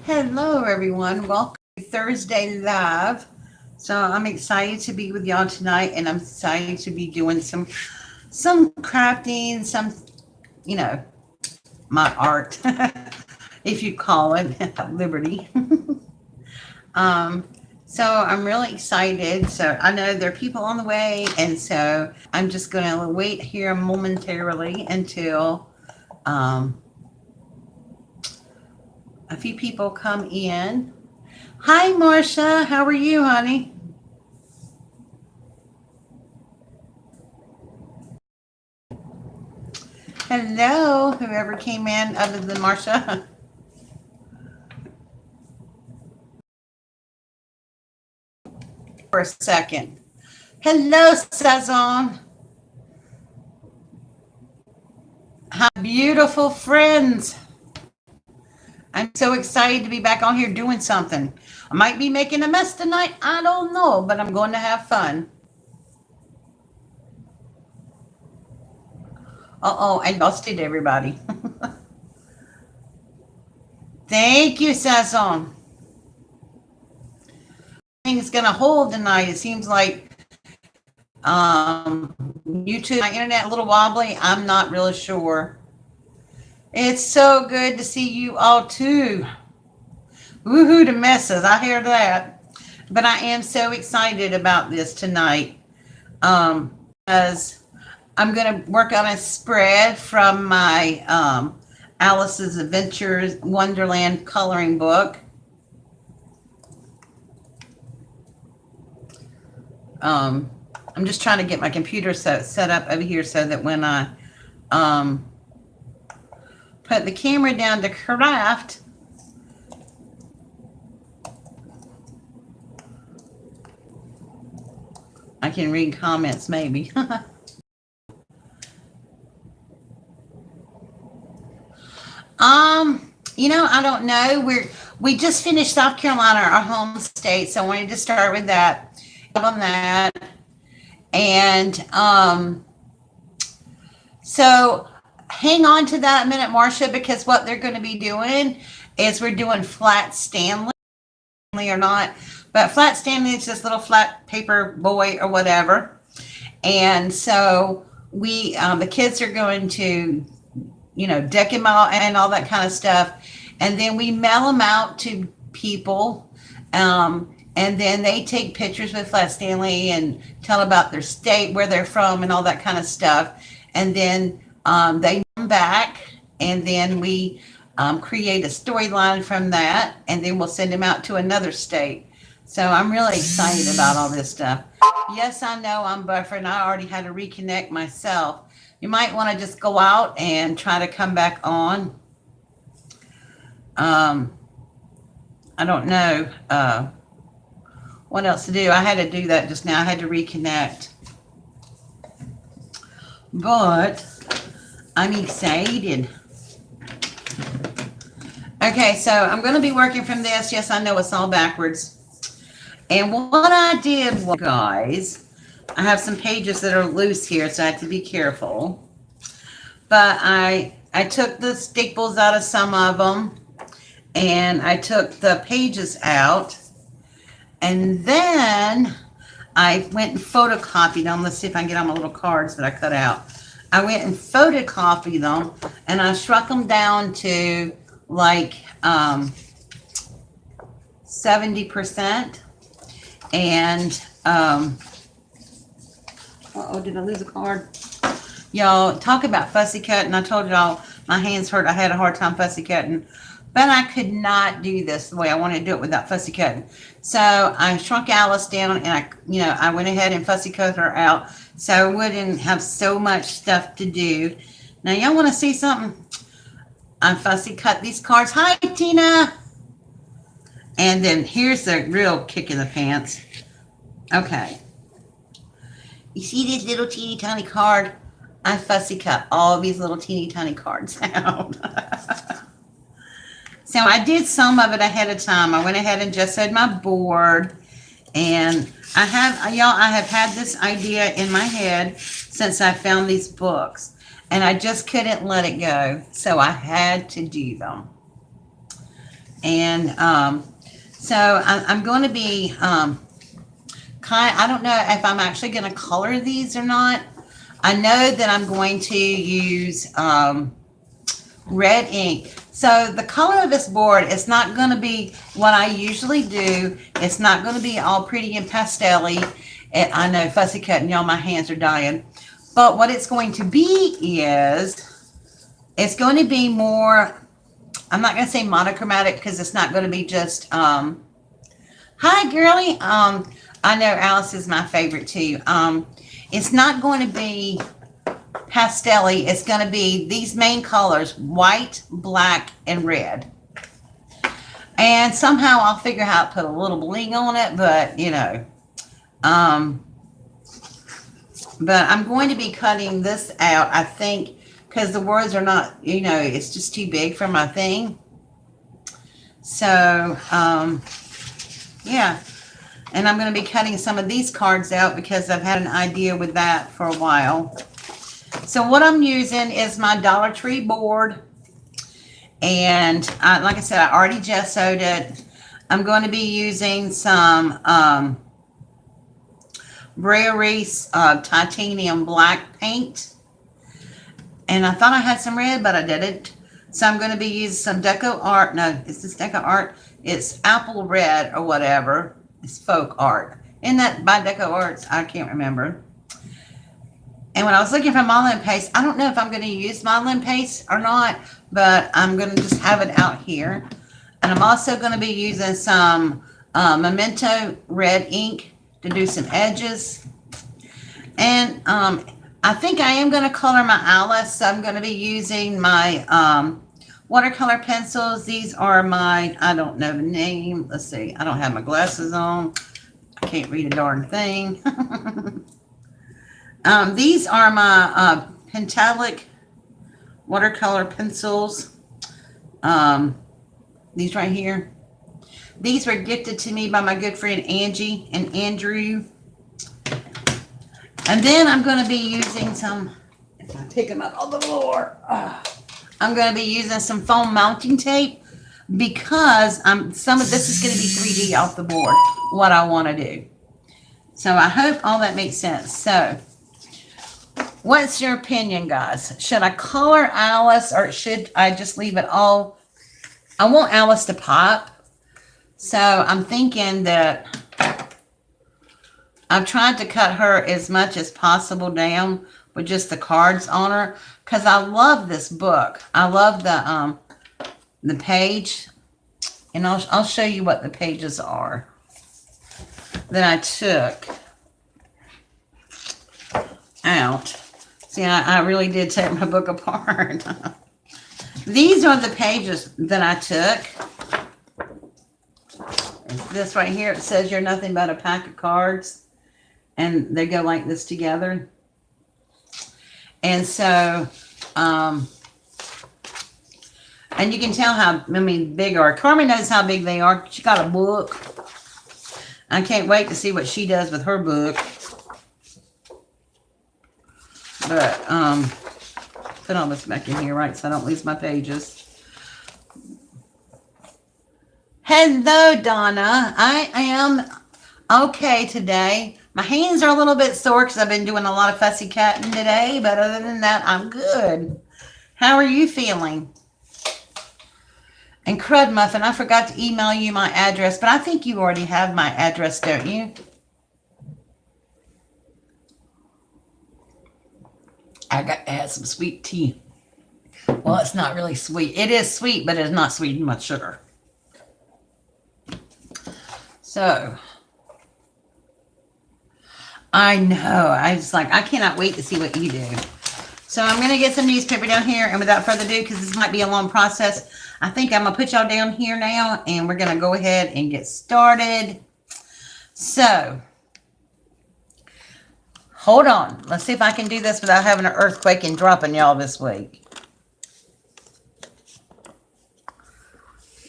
Hello, everyone. Welcome to Thursday Live. So I'm excited to be with y'all tonight, and I'm excited to be doing some crafting, some my art, if you call it Liberty. um, so I'm really excited. So I know there are people on the way, and so I'm just going to wait here momentarily until um, a few people come in. Hi, Marcia. How are you, honey? Hello, whoever came in other than Marcia for a second. Hello, Sazon. Hi, beautiful friends. I'm so excited to be back on here doing something. I might be making a mess tonight. I don't know, but I'm going to have fun. Uh-oh, I lost it, everybody. Thank you, Sazon. Things going to hold tonight. It seems like YouTube, my internet a little wobbly. I'm not really sure. It's so good to see you all too. Woohoo, the messes. I hear that. But I am so excited about this tonight. Because I'm going to work on a spread from my Alice's Adventures Wonderland coloring book. I'm just trying to get my computer set up over here so that when I put the camera down to craft, I can read comments maybe. I don't know. We just finished South Carolina, our home state, so I wanted to start with that. On that. And so hang on to that a minute, Marcia, because what they're going to be doing is we're doing flat Stanley or not, but flat Stanley is this little flat paper boy or whatever. And so the kids are going to, deck him out and all that kind of stuff. And then we mail them out to people. And then they take pictures with Flat Stanley and tell about their state, where they're from, and all that kind of stuff. And then they come back, and then we create a storyline from that, and then we'll send them out to another state. So I'm really excited about all this stuff. Yes, I know I'm buffering. I already had to reconnect myself. You might want to just go out and try to come back on. I don't know what else to do. I had to do that just now. I had to reconnect. But I'm excited. Okay, so I'm going to be working from this. Yes, I know it's all backwards. And what I did was, guys, I have some pages that are loose here, so I have to be careful. But I took the staples out of some of them, and I took the pages out, and then I went and photocopied them. Let's see if I can get on my little cards that I cut out. I went and photocopied them, and I shrunk them down to like 70%. And did I lose a card? Y'all, talk about fussy cutting. I told y'all my hands hurt. I had a hard time fussy cutting, but I could not do this the way I wanted to do it without fussy cutting. So I shrunk Alice down, and I went ahead and fussy cut her out so I wouldn't have so much stuff to do. Now y'all want to see something? I fussy cut these cards. Hi, Tina. And then here's the real kick in the pants. Okay. You see this little teeny tiny card? I fussy cut all these little teeny tiny cards out. So I did some of it ahead of time. I went ahead and just said my board. And I have had this idea in my head since I found these books. And I just couldn't let it go. So I had to do them. And so I'm going to be I don't know if I'm actually going to color these or not. I know that I'm going to use red ink. So the color of this board is not going to be what I usually do. It's not going to be all pretty and pastel-y. And I know, fussy cutting, y'all, my hands are dying. But what it's going to be is, it's going to be more, I'm not going to say monochromatic because it's not going to be just, hi, girly. I know Alice is my favorite too. It's not going to be pastel-y. It's going to be these main colors, white, black, and red. And somehow I'll figure out how to put a little bling on it, but you know. But I'm going to be cutting this out, I think, because the words are not, you know, it's just too big for my thing. So, yeah. And I'm going to be cutting some of these cards out because I've had an idea with that for a while. So what I'm using is my Dollar Tree board. And like I said, I already gessoed it. I'm going to be using some Brea Reese titanium black paint. And I thought I had some red, but I didn't. So I'm going to be using some Deco Art. No, is this Deco Art? It's Apple Red or whatever. It's Folk Art. Isn't that by Deco Arts? I can't remember. And when I was looking for modeling paste, I don't know if I'm going to use modeling paste or not, but I'm going to just have it out here. And I'm also going to be using some Memento red ink to do some edges. And I think I am going to color my Alice. So I'm going to be using my watercolor pencils. These are my, I don't know the name. Let's see. I don't have my glasses on. I can't read a darn thing. These are my Pentalic watercolor pencils. These right here. These were gifted to me by my good friend Angie and Andrew. And then I'm going to be using some, if I pick them up on the floor, I'm going to be using some foam mounting tape because some of this is going to be 3D off the board, what I want to do. So I hope all that makes sense. So what's your opinion, guys? Should I color Alice or should I just leave it all? I want Alice to pop. So I'm thinking that I've tried to cut her as much as possible down with just the cards on her because I love this book. I love the page, and I'll show you what the pages are that I took out. See, I really did take my book apart. These are the pages that I took. This right here, it says you're nothing but a pack of cards. And they go like this together. And so, and you can tell how, big they are. Carmen knows how big they are. She got a book. I can't wait to see what she does with her book. But, put all this back in here, right, so I don't lose my pages. Hello, Donna. I am okay today. My hands are a little bit sore because I've been doing a lot of fussy cutting today, but other than that, I'm good. How are you feeling? And Crud Muffin, I forgot to email you my address, but I think you already have my address, don't you? I got to add some sweet tea. Well, it's not really sweet. It is sweet, but it's not sweet and much sugar. So, I know. I cannot wait to see what you do. So I'm going to get some newspaper down here. And without further ado, because this might be a long process, I think I'm going to put y'all down here now. And we're going to go ahead and get started. So, hold on. Let's see if I can do this without having an earthquake and dropping y'all this week.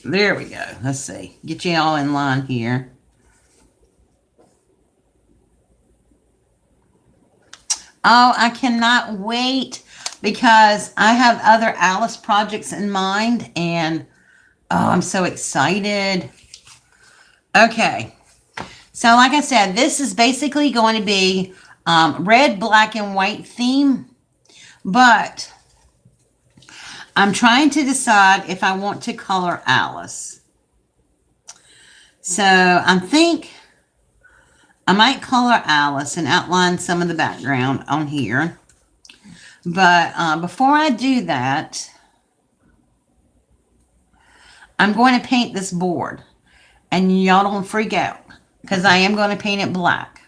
There we go. Let's see. Get you all in line here. Oh, I cannot wait because I have other Alice projects in mind, and Oh, I'm so excited. Okay. So like I said, this is basically going to be red, black, and white theme. But I'm trying to decide if I want to color Alice. So I think I might color Alice and outline some of the background on here. But before I do that, I'm going to paint this board. And y'all don't freak out, because I am going to paint it black.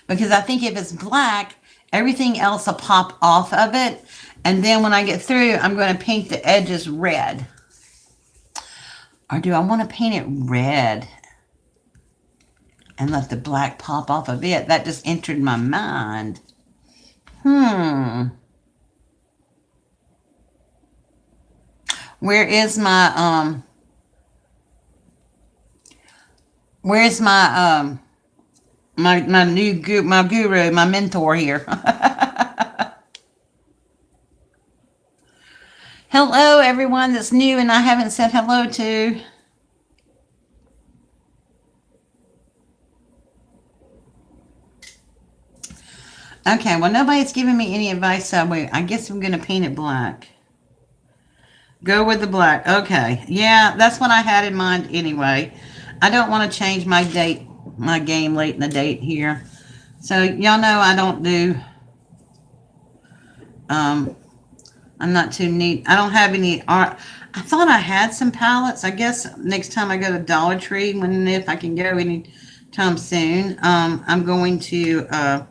Because I think if it's black, everything else will pop off of it. And then when I get through, I'm going to paint the edges red. Or do I want to paint it red and let the black pop off of it? That just entered my mind. Where is my where's my my new my guru, my mentor here? Hello, everyone that's new and I haven't said hello to. Okay, well, nobody's giving me any advice, so I guess I'm going to paint it black. Go with the black. Okay. Yeah, that's what I had in mind anyway. I don't want to change my date, my game late in the date here. So, y'all know I don't do, I'm not too neat. I don't have any art. I thought I had some palettes. I guess next time I go to Dollar Tree, if I can go anytime soon, I'm going to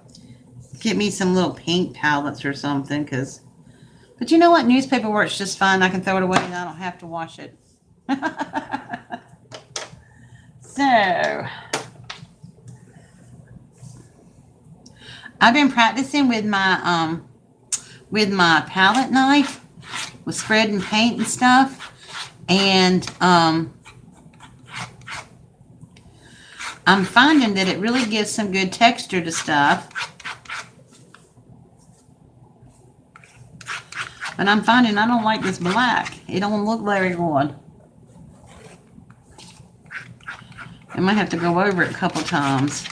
get me some little paint palettes or something. But you know what? Newspaper works just fine. I can throw it away and I don't have to wash it. So, I've been practicing with my palette knife, with spreading paint and stuff, and I'm finding that it really gives some good texture to stuff. But I'm finding I don't like this black. It don't look very good. I might have to go over it a couple times.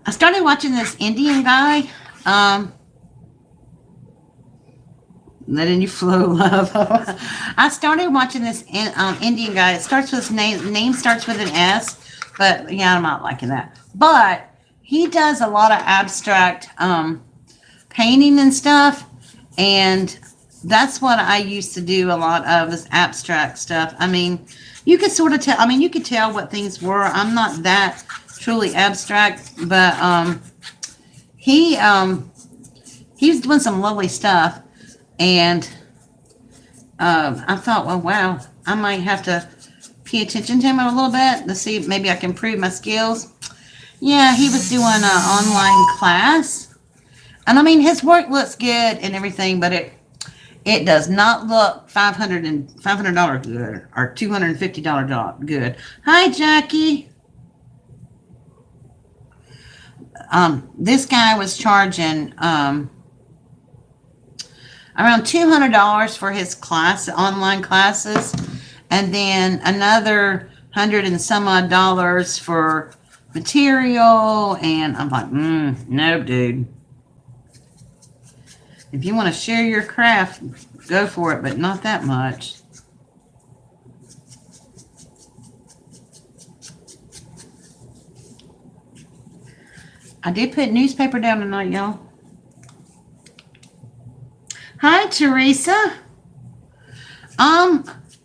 I started watching this Indian guy. Letting you flow, love. I started watching this Indian guy. It starts with his name starts with an S, but yeah, I'm not liking that. But he does a lot of abstract painting and stuff, and that's what I used to do a lot of, is abstract stuff. I mean, you could sort of tell. I mean, you could tell what things were. I'm not that truly abstract, but he was doing some lovely stuff, and I thought, well, wow, I might have to pay attention to him a little bit to see if maybe I can improve my skills. Yeah, he was doing an online class, and I mean, his work looks good and everything, but it does not look $500 good or $250 good. Hi, Jackie. This guy was charging around $200 for his online classes, and then another $100 and some odd for material. And I'm like, no, dude. If you want to share your craft, go for it, but not that much. I did put newspaper down tonight, y'all. Hi, Teresa.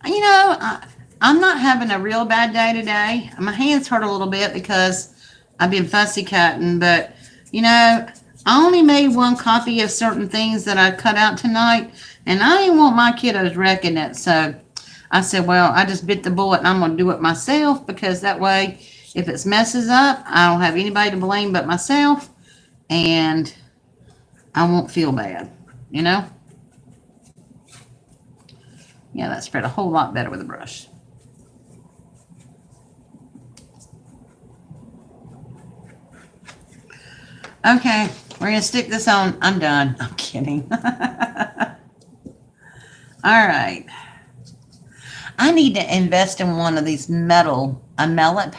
You know, I'm not having a real bad day today. My hands hurt a little bit because I've been fussy cutting, but you know, I only made one copy of certain things that I cut out tonight, and I didn't want my kiddos wrecking it. So I said, well, I just bit the bullet and I'm going to do it myself, because that way, if it messes up, I don't have anybody to blame but myself, and I won't feel bad, you know? Yeah, that spread a whole lot better with a brush. Okay, we're going to stick this on. I'm done. I'm kidding. All right. I need to invest in one of these metal palette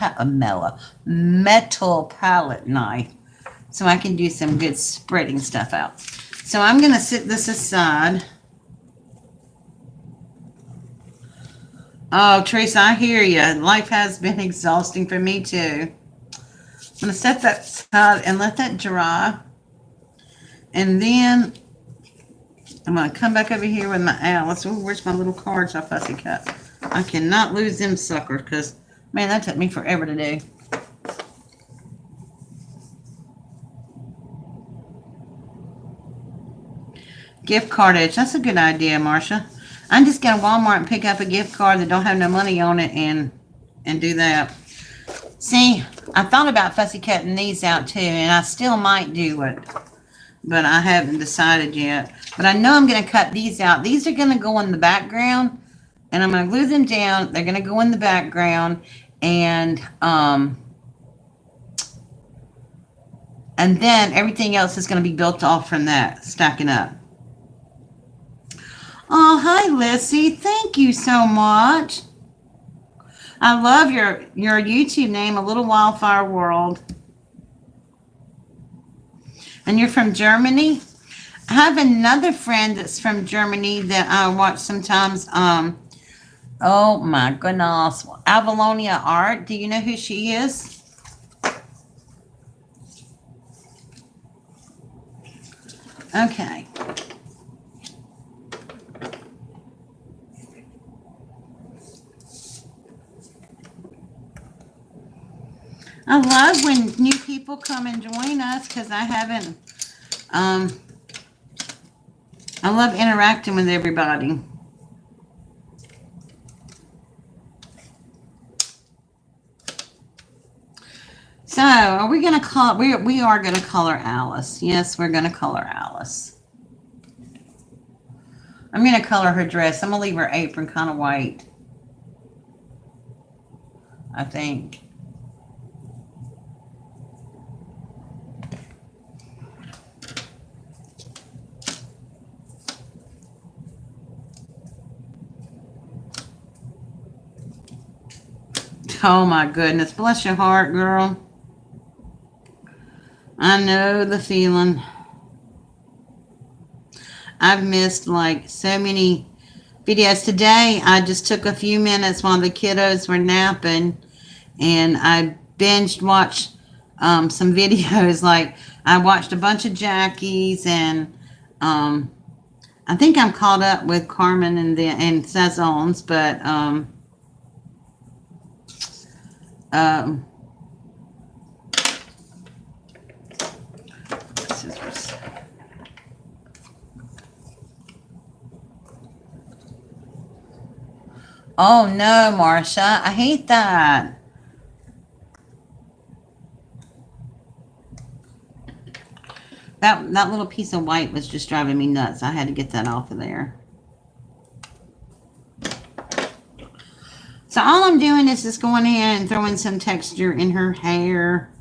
knife so I can do some good spreading stuff out. So I'm going to set this aside. Oh, Teresa, I hear you. Life has been exhausting for me too. I'm going to set that aside and let that dry. And then I'm going to come back over here with my Alice. Oh, where's my little cards I fussy cut? I cannot lose them suckers because, man, that took me forever to do. Gift cardage. That's a good idea, Marcia. I'm just going to Walmart and pick up a gift card that don't have no money on it and do that. See, I thought about fussy cutting these out too, and I still might do it. But I haven't decided yet. But I know I'm going to cut these out. These are going to go in the background, and I'm going to glue them down. They're going to go in the background, and then everything else is going to be built off from that, stacking up. Oh, hi, Lissy. Thank you so much. I love your YouTube name, A Little Wildfire World. And you're from Germany? I have another friend that's from Germany that I watch sometimes. Oh my goodness. Avalonia Art. Do you know who she is? Okay. I love when new people come and join us because I haven't, I love interacting with everybody. So, are we going to color, we are going to color Alice. Yes, we're going to color Alice. I'm going to color her dress. I'm going to leave her apron kind of white, I think. Oh my goodness. Bless your heart, girl. I know the feeling. I've missed like so many videos. Today, I just took a few minutes while the kiddos were napping and I binged watched some videos. Like I watched a bunch of Jackie's and I think I'm caught up with Carmen and Saisons, but scissors. Oh no, Marcia, I hate that. That little piece of white was just driving me nuts. I had to get that off of there. So all I'm doing is just going in and throwing some texture in her hair.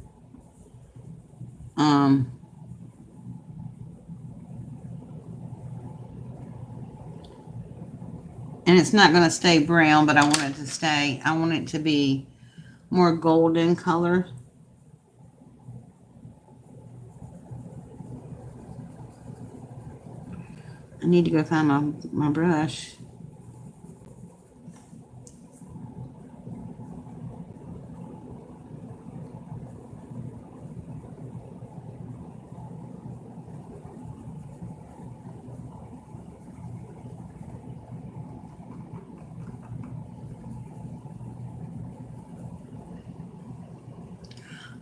And it's not going to stay brown, but I want it to be more golden color. I need to go find my brush.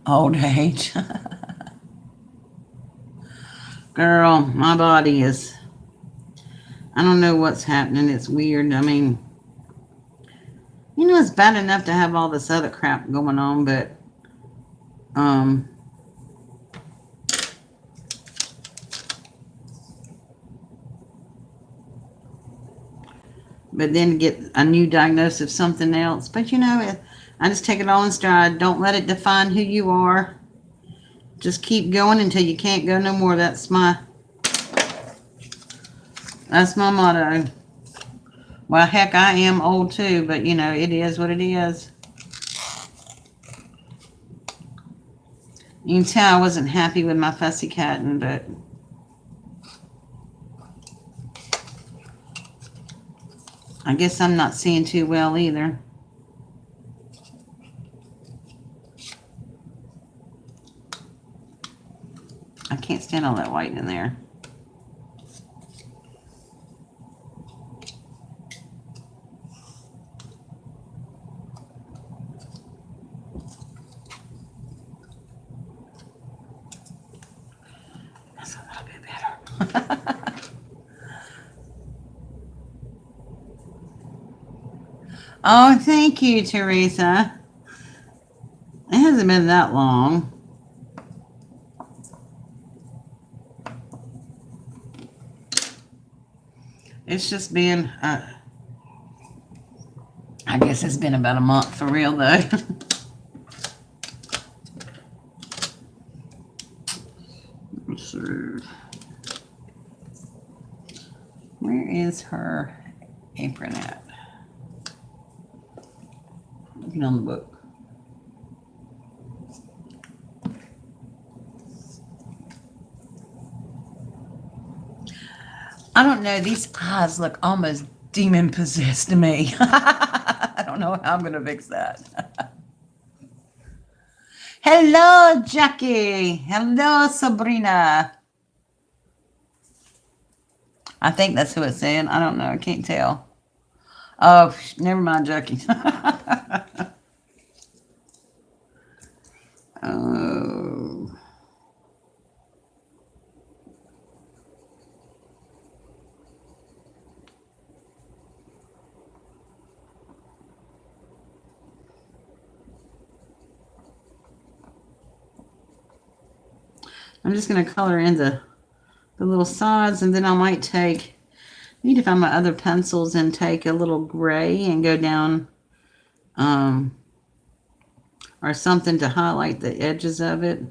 Old age. Girl, my body is, I don't know what's happening. It's weird. I mean, you know, it's bad enough to have all this other crap going on, but then get a new diagnosis of something else. But you know, I just take it all in stride. Don't let it define who you are. Just keep going until you can't go no more. That's my motto. Well, heck, I am old too, but you know, it is what it is. You can tell I wasn't happy with my fussy catting, but I guess I'm not seeing too well either. I can't stand all that white in there. That's a little bit better. Oh, thank you, Teresa. It hasn't been that long. It's just been, I guess it's been about a month for real though. Let's see. Where is her apron at? Looking on the book. I don't know. These eyes look almost demon possessed to me. I don't know how I'm going to fix that. Hello, Jackie. Hello, Sabrina. I think that's who it's saying. I don't know. I can't tell. Oh, never mind, Jackie. Oh. I'm just going to color in the little sides, and then I might take, need to find my other pencils and take a little gray and go down or something to highlight the edges of it.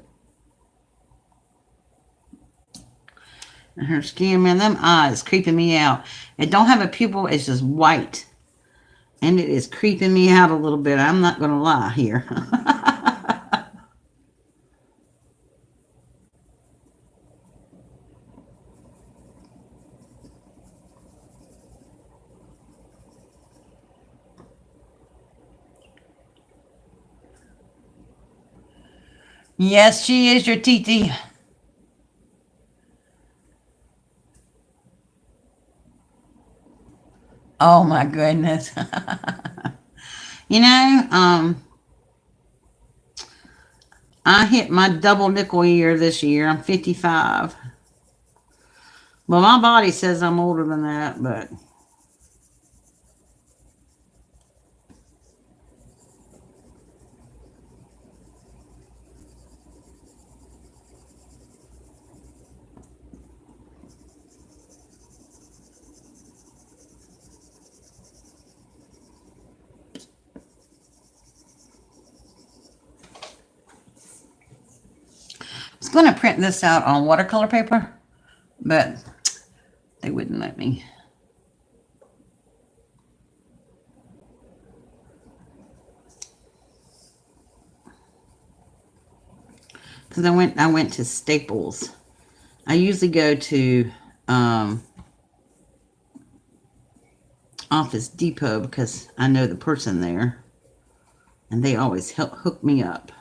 And her skin, man, them eyes creeping me out. It don't have a pupil, it's just white. And it is creeping me out a little bit. I'm not going to lie here. Yes, she is your TT. Oh my goodness. You know, I hit my double nickel year this year. I'm 55. Well, my body says I'm older than that, but I was going to print this out on watercolor paper, but they wouldn't let me. Because I went to Staples. I usually go to Office Depot because I know the person there, and they always help hook me up.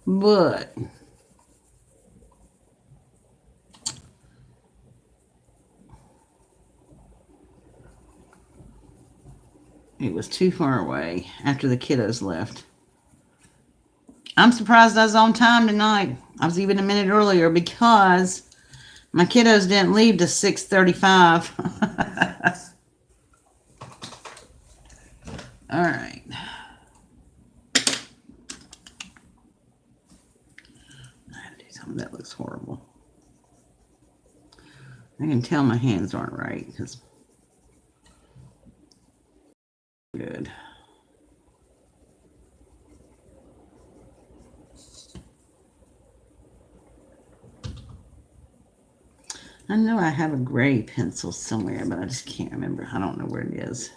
But it was too far away after the kiddos left. I'm surprised I was on time tonight. I was even a minute earlier because my kiddos didn't leave till 6:35. All right. I have to do something that looks horrible. I can tell my hands aren't right because good. I know I have a gray pencil somewhere, but I just can't remember. I don't know where it is.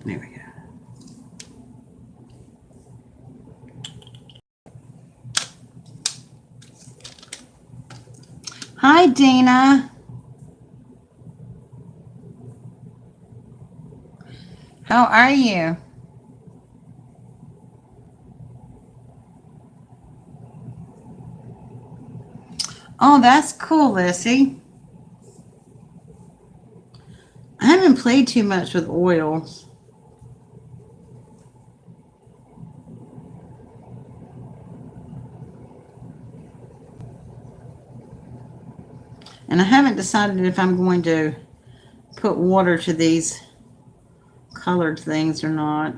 There we go. Hi, Dina. How are you? Oh, that's cool, Lissy. I haven't played too much with oils. And I haven't decided if I'm going to put water to these colored things or not.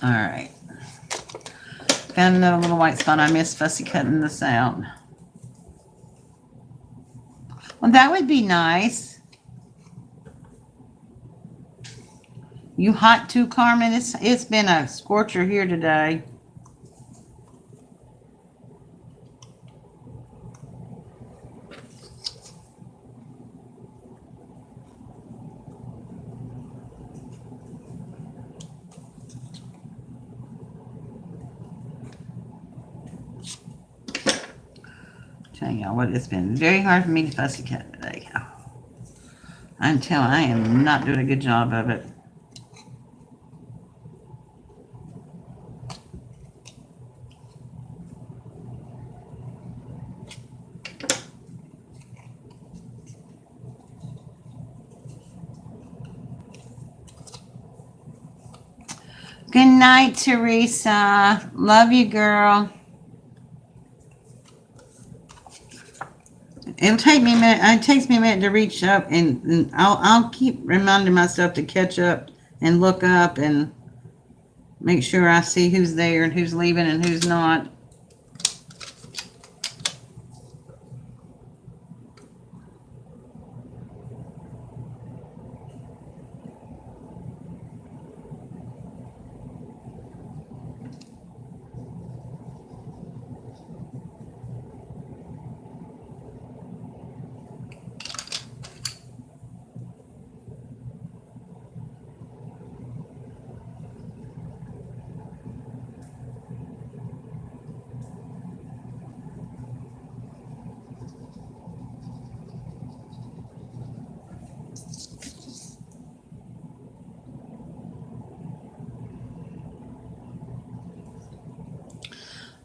All right. Found another little white spot. I missed fussy cutting this out. Well, that would be nice. You hot too, Carmen? It's been a scorcher here today. Tell y'all what, it's been very hard for me to fussy cut today. I'm telling, I am not doing a good job of it. Good night, Teresa. Love you, girl. It'll take me a minute. It takes me a minute to reach up, and I'll keep reminding myself to catch up and look up and make sure I see who's there and who's leaving and who's not.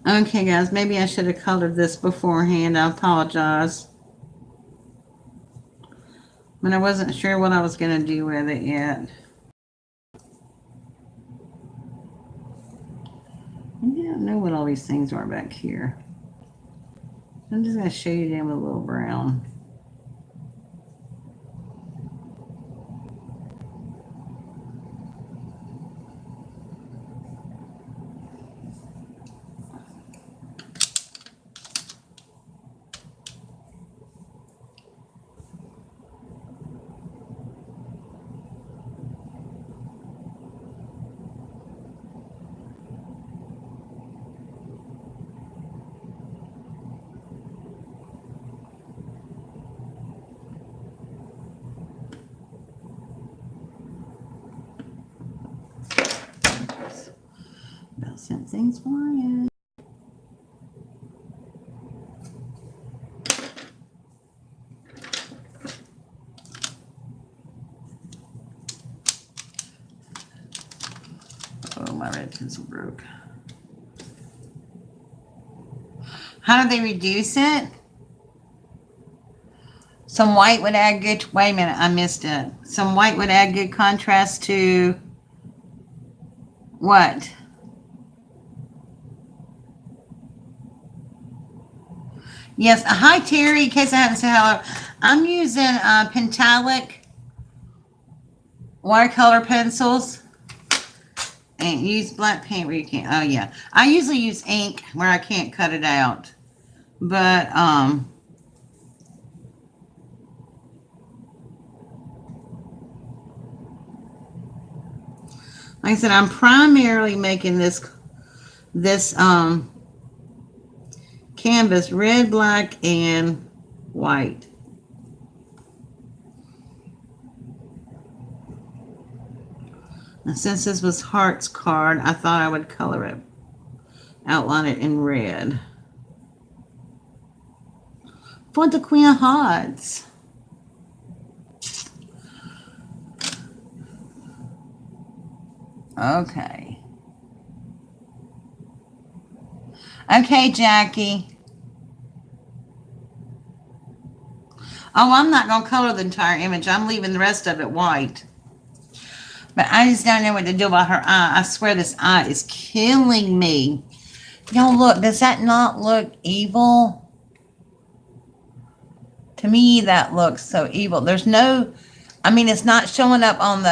Okay, guys, maybe I should have colored this beforehand. I apologize. But I wasn't sure what I was going to do with it yet. Yeah, I know what all these things are back here. I'm just going to shade it in with a little brown. About sent things flying. Oh, my red pencil broke. How do they reduce it? So Some white would add good, wait a minute, I missed it. Some white would add good contrast to what? Yes, hi Terry, in case I haven't said hello. I'm using Pentalic watercolor pencils. And use black paint where you can't. Oh yeah, I usually use ink where I can't cut it out. But like I said, I'm primarily making this canvas red, black, and white. And since this was Hearts card, I thought I would color it, outline it in red. For the Queen of Hearts. Okay. Okay, Jackie. Oh, I'm not going to color the entire image. I'm leaving the rest of it white. But I just don't know what to do about her eye. I swear this eye is killing me. Y'all look, does that not look evil? To me, that looks so evil. There's no, I mean, it's not showing up on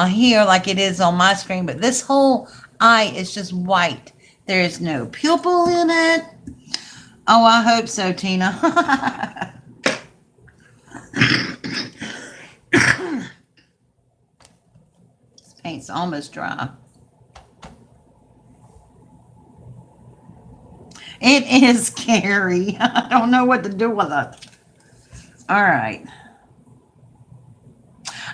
here like it is on my screen, but this whole eye is just white. There is no pupil in it. Oh, I hope so, Tina. This paint's almost dry. It is scary. I don't know what to do with it. All right.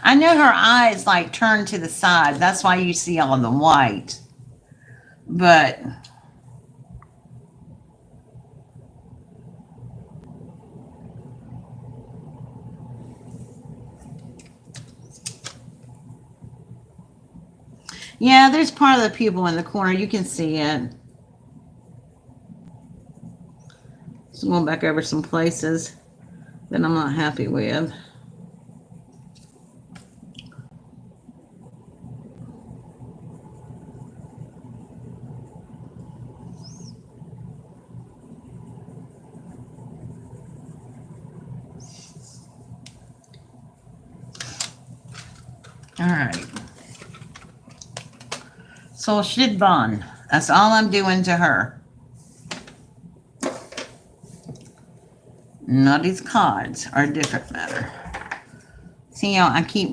I know her eyes like turn to the side. That's why you see all the white. But yeah, there's part of the pupil in the corner. You can see it. Just going back over some places that I'm not happy with. All right. So Shidban. That's all I'm doing to her. Now these cards are a different matter. See, y'all, I keep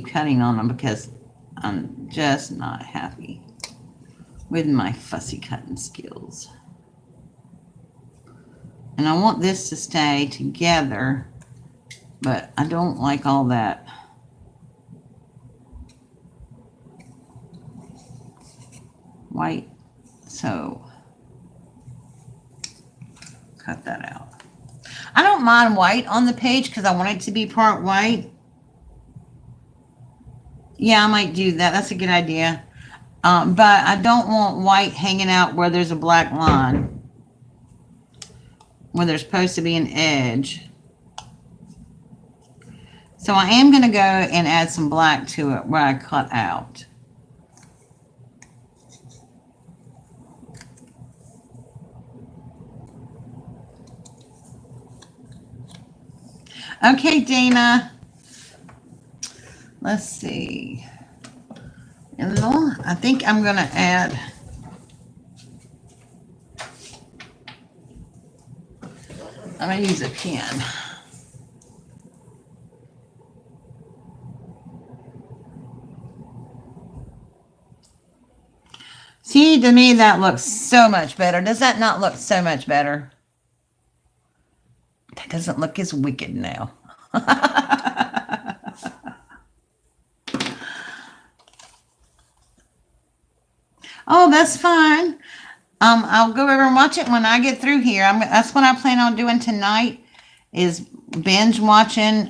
cutting on them because I'm just not happy with my fussy cutting skills. And I want this to stay together, but I don't like all that white. So cut that out. I don't mind white on the page because I want it to be part white. Yeah, I might do that. That's a good idea. But I don't want white hanging out where there's a black line, where there's supposed to be an edge. So I am going to go and add some black to it where I cut out. Okay, Dana. Let's see. And I think I'm going to add. I'm going to use a pen. See, to me, that looks so much better. Does that not look so much better? That doesn't look as wicked now. Oh, that's fine. I'll go over and watch it when I get through here. That's what I plan on doing tonight, is binge watching.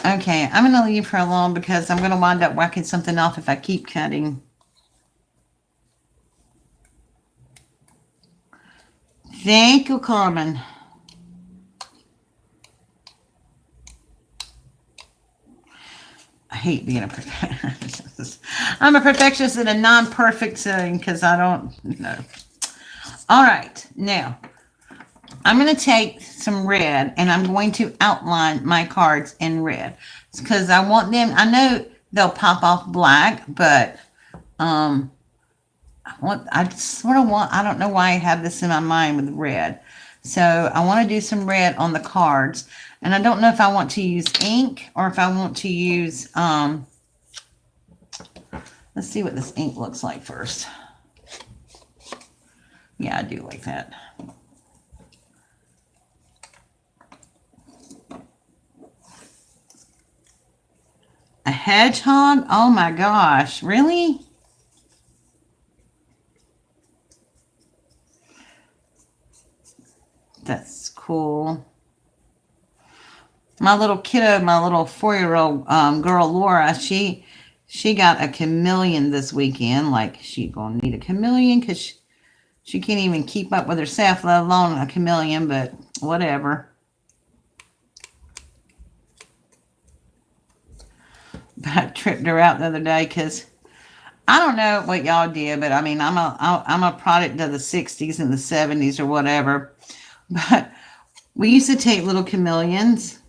Okay, I'm going to leave her alone because I'm going to wind up whacking something off if I keep cutting. Thank you, Carmen. I hate being a perfectionist. I'm a perfectionist in a non-perfect setting because I don't know. All right, now I'm going to take some red and I'm going to outline my cards in red because I want them. I know they'll pop off black, but um, I sort of want. I don't know why I have this in my mind with red. So I want to do some red on the cards, and I don't know if I want to use ink or if I want to use. Let's see what this ink looks like first. Yeah, I do like that. A hedgehog? Oh my gosh, really? That's cool. My little kiddo, my little 4-year-old girl Laura, she got a chameleon this weekend. Like she gonna need a chameleon because she can't even keep up with herself, let alone a chameleon. But whatever. But I tripped her out the other day because I don't know what y'all did, but I mean I'm a product of the '60s and the '70s or whatever. But we used to take little chameleons.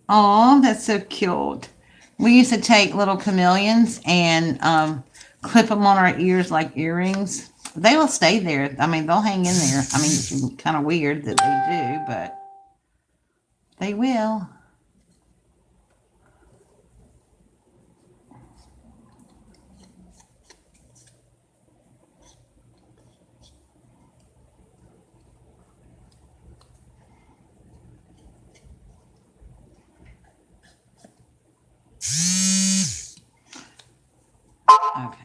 Oh, that's so cute. We used to take little chameleons and clip them on our ears like earrings. They will stay there. I mean, they'll hang in there. I mean, it's kind of weird that they do, but they will. Okay.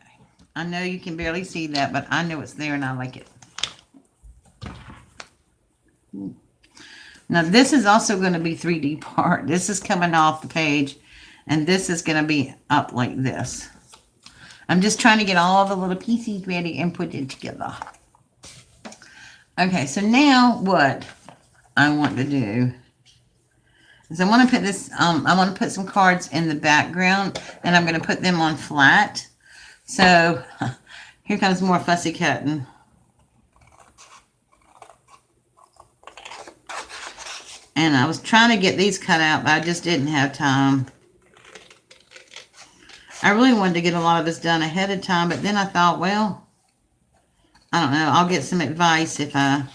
I know you can barely see that, but I know it's there and I like it. Now, this is also going to be 3D part. This is coming off the page, and this is going to be up like this. I'm just trying to get all the little pieces ready and put it together. Okay, so now what I want to do is I want to put this, I want to put some cards in the background, and I'm going to put them on flat. So here comes more fussy cutting. And I was trying to get these cut out, but I just didn't have time. I really wanted to get a lot of this done ahead of time, but then I thought, well, I don't know. I'll get some advice if I...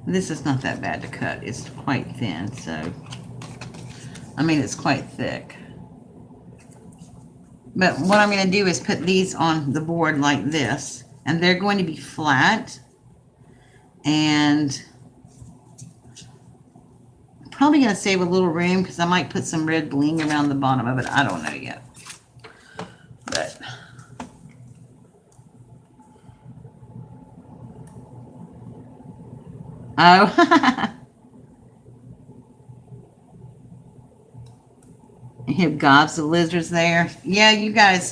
This is not that bad to cut. It's quite thin, so... I mean, it's quite thick. But what I'm going to do is put these on the board like this. And they're going to be flat. And I'm probably going to save a little room because I might put some red bling around the bottom of it. I don't know yet. But oh, you have gobs of lizards there. Yeah, you guys,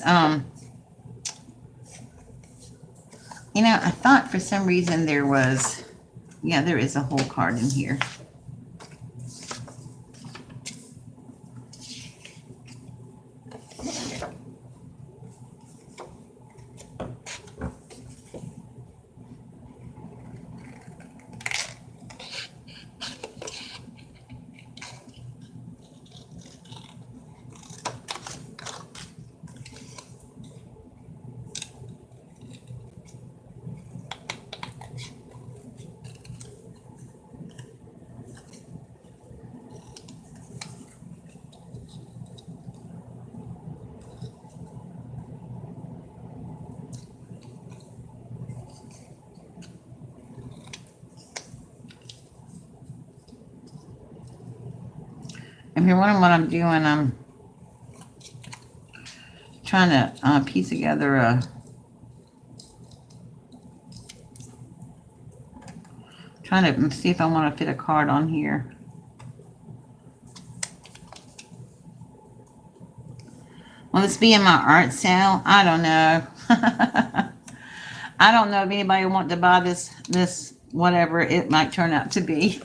you know, I thought for some reason there was, yeah, there is a whole card in here. If you're wondering what I'm doing, I'm trying to piece together a trying to see if I want to fit a card on here. Will this be in my art sale? I don't know. I don't know if anybody want to buy this whatever it might turn out to be.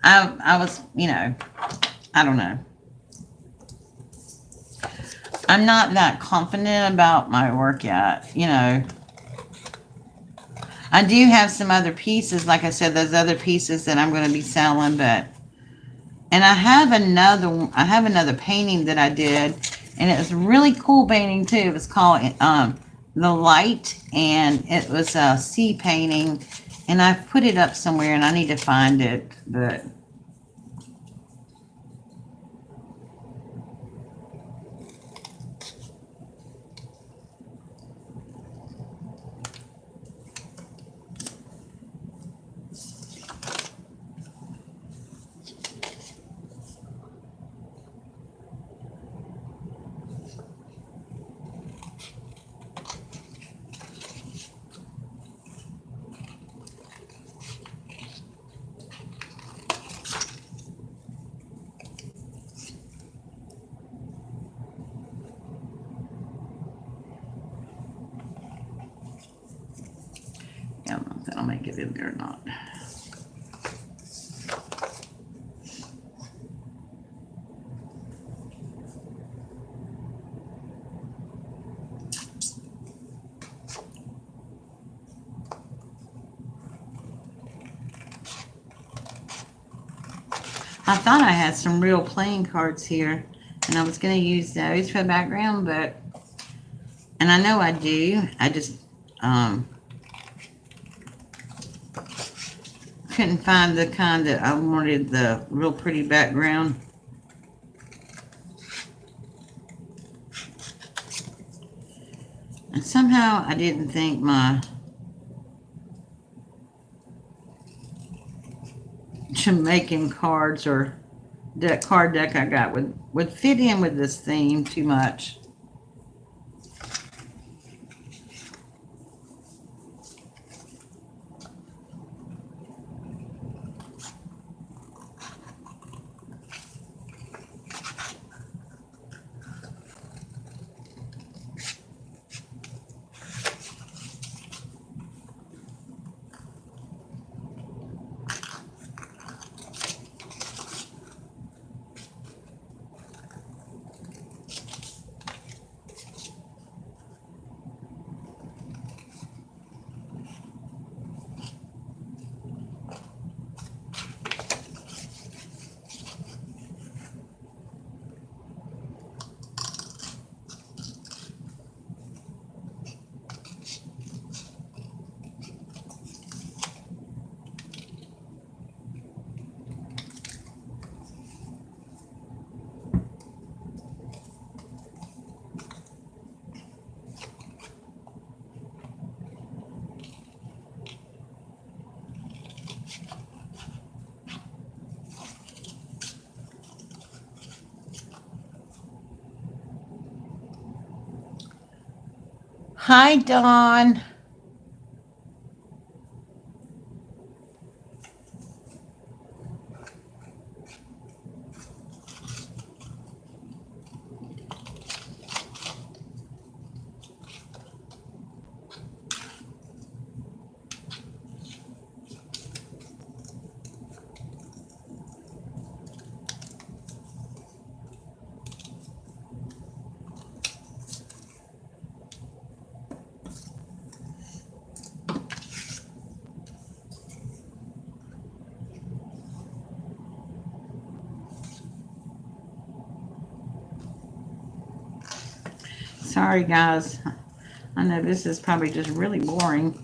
I was, I don't know. I'm not that confident about my work yet, I do have some other pieces, like I said, those other pieces that I'm going to be selling, and I have another painting that I did, and it was a really cool painting too. It was called The Light, and it was a sea painting, and I put it up somewhere, and I need to find it, but I don't know if that'll make it in there or not. I thought I had some real playing cards here, and I was going to use those for the background, and I know I do. I just couldn't find the kind that I wanted, the real pretty background. And somehow I didn't think my Jamaican cards or card deck I got would fit in with this theme too much. Hi, Dawn. Sorry, guys. I know this is probably just really boring.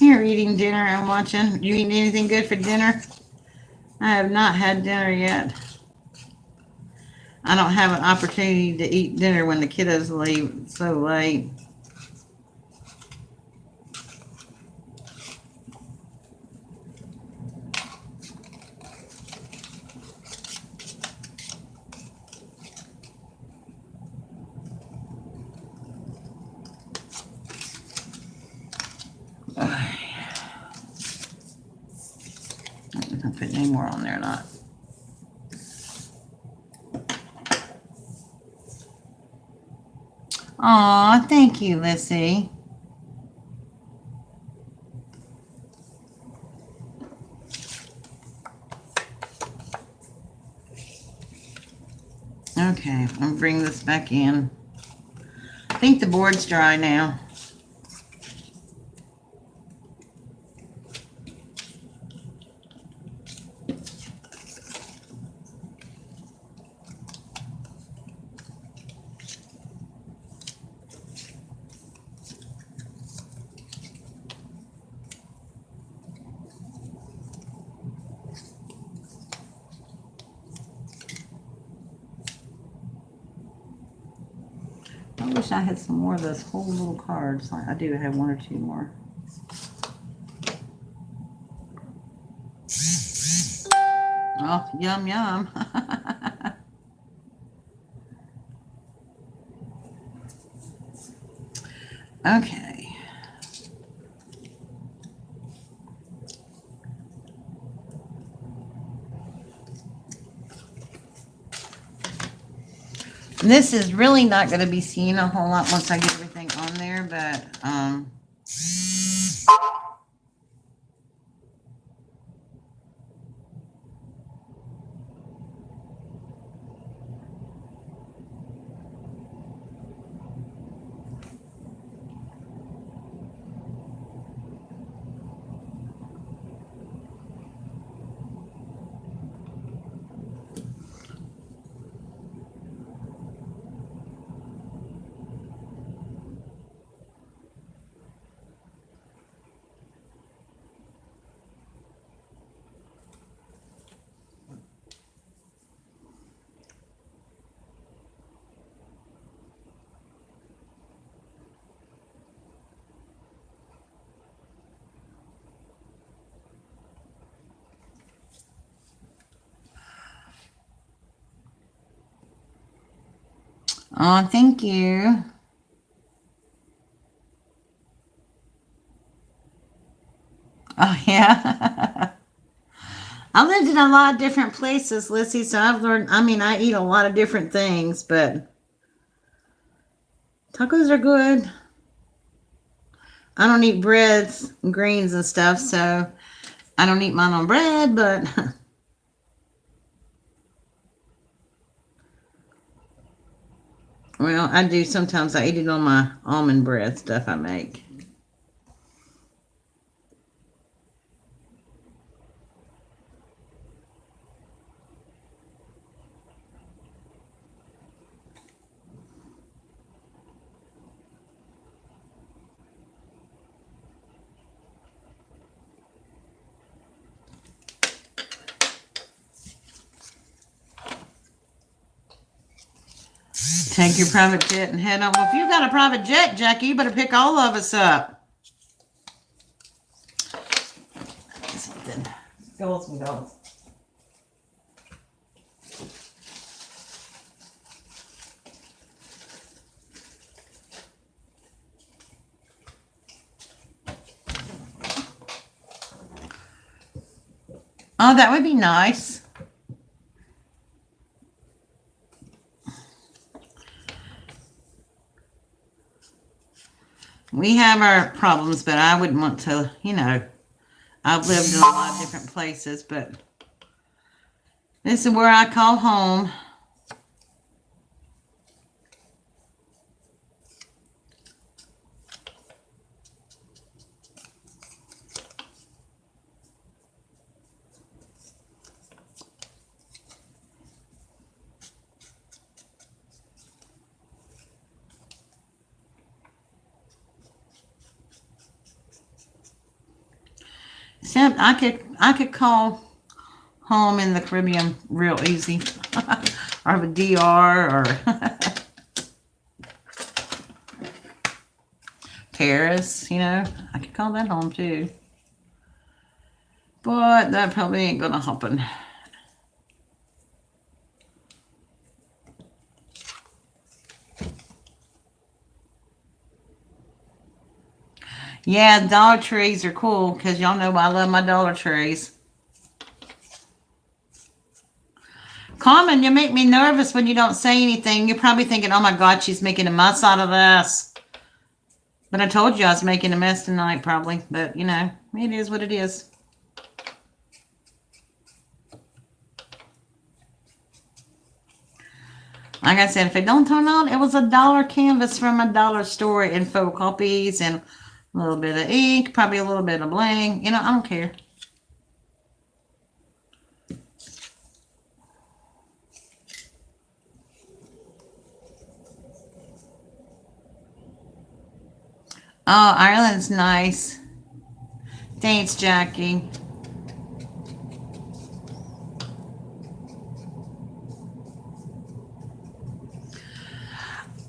You're eating dinner and watching. You eating anything good for dinner? I have not had dinner yet. I don't have an opportunity to eat dinner when the kiddos leave so late. I don't know if I put any more on there or not. Aw, thank you, Lissy. Okay, I'm going to bring this back in. I think the board's dry now. I wish I had some more of those whole little cards. I do have one or two more. Oh, yum, yum. Okay. This is really not going to be seen a whole lot once I get everything on there, but oh, thank you. Oh, yeah. I lived in a lot of different places, Lissy, so I've learned, I mean, I eat a lot of different things, but tacos are good. I don't eat breads and greens and stuff, so I don't eat mine on bread, but well, I do sometimes. I eat it on my almond bread stuff I make. Take your private jet and head on. Well, if you've got a private jet, Jackie, you better pick all of us up. Something. Goals and goals. Oh, that would be nice. We have our problems, but I wouldn't want to, I've lived in a lot of different places, but this is where I call home. Except I could call home in the Caribbean real easy. Or the DR or Paris, I could call that home too. But that probably ain't gonna happen. Yeah, Dollar Trees are cool because y'all know I love my Dollar Trees. Carmen, you make me nervous when you don't say anything. You're probably thinking, oh my God, she's making a mess out of this. But I told you I was making a mess tonight, probably. But, you know, it is what it is. Like I said, if it don't turn out, it was $1 canvas from a dollar store in photocopies and a little bit of ink, probably a little bit of bling. You know, I don't care. Oh, Ireland's nice. Thanks, Jackie.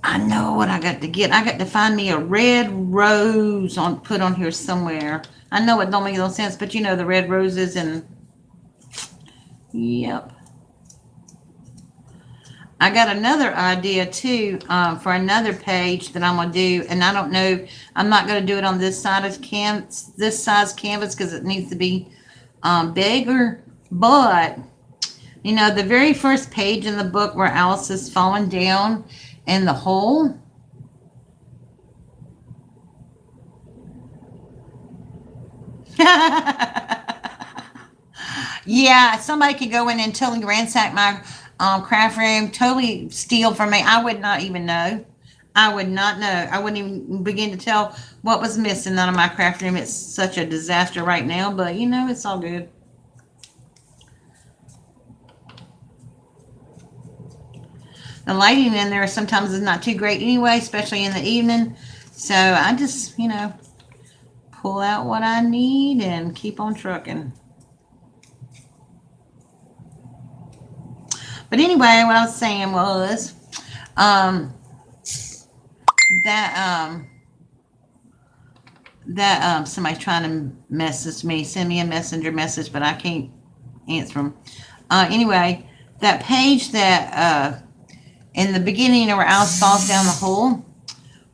I know what I got to get. I got to find me a red rose put on here somewhere. I know it don't make no sense, but you know the red roses and yep. I got another idea too for another page that I'm gonna do, and I don't know. I'm not gonna do it on this side of this size canvas because it needs to be bigger. But you know, the very first page in the book where Alice is falling down in the hole. Yeah, somebody could go in and totally ransack my craft room, totally steal from me. I would not even know. I would not know. I wouldn't even begin to tell what was missing out of my craft room. It's such a disaster right now, but you know, it's all good. The lighting in there sometimes is not too great anyway, especially in the evening. So I just, you know, pull out what I need and keep on trucking. But anyway, what I was saying was that somebody's trying to message me, send me a messenger message, but I can't answer them. Anyway, that page that in the beginning where Alice falls down the hole.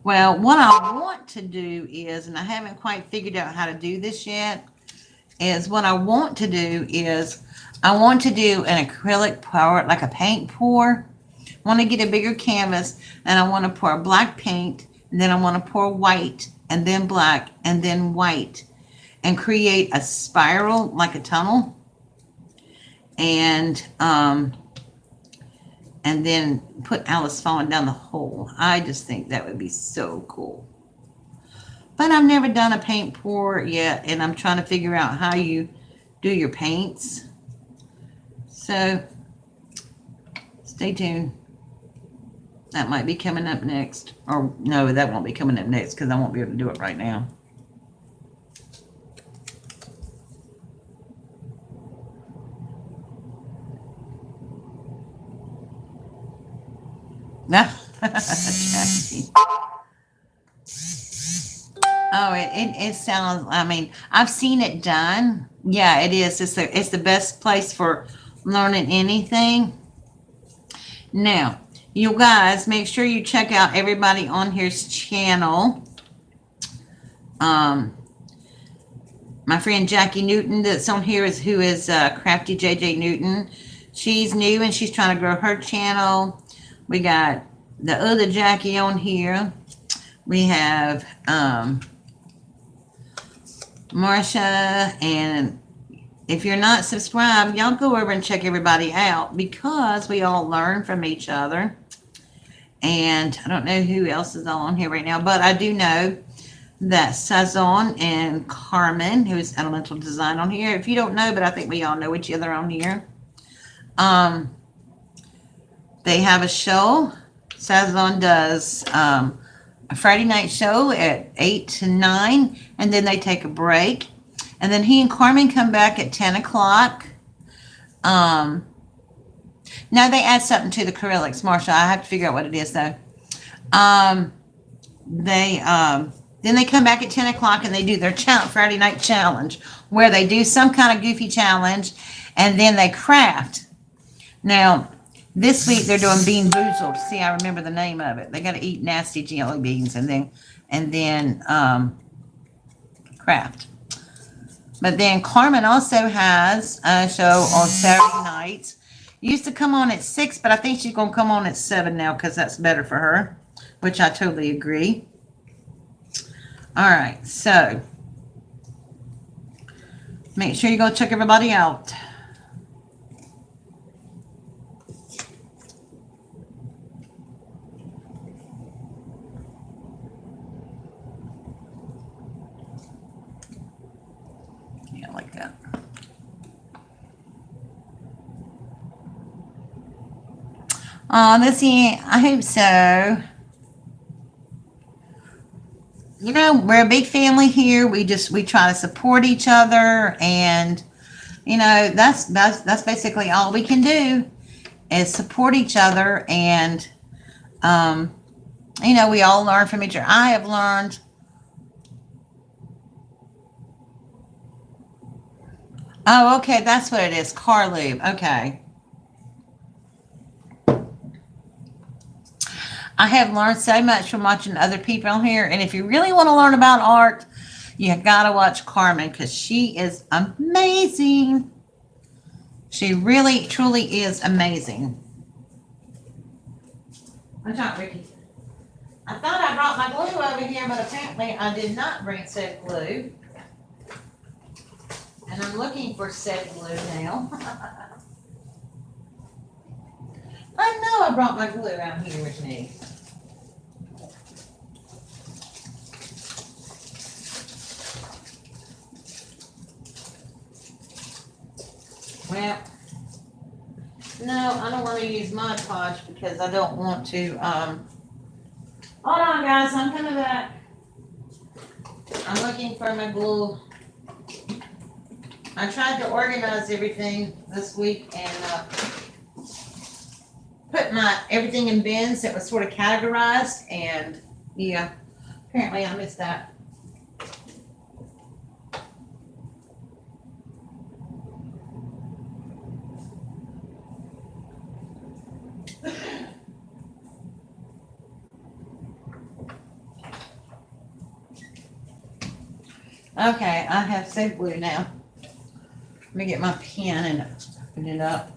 Well, what I want to do is, and I haven't quite figured out how to do this yet, is what I want to do is I want to do an acrylic pour, like a paint pour. I want to get a bigger canvas, and I want to pour black paint, and then I want to pour white, and then black, and then white, and create a spiral like a tunnel. And then put Alice falling down the hole. I just think that would be so cool. But I've never done a paint pour yet, and I'm trying to figure out how you do your paints. So stay tuned. That might be coming up next. Or no, that won't be coming up next because I won't be able to do it right now. Jackie. Oh, it sounds, I mean, I've seen it done. Yeah, it is. It's the best place for learning anything. Now, you guys, make sure you check out everybody on here's channel. My friend Jackie Newton that's on here who is Crafty JJ Newton. She's new and she's trying to grow her channel. We got the other Jackie on here. We have Marsha, and if you're not subscribed, y'all go over and check everybody out because we all learn from each other. And I don't know who else is all on here right now, but I do know that Sazon and Carmen, who is Elemental Design on here. If you don't know, but I think we all know each other on here. They have a show. Sazon does a Friday night show at 8 to 9, and then they take a break. And then he and Carmen come back at 10 o'clock. Now they add something to the acrylics, Marsha. I have to figure out what it is, though. Then they come back at 10 o'clock and they do their Friday night challenge, where they do some kind of goofy challenge, and then they craft. Now, this week they're doing Bean Boozled. See, I remember the name of it. They got to eat nasty jelly beans and then craft. But then Carmen also has a show on Saturday nights, Used to come on at 6, but I think she's going to come on at 7 now because that's better for her, which I totally agree. All right, so make sure you go check everybody out. Yeah, like that. Let's see. I hope so. You know, we're a big family here. We try to support each other, and you know, that's basically all we can do is support each other, and you know, we all learn from each other. I have learned. Oh, okay, that's what it is. Car lube. Okay. I have learned so much from watching other people here, and if you really want to learn about art, you gotta watch Carmen because she is amazing. She really, truly is amazing. Watch out, Ricky. I thought I brought my glue over here, but apparently I did not bring said glue. And I'm looking for said glue now. I know I brought my glue out here with me. Well, no, I don't want to use Mod Podge because I don't want to, hold on guys, I'm coming back. I'm looking for my glue. I tried to organize everything this week and put everything in bins that was sort of categorized, and yeah, apparently I missed that. Okay, I have safe glue now. Let me get my pen and open it up.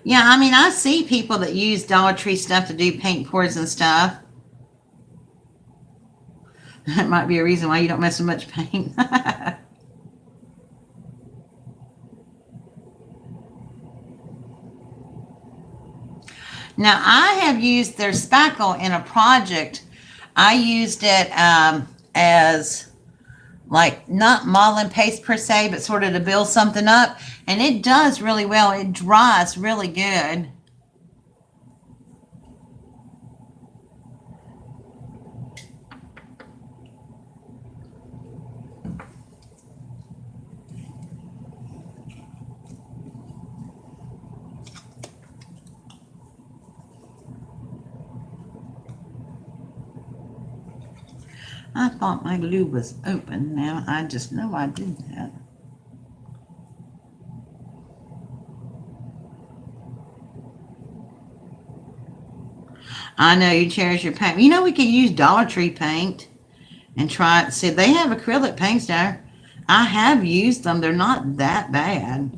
Yeah, I mean, I see people that use Dollar Tree stuff to do paint pours and stuff. That might be a reason why you don't mess with much paint. Now, I have used their spackle in a project. I used it as like not modeling paste per se, but sort of to build something up. And it does really well. It dries really good. I thought my glue was open. Now I just know I did that. I know you cherish your paint. You know we could use Dollar Tree paint and try it. See, they have acrylic paints there. I have used them. They're not that bad.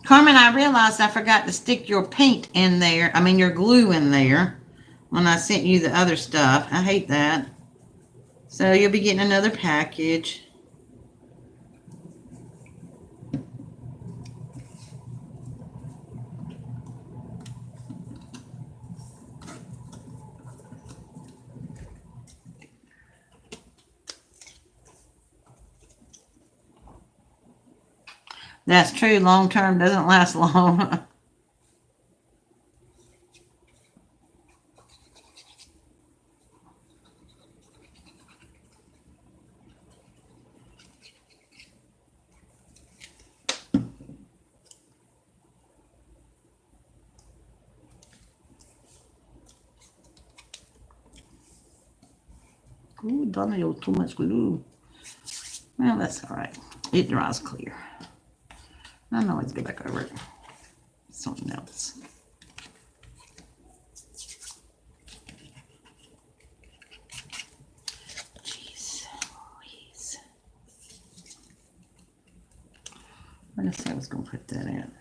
Carmen, I realized I forgot to stick your paint in there. I mean, your glue in there when I sent you the other stuff. I hate that. So you'll be getting another package. That's true. Long term doesn't last long. Ooh, Donna, too much glue. Well, that's all right. It dries clear. I know let's go back over it. something else. Jeez Louise. Where did I say I was going to put that in?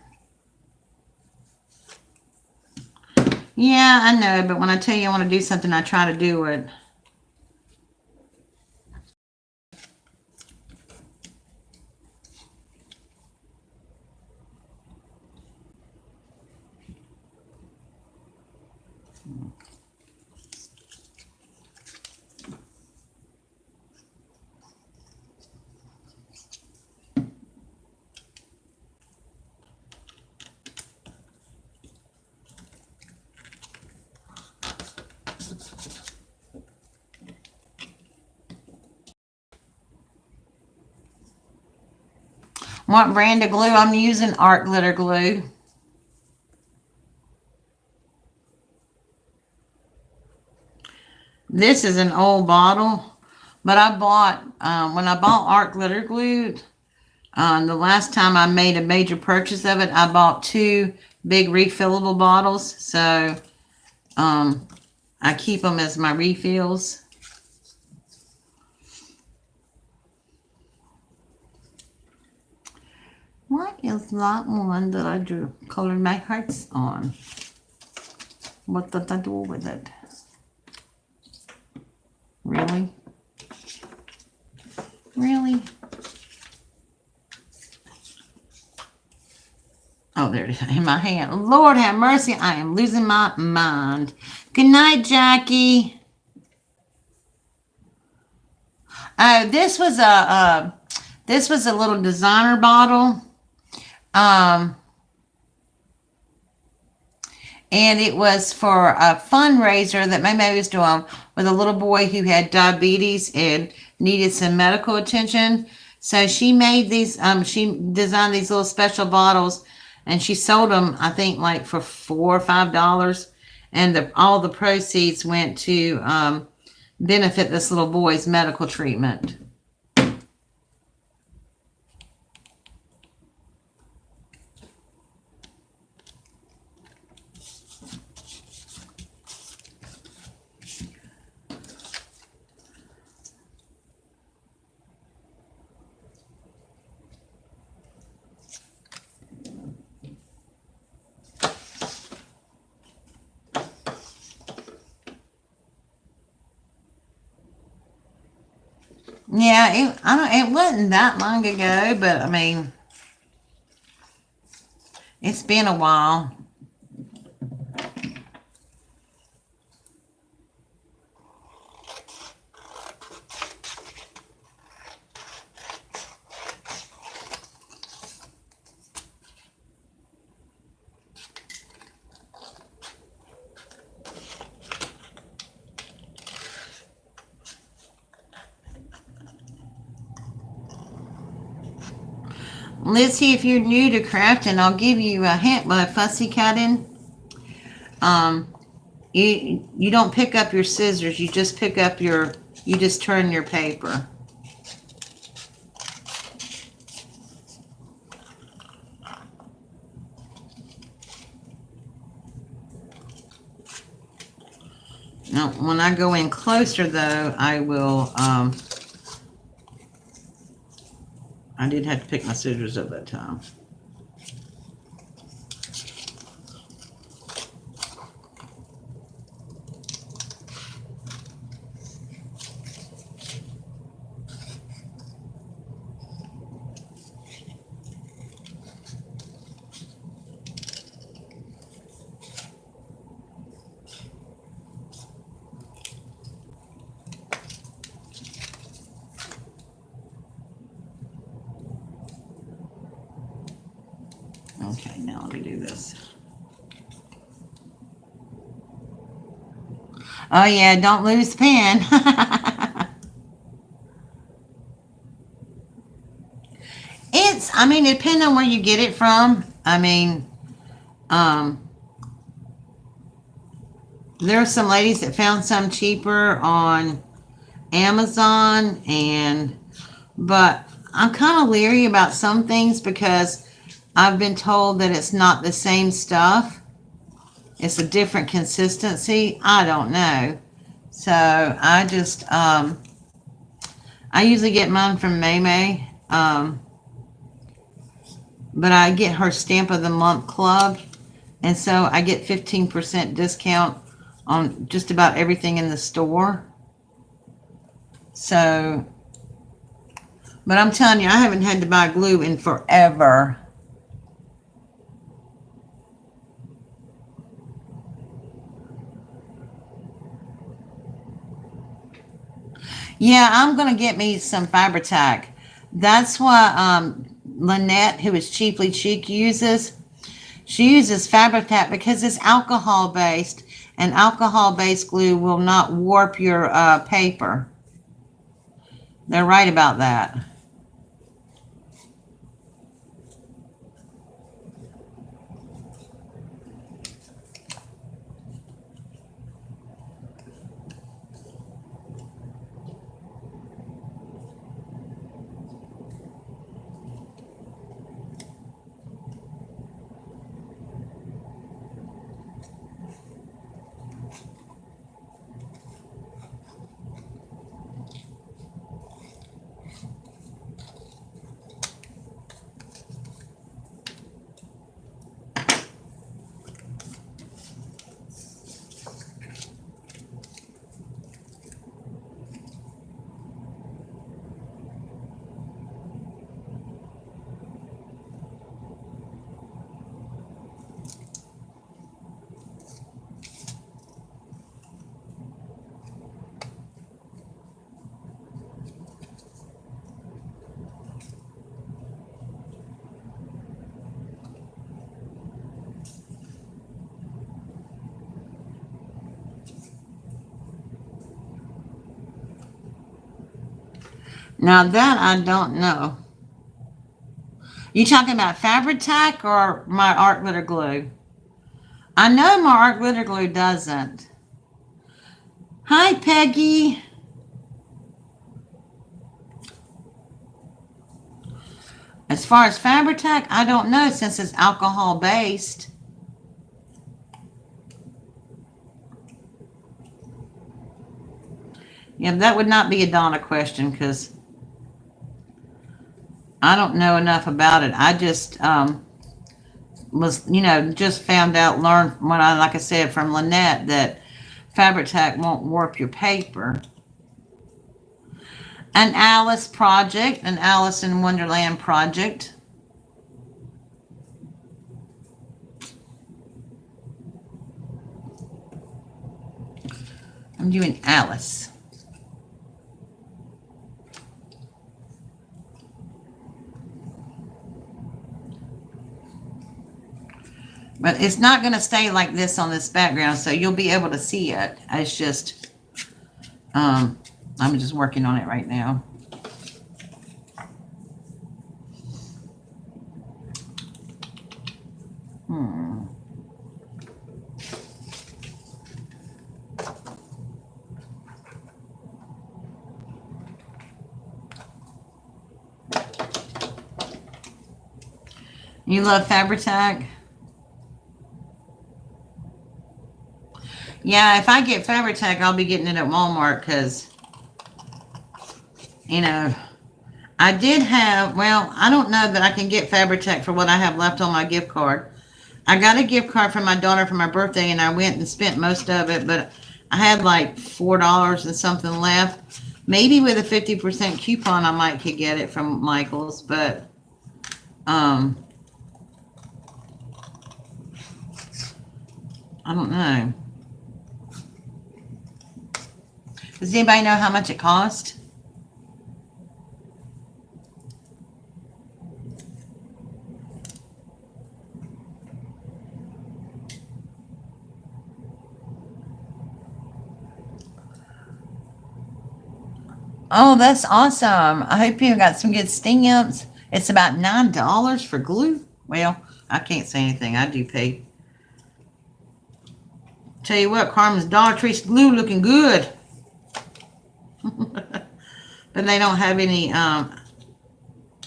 Yeah, I know, but when I tell you I want to do something, I try to do it. What brand of glue I'm using? Art Glitter Glue. This is an old bottle, but I bought, when I bought Art Glitter Glue, the last time I made a major purchase of it, I bought 2 big refillable bottles. So I keep them as my refills. What is that one that I drew? Colored my hearts on. What did I do with it? Really? Really? Oh, there it is in my hand. Lord have mercy, I am losing my mind. Good night, Jackie. Oh, this was a little designer bottle. And it was for a fundraiser that my mom was doing with a little boy who had diabetes and needed some medical attention. So she made these, she designed these little special bottles, and she sold them, I think, like for $4 or $5. And all the proceeds went to benefit this little boy's medical treatment. Yeah, it wasn't that long ago, but I mean, it's been a while. Lizzie, if you're new to crafting, I'll give you a hint by fussy cutting. You don't pick up your scissors. You just pick up you just turn your paper. Now, when I go in closer, though, I will, I did have to pick my scissors up that time. Okay, now let me do this. Oh yeah, don't lose the pen. I mean, it depends on where you get it from. I mean, there are some ladies that found some cheaper on Amazon, but I'm kind of leery about some things because I've been told that it's not the same stuff. It's a different consistency. I don't know. So I just, I usually get mine from May May. But I get her Stamp of the Month Club. And so I get 15% discount on just about everything in the store. So, but I'm telling you, I haven't had to buy glue in forever. Yeah, I'm going to get me some Fabri-Tac. That's what Lynette, who is Cheaply Cheek, uses. She uses Fabri-Tac because it's alcohol-based, and alcohol-based glue will not warp your paper. They're right about that. Now that I don't know. You talking about Fabri-Tac or my art glitter glue? I know my art glitter glue doesn't. Hi, Peggy. As far as Fabri-Tac, I don't know since it's alcohol based. Yeah, that would not be a Donna question because I don't know enough about it. I just was, just found out, learned when I, like I said, from Lynette that Fabri-Tac won't warp your paper. An Alice project, an Alice in Wonderland project. I'm doing Alice. But it's not going to stay like this on this background, so you'll be able to see it. It's just, I'm just working on it right now. You love Fabri-Tac? Yeah, if I get Fabri-Tac, I'll be getting it at Walmart because, I did have, well, I don't know that I can get Fabri-Tac for what I have left on my gift card. I got a gift card from my daughter for my birthday, and I went and spent most of it, but I had like $4 and something left. Maybe with a 50% coupon, I might could get it from Michael's, but I don't know. Does anybody know how much it cost? Oh, that's awesome. I hope you got some good stamps. It's about $9 for glue. Well, I can't say anything. I do pay. Tell you what, Carmen's Dollar Tree's glue looking good. But they don't have any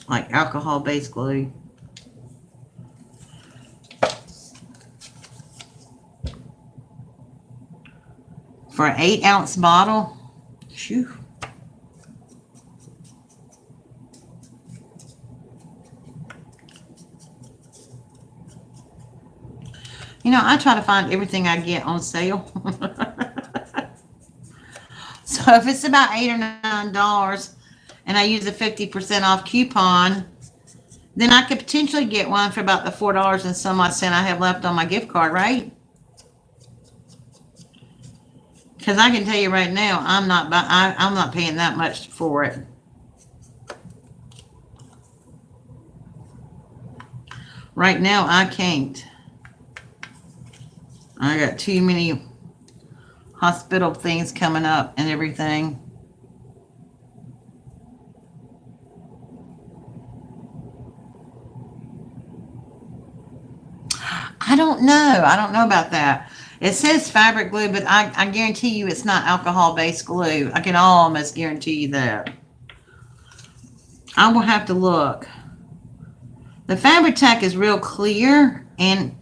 like alcohol-based glue. for an 8-ounce bottle. Phew. You know, I try to find everything I get on sale. So if it's about $8 or $9 and I use a 50% off coupon, then I could potentially get one for about the $4 and some odd cent I have left on my gift card, right? Because I can tell you right now, I'm not paying that much for it. Right now, I can't. I got too many hospital things coming up and everything. I don't know. I don't know about that. It says fabric glue, but I guarantee you it's not alcohol-based glue. I can almost guarantee you that. I will have to look. The Fabri-Tac is real clear, and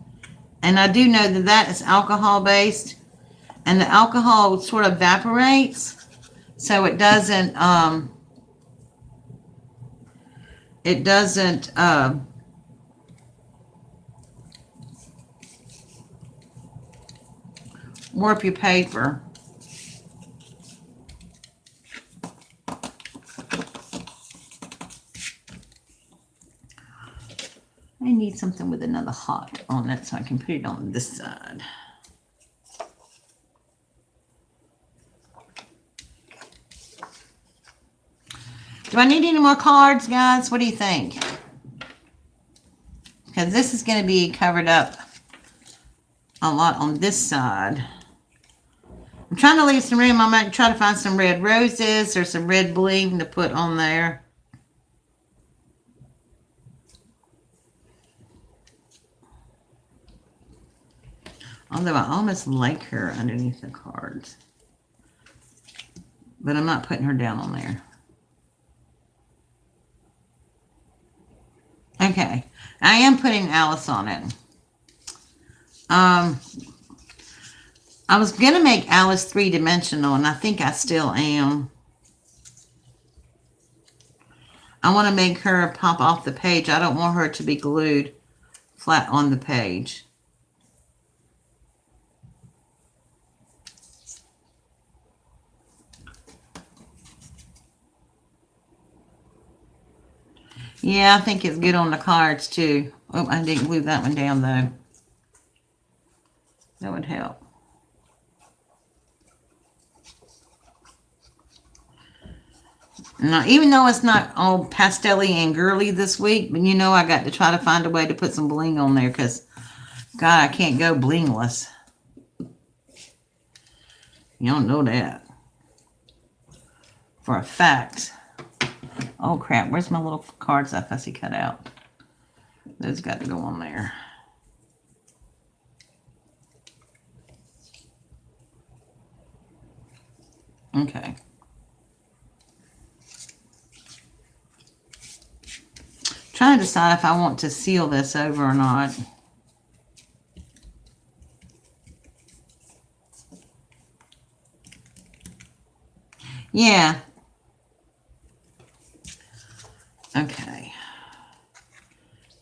I do know that that is alcohol-based, and the alcohol sort of evaporates, so it doesn't warp your paper. I need something with another hot on it so I can put it on this side. Do I need any more cards, guys? What do you think? Because this is going to be covered up a lot on this side. I'm trying to leave some room. I might try to find some red roses or some red bling to put on there. Although I almost like her underneath the cards. But I'm not putting her down on there. Okay. I am putting Alice on it. I was going to make Alice three-dimensional, and I think I still am. I want to make her pop off the page. I don't want her to be glued flat on the page. Yeah, I think it's good on the cards, too. Oh, I didn't glue that one down, though. That would help. Now, even though it's not all pastel-y and girly this week, but you know I got to try to find a way to put some bling on there because, God, I can't go blingless. You don't know that. For a fact. Oh, crap. Where's my little cards I fussy cut out? Those got to go on there. Okay. Trying to decide if I want to seal this over or not. Yeah. Okay.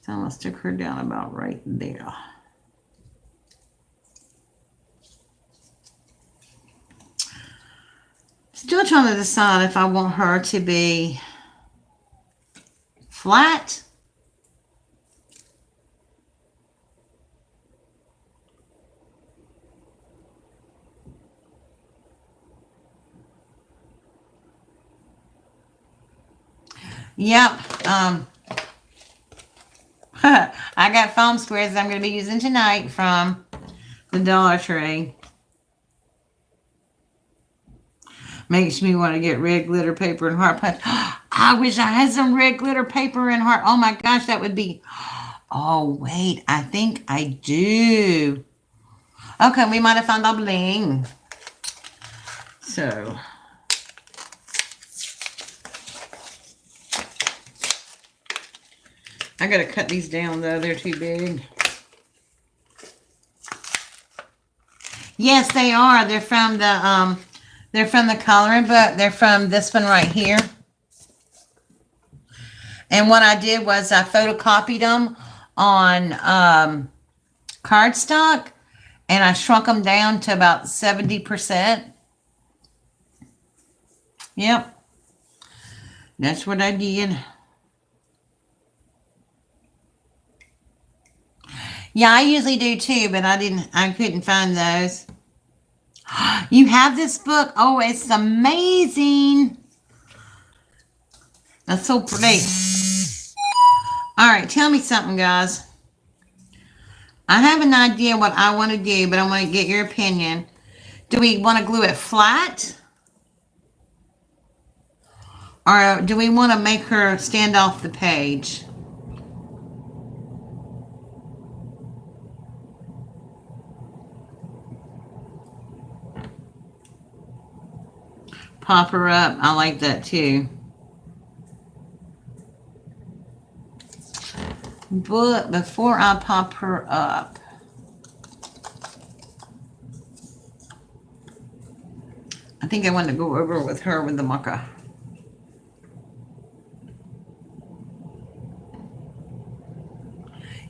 So I'm going to stick her down about right there. Still trying to decide if I want her to be flat Yep. I got foam squares that I'm going to be using tonight from the Dollar Tree. Makes me want to get red glitter paper and heart punch. I wish I had some red glitter paper and heart. Oh my gosh, that would be. Oh, wait. I think I do. Okay, we might have found the bling. So. I got to cut these down, though. They're too big. Yes, they are. They're from the coloring book. They're from this one right here. And what I did was I photocopied them on cardstock, and I shrunk them down to about 70%. Yep, that's what I did. Yeah, I usually do too, but I couldn't find those. You have this book? Oh, it's amazing. That's so pretty. All right, tell me something, guys. I have an idea what I want to do, but I want to get your opinion. Do we want to glue it flat? Or do we want to make her stand off the page? Pop her up. I like that too. But before I pop her up, I think I want to go over with her with the marker.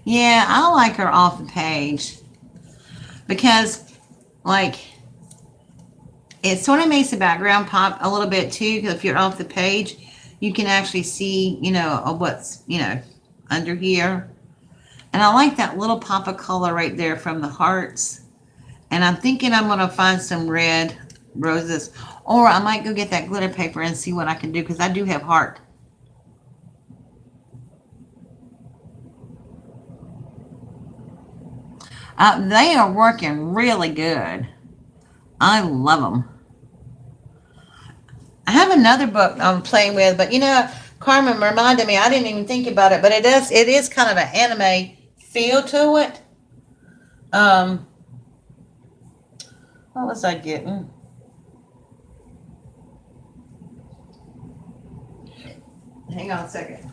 Yeah, I like her off the page because, like, it sort of makes the background pop a little bit too. Because if you're off the page, you can actually see, what's, under here. And I like that little pop of color right there from the hearts. And I'm thinking I'm going to find some red roses. Or I might go get that glitter paper and see what I can do, because I do have heart. They are working really good. I love them. I have another book I'm playing with, but Carmen reminded me, I didn't even think about it, but it is kind of an anime feel to it. What was I getting? Hang on a second.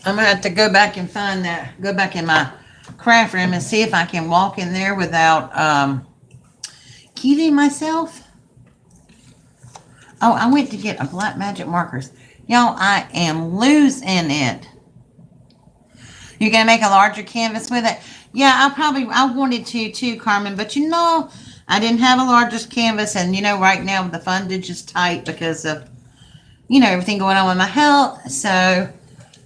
I'm gonna have to go back and find that. Go back in my craft room and see if I can walk in there without killing myself. Oh, I went to get a black magic markers. Y'all, I am losing it. You're gonna make a larger canvas with it? Yeah, I wanted to too, Carmen, but I didn't have a largest canvas, and right now the fundage is tight because of everything going on with my health. So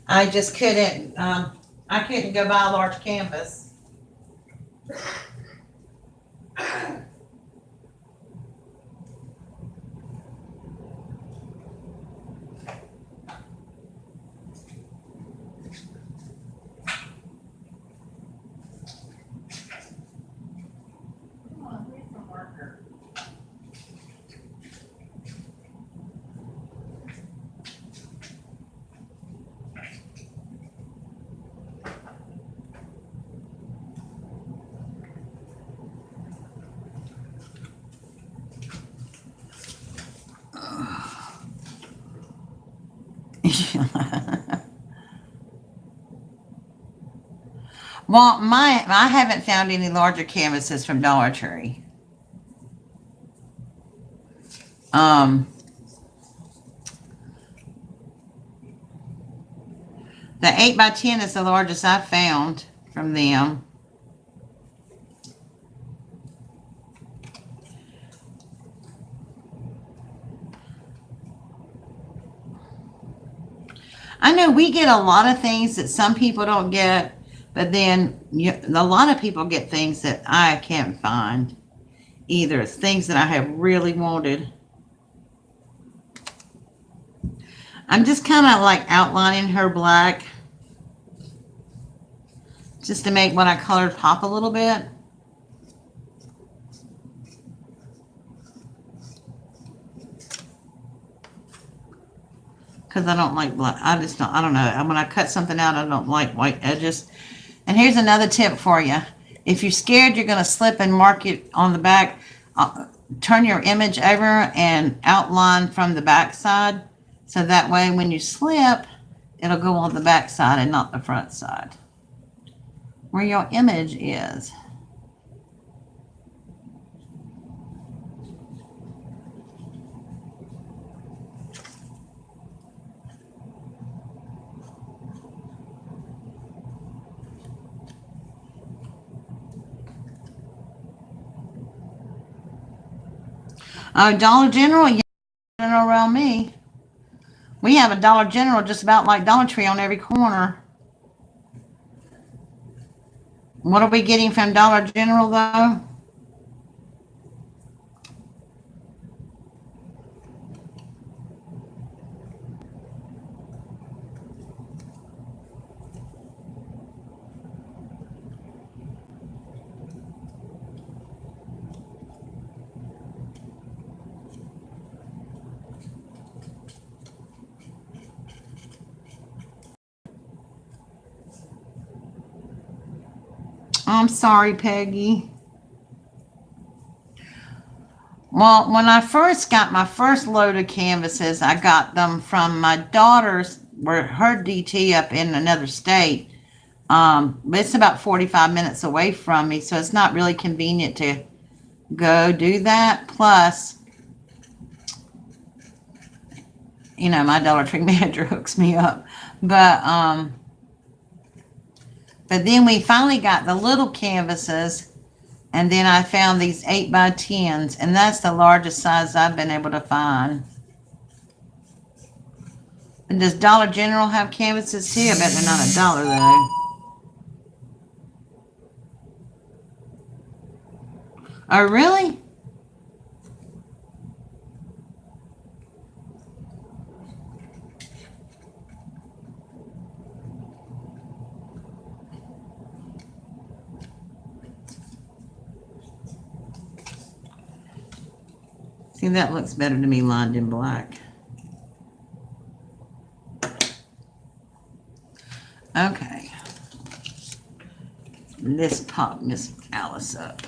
I just couldn't. I couldn't go buy a large canvas. Well, I haven't found any larger canvases from Dollar Tree. Um, the 8x10 is the largest I've found from them. I know we get a lot of things that some people don't get, but then a lot of people get things that I can't find either. It's things that I have really wanted. I'm just kind of like outlining her black just to make what I colored pop a little bit. because I don't like black. I just don't. I don't know. When I cut something out, I don't like white edges. And here's another tip for you. If you're scared you're going to slip and mark it on the back, turn your image over and outline from the back side. So that way when you slip, it'll go on the back side and not the front side. Where your image is. Dollar General, yeah, around me. We have a Dollar General just about like Dollar Tree on every corner. What are we getting from Dollar General, though? I'm sorry, Peggy. Well, when I first got my first load of canvases, I got them from my daughter's, where her DT up in another state. It's about 45 minutes away from me, so it's not really convenient to go do that. Plus, you know, my Dollar Tree manager hooks me up. But then we finally got the little canvases, and then I found these 8x10s, and that's the largest size I've been able to find. And does Dollar General have canvases too? I bet they're not $1 though. Oh, really? See, that looks better to me lined in black. Okay. Let's pop Miss Alice up.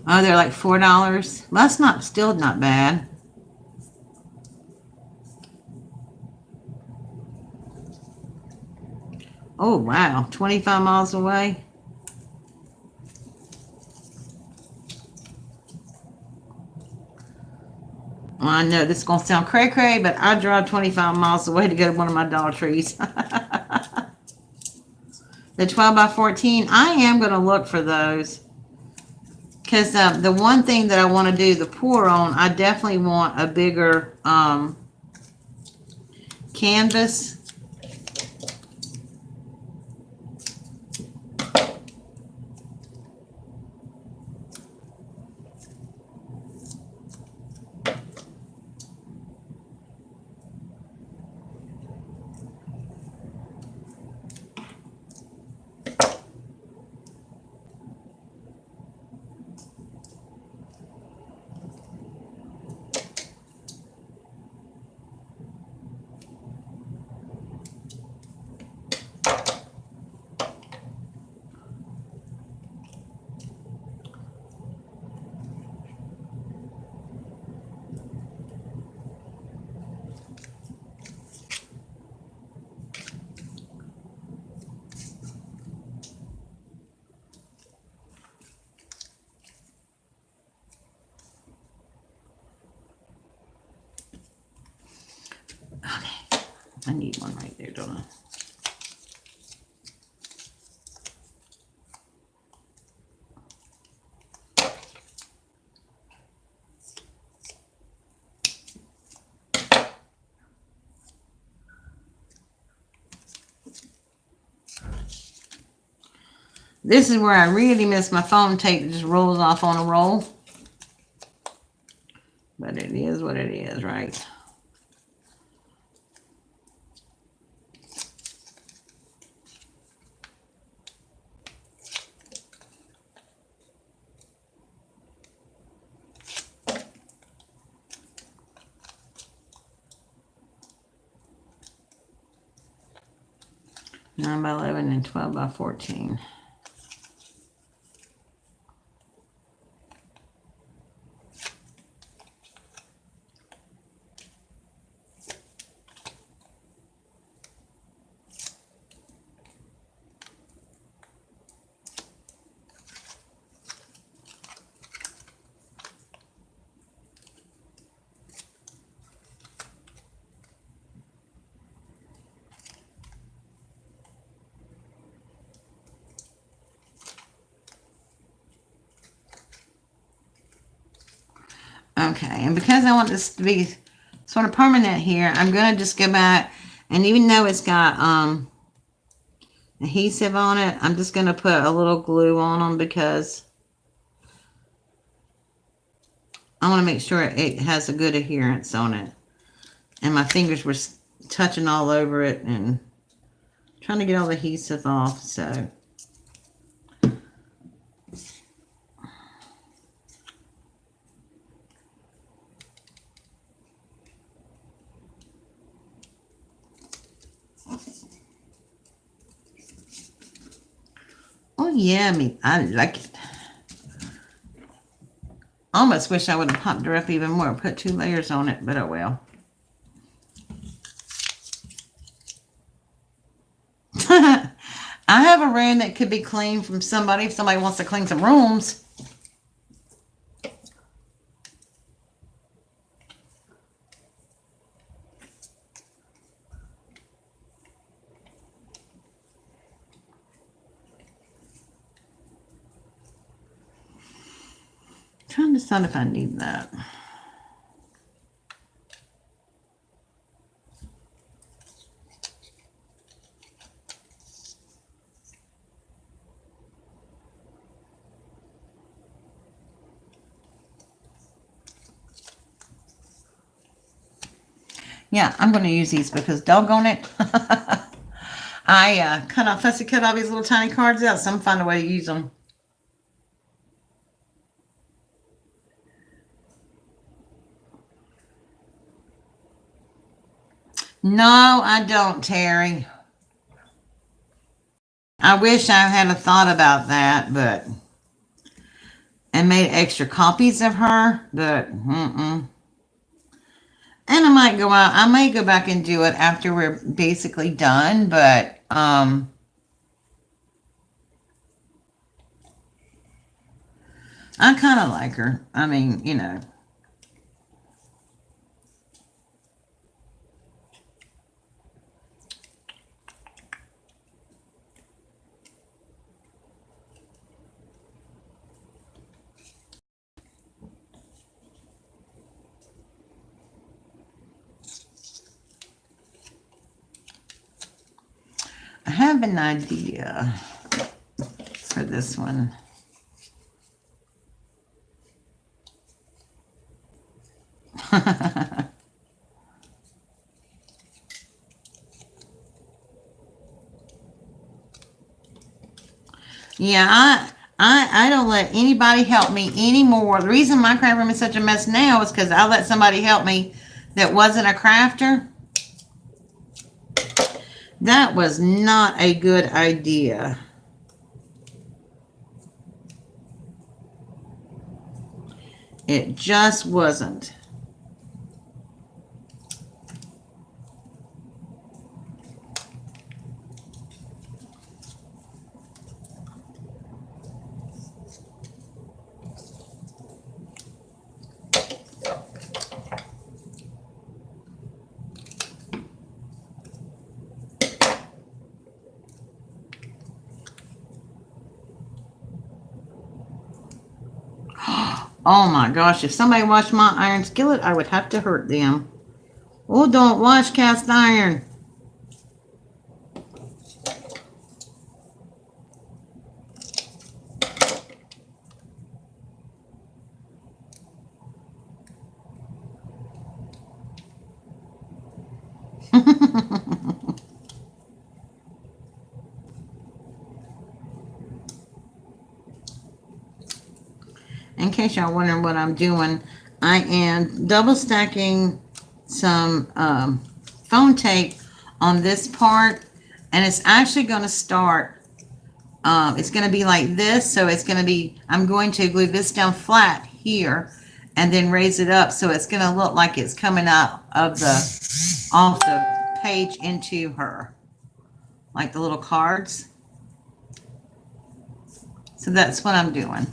Oh, they're like $4. Well, that's still not bad. Oh, wow. 25 miles away. Well, I know this is going to sound cray-cray, but I drive 25 miles away to go to one of my Dollar Trees. The 12x14, I am going to look for those. Because the one thing that I want to do the pour on, I definitely want a bigger canvas. Okay, I need one right there, don't I? This is where I really miss my foam tape that just rolls off on a roll. But it is what it is, right? 9 by 11 and 12 by 14. Okay, and because I want this to be sort of permanent here, I'm going to just go back, and even though it's got adhesive on it, I'm just going to put a little glue on them because I want to make sure it has a good adherence on it. And my fingers were touching all over it and trying to get all the adhesive off, so... Oh yeah, I like it. Almost wish I would have popped her up even more, put 2 layers on it, but oh well. I have a room that could be cleaned from somebody if somebody wants to clean some rooms. Trying to decide if I need that. Yeah, I'm going to use these because doggone it. I fussy cut all these little tiny cards out, so I'm find a way to use them. No, I don't, Terry. I wish I had a thought about that, but... And made extra copies of her, but... And I might go out. I may go back and do it after we're basically done, but... I kind of like her. I mean, you know... I have an idea for this one. Yeah, I don't let anybody help me anymore. The reason my craft room is such a mess now is because I let somebody help me that wasn't a crafter. That was not a good idea. It just wasn't. Oh my gosh, if somebody washed my iron skillet, I would have to hurt them. Oh, don't wash cast iron. In case y'all wondering what I'm doing, I am double stacking some phone tape on this part And it's actually going to start, it's going to be like this. So it's going to be, I'm going to glue this down flat here and then raise it up. So it's going to look like it's coming out of off the page into her, like the little cards. So that's what I'm doing.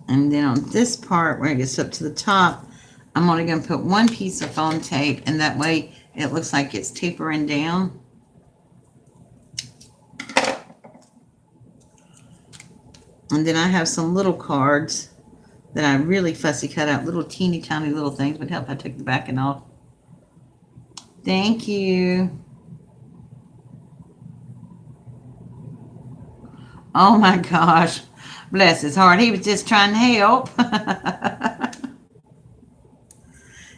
And then on this part where it gets up to the top, I'm only going to put one piece of foam tape, and that way it looks like it's tapering down. And then I have some little cards that I really fussy cut out, little teeny tiny little things. Would help if I took the backing off. Thank you. Oh my gosh. Bless his heart. He was just trying to help.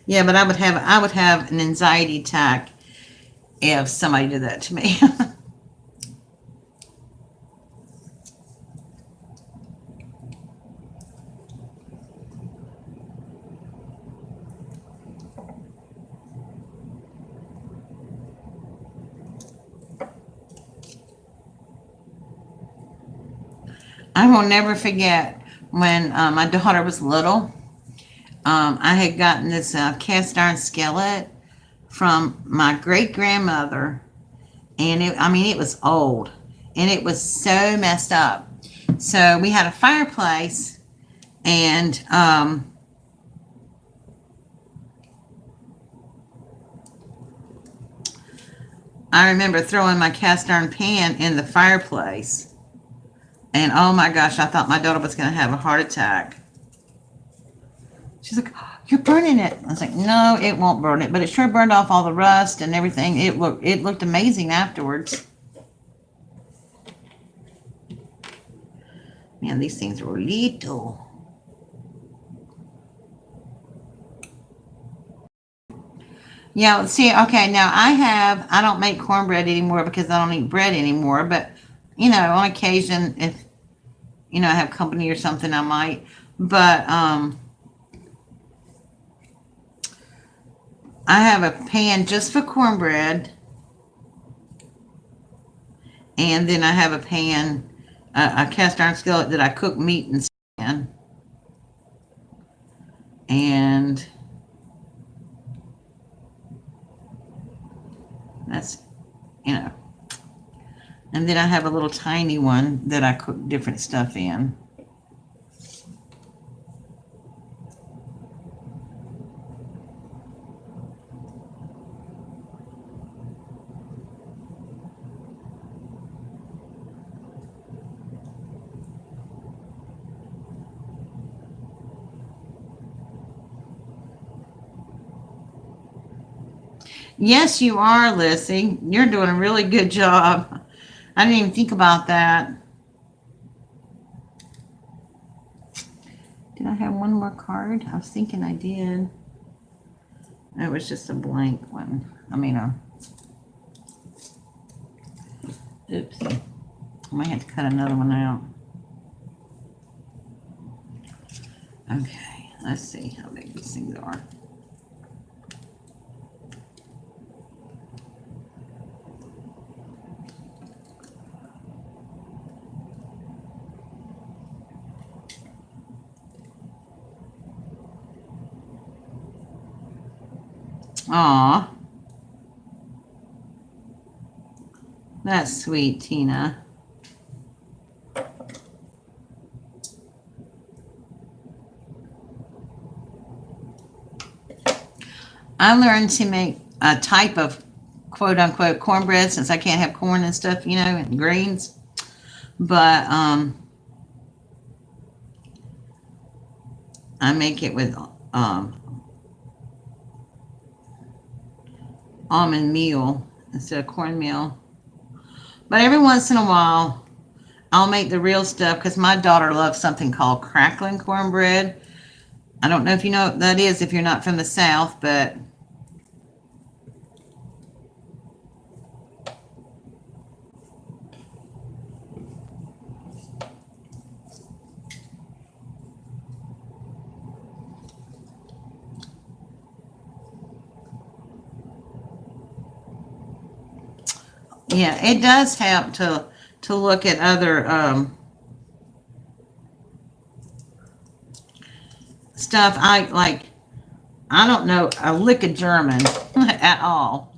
Yeah, but I would have an anxiety attack if somebody did that to me. I will never forget when my daughter was little. I had gotten this cast iron skillet from my great grandmother, and it was old, and it was so messed up. So we had a fireplace, and I remember throwing my cast iron pan in the fireplace. And oh my gosh, I thought my daughter was going to have a heart attack. She's like, oh, you're burning it. I was like, no, it won't burn it. But it sure burned off all the rust and everything. It looked amazing afterwards. Man, these things are little. Yeah, see, okay, now I don't make cornbread anymore because I don't eat bread anymore. But, on occasion, if, I have company or something, I might. But, I have a pan just for cornbread. And then I have a pan, a cast iron skillet that I cook meat in. And that's, and then I have a little tiny one that I cook different stuff in. Yes, you are, Lissy. You're doing a really good job. I didn't even think about that. Did I have one more card? I was thinking I did. It was just a blank one. Oops. I might have to cut another one out. Okay, let's see how big these things are. Aw. That's sweet, Tina. I learned to make a type of quote unquote cornbread since I can't have corn and stuff, and greens. But I make it with almond meal instead of cornmeal. But every once in a while, I'll make the real stuff because my daughter loves something called crackling cornbread. I don't know if you know what that is if you're not from the South, but yeah, it does help to look at other stuff. I don't know a lick of German at all,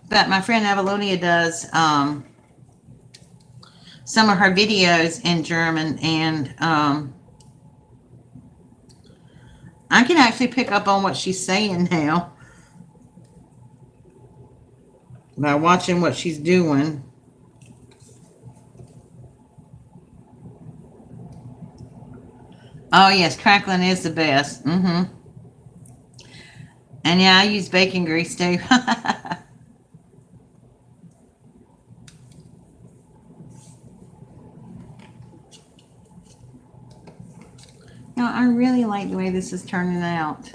but my friend Avalonia does some of her videos in German, and I can actually pick up on what she's saying now by watching what she's doing. Oh yes, crackling is the best. And yeah, I use bacon grease too. I really like the way this is turning out.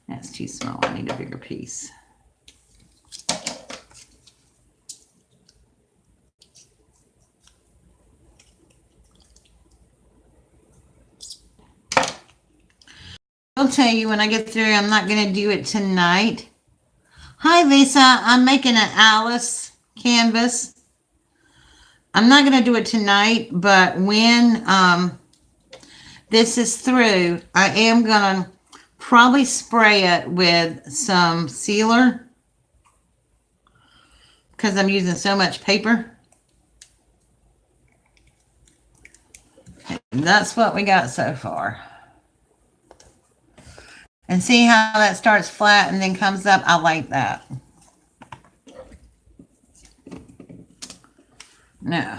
That's too small. I need a bigger piece. I'll tell you when I get through. I'm not going to do it tonight. Hi, Lisa. I'm making an Alice canvas. I'm not going to do it tonight, but when this is through, I am going to probably spray it with some sealer because I'm using so much paper. And that's what we got so far. And see how that starts flat and then comes up? I like that. No.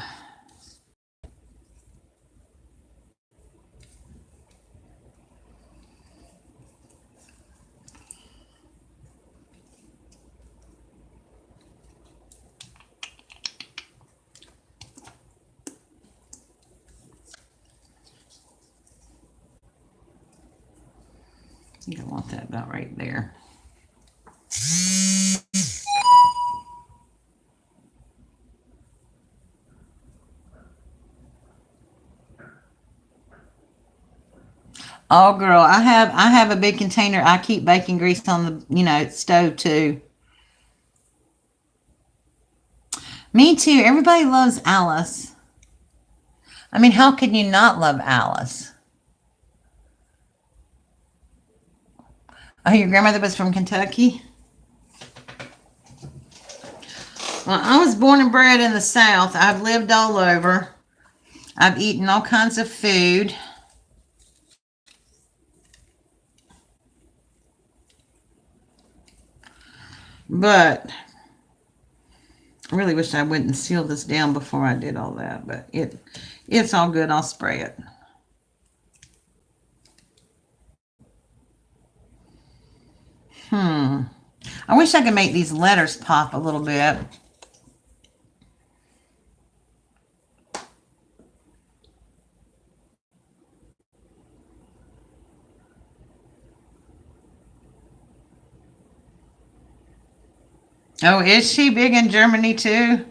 I think I want that about right there. Oh, girl, I have a big container. I keep bacon grease on the stove too. Me too. Everybody loves Alice. I mean, how can you not love Alice? Oh, your grandmother was from Kentucky? Well, I was born and bred in the South. I've lived all over. I've eaten all kinds of food. But I really wish I wouldn't seal this down before I did all that. But it's all good. I'll spray it. I wish I could make these letters pop a little bit. Oh, is she big in Germany too?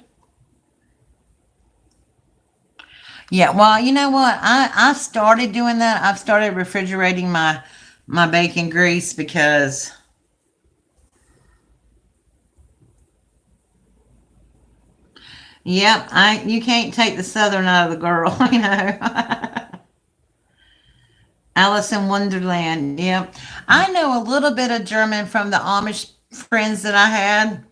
Yeah, well, you know what? I've started doing that. I've started refrigerating my bacon grease because yep, you can't take the southern out of the girl, Alice in Wonderland. Yep. I know a little bit of German from the Amish friends that I had.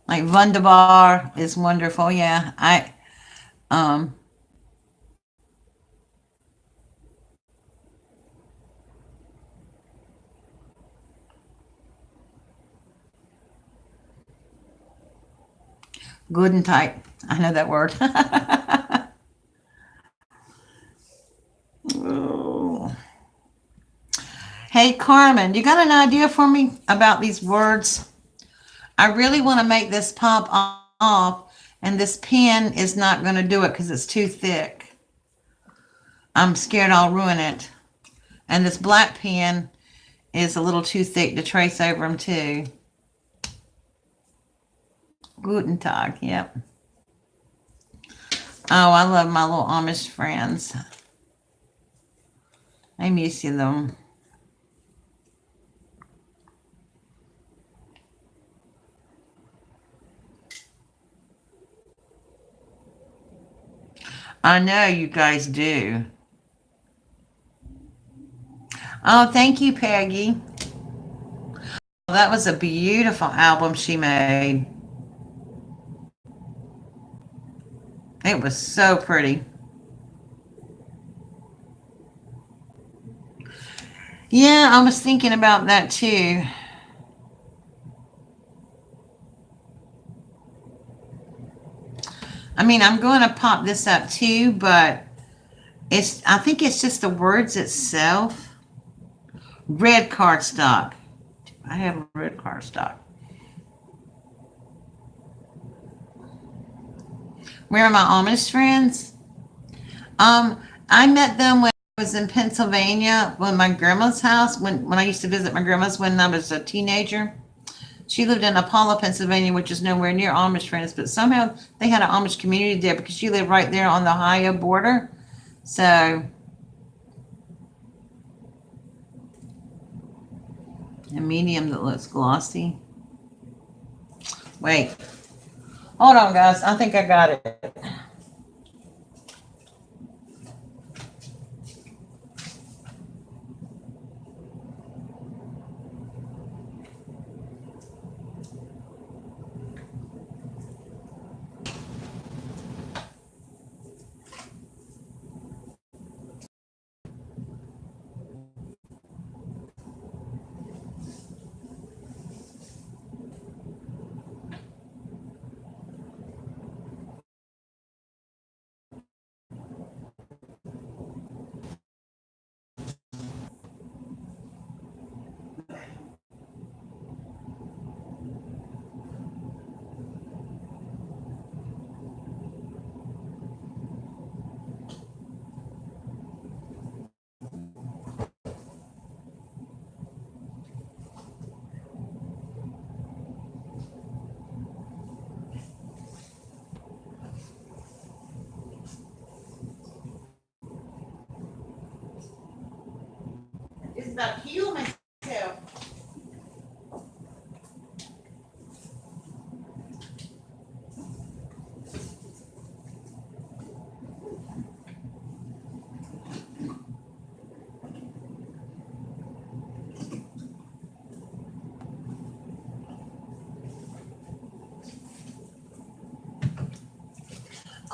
Like Wunderbar is wonderful. Yeah. I um Good and tight. I know that word. Oh. Hey, Carmen, you got an idea for me about these words? I really want to make this pop off, and this pen is not going to do it because it's too thick. I'm scared I'll ruin it. And this black pen is a little too thick to trace over them too. Guten Tag, yep. Oh, I love my little Amish friends. I miss you them. I know you guys do. Oh, thank you, Peggy. That was a beautiful album she made. It was so pretty. Yeah, I was thinking about that too. I mean, I'm going to pop this up too, but I think it's just the words itself. Red cardstock. I have red cardstock. Where are my Amish friends? I met them when I was in Pennsylvania, when my grandma's house, when I used to visit my grandma's when I was a teenager. She lived in Apollo, Pennsylvania, which is nowhere near Amish friends, but somehow they had an Amish community there because she lived right there on the Ohio border. So, a medium that looks glossy. Wait, hold on, guys. I think I got it. It's about heal myself.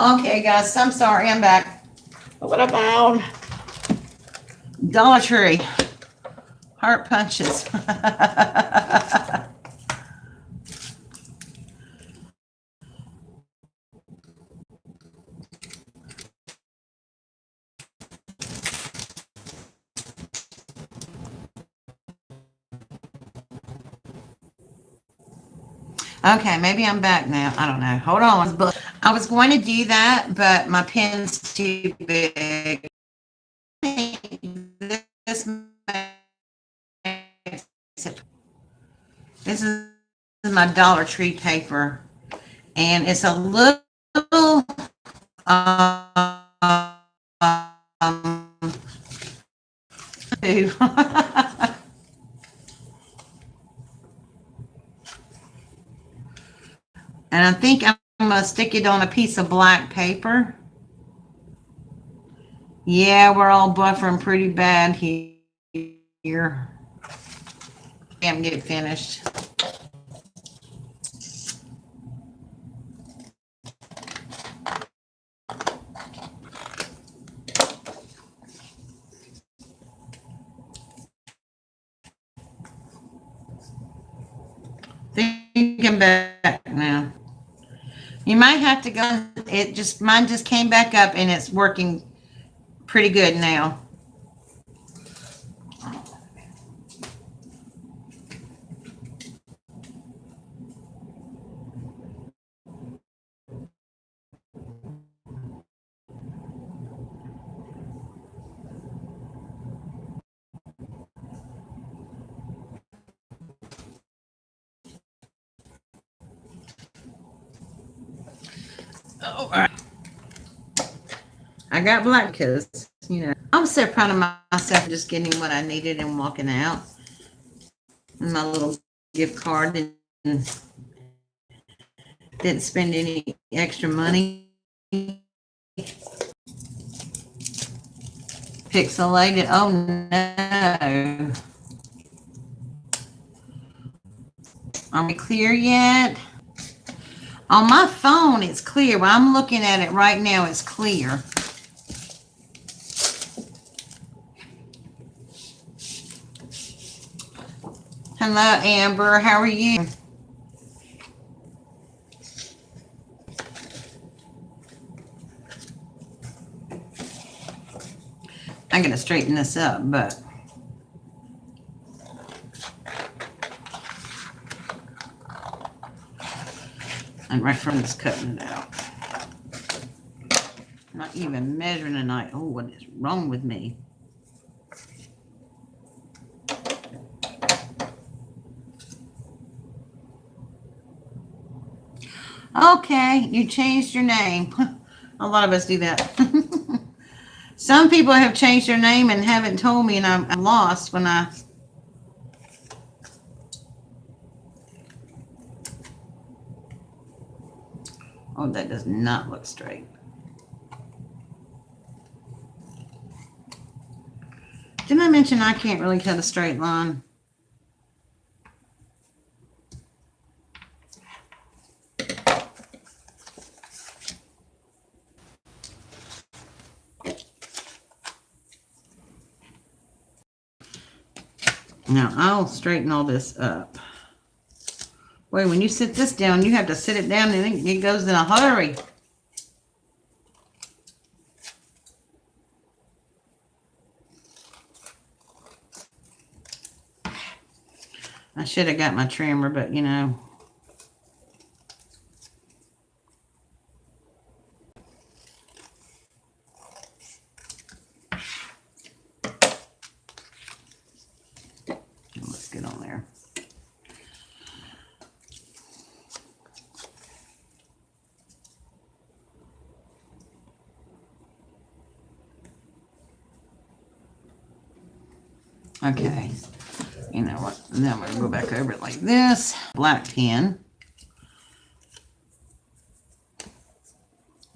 Okay, guys, I'm sorry. I'm back. What about Dollar Tree? Heart punches. Okay, maybe I'm back now. I don't know. Hold on. I was going to do that, but my pen's too big. This this is my Dollar Tree paper, and it's a little and I think I'm gonna stick it on a piece of black paper. Yeah, we're all buffering pretty bad here. Can't get finished. Thinking back now. You might have to go. Mine just came back up and it's working pretty good now. Oh, all right. I got black because, I'm so proud of myself for just getting what I needed and walking out. And my little gift card and didn't spend any extra money. Pixelated. Oh no. Are we clear yet? On my phone, it's clear. When I'm looking at it right now, it's clear. Hello, Amber. How are you? I'm going to straighten this up, but I'm right from this cutting it out. I'm not even measuring tonight. Oh, what is wrong with me? Okay, you changed your name. A lot of us do that. Some people have changed their name and haven't told me, and I'm lost when I... Oh, that does not look straight. Didn't I mention I can't really cut a straight line? Now, I'll straighten all this up. Wait, when you sit this down, you have to sit it down and it goes in a hurry. I should have got my trimmer, but let's get on there. Okay. You know what? Now I'm going to go back over it like this. Black pen.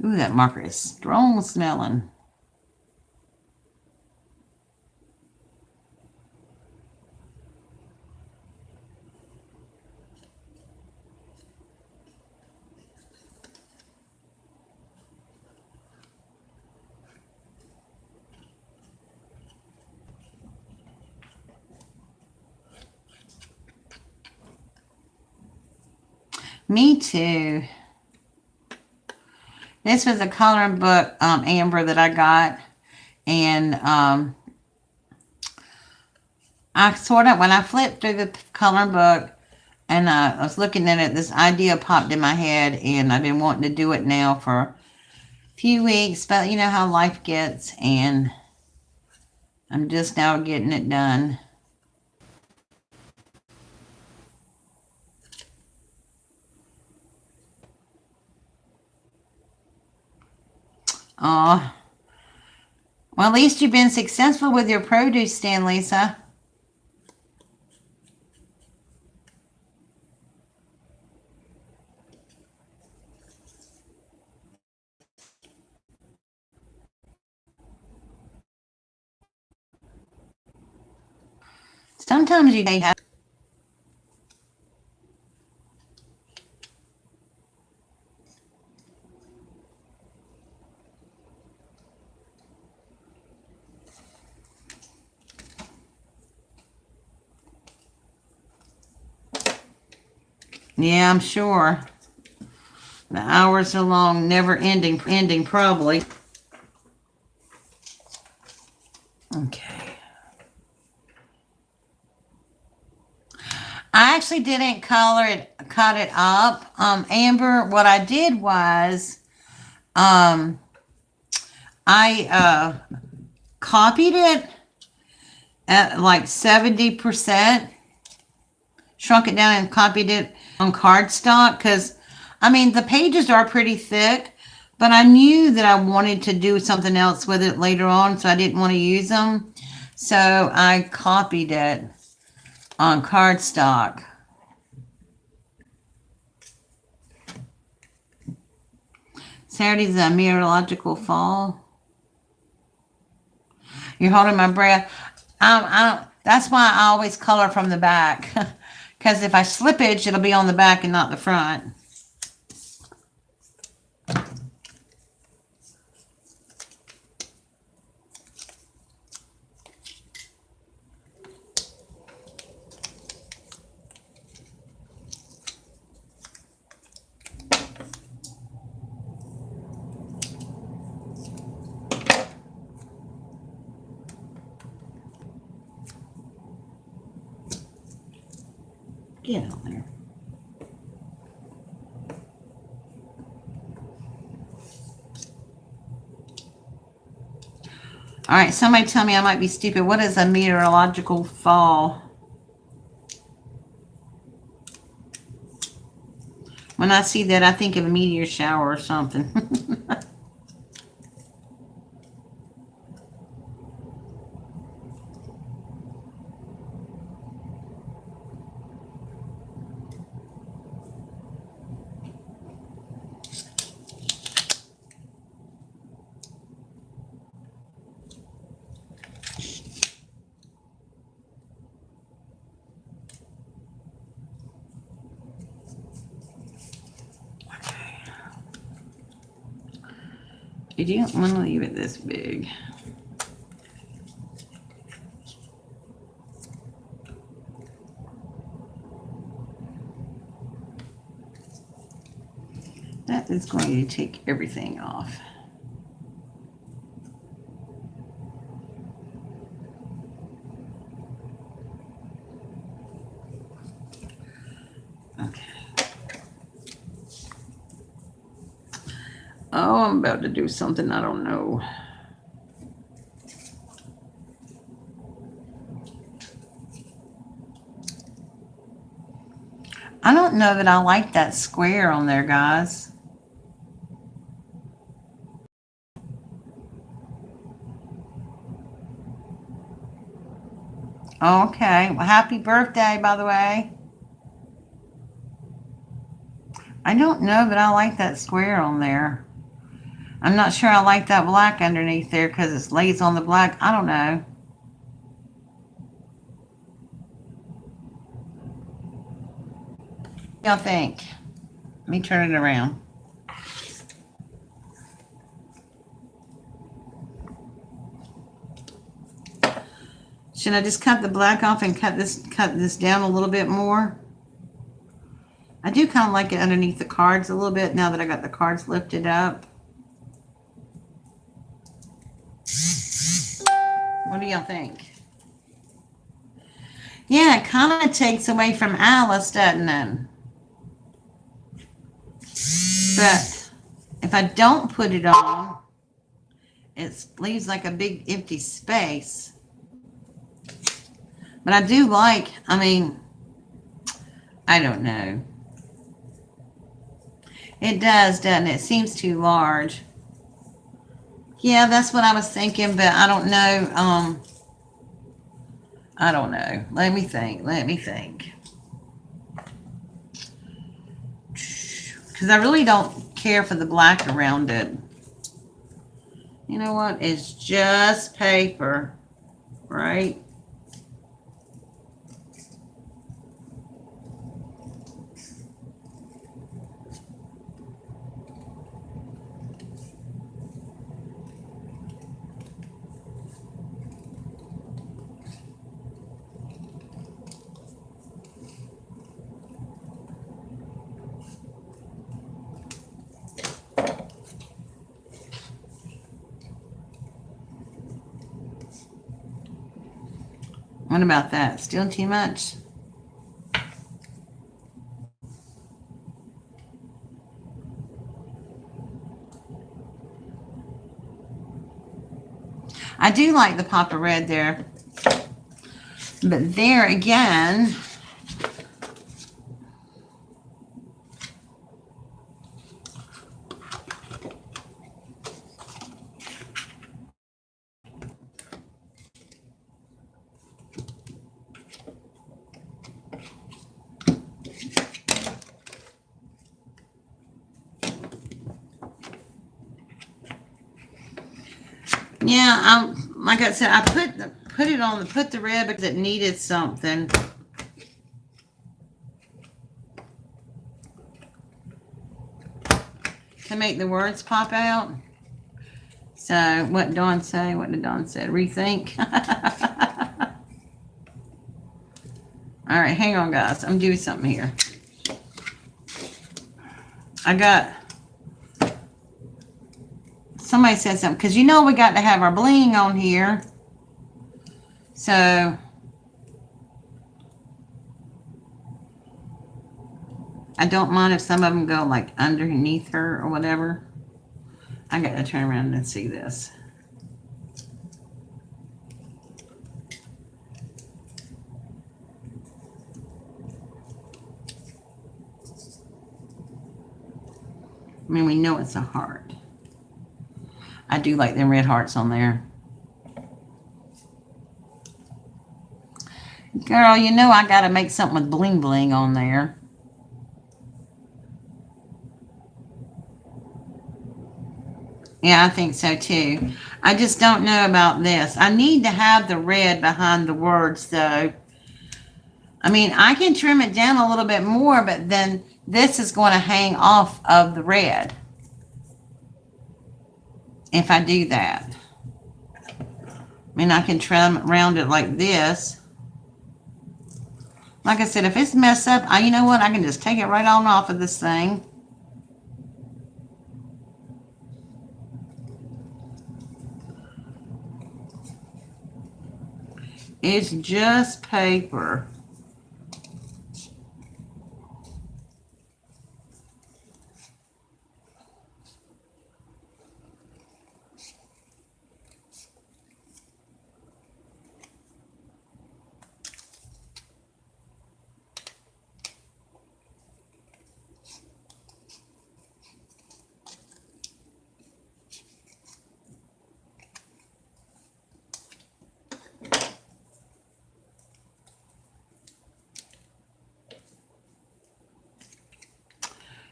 Ooh, that marker is strong smelling. Me too. This was a coloring book, Amber, that I got. And I sort of, when I flipped through the coloring book and I was looking at it, this idea popped in my head. And I've been wanting to do it now for a few weeks. But you know how life gets. And I'm just now getting it done. Oh, well, at least you've been successful with your produce stand, Lisa. Sometimes you have. Yeah, I'm sure. The hours are long, never ending probably. Okay. I actually didn't cut it up. Amber, what I did was, I copied it at like 70%, shrunk it down and copied it on cardstock because, I mean, the pages are pretty thick, but I knew that I wanted to do something else with it later on, so I didn't want to use them. So I copied it on cardstock. Saturday's a meteorological fall. You're holding my breath. I don't. That's why I always color from the back, because if I slippage, it'll be on the back and not the front. Get on there. All right, somebody tell me I might be stupid. What is a meteorological fall? When I see that, I think of a meteor shower or something. You don't want to leave it this big. That is going to take everything off. Okay. Oh, I'm about to do something I don't know. I don't know that I like that square on there, guys. Okay. Well, happy birthday, by the way. I don't know that I like that square on there. I'm not sure I like that black underneath there because it lays on the black. I don't know. What do y'all think? Let me turn it around. Should I just cut the black off and cut this down a little bit more? I do kind of like it underneath the cards a little bit now that I got the cards lifted up. What do y'all think? Yeah, it kind of takes away from Alice, doesn't it? But if I don't put it on, it leaves like a big empty space. But I do like, I mean, I don't know. It does, doesn't it? It seems too large. Yeah, that's what I was thinking, but I don't know. I don't know. Let me think. Because I really don't care for the black around it. You know what? It's just paper, right? What about that? Still too much? I do like the pop of red there. But there again, yeah, like I said, I put the red because it needed something. To make the words pop out. So what did Dawn say? What did Dawn say? Rethink. All right, hang on, guys. I'm doing something here. I got somebody said something because you know we got to have our bling on here. So I don't mind if some of them go like underneath her or whatever. I got to turn around and see this. I mean, we know it's a heart. I do like them red hearts on there. Girl, you know I got to make something with bling bling on there. Yeah, I think so too. I just don't know about this. I need to have the red behind the words though. I mean, I can trim it down a little bit more, but then this is going to hang off of the red if I do that. I mean, I can trim around it like this. Like I said, if it's messed up, you know what? I can just take it right on off of this thing. It's just paper.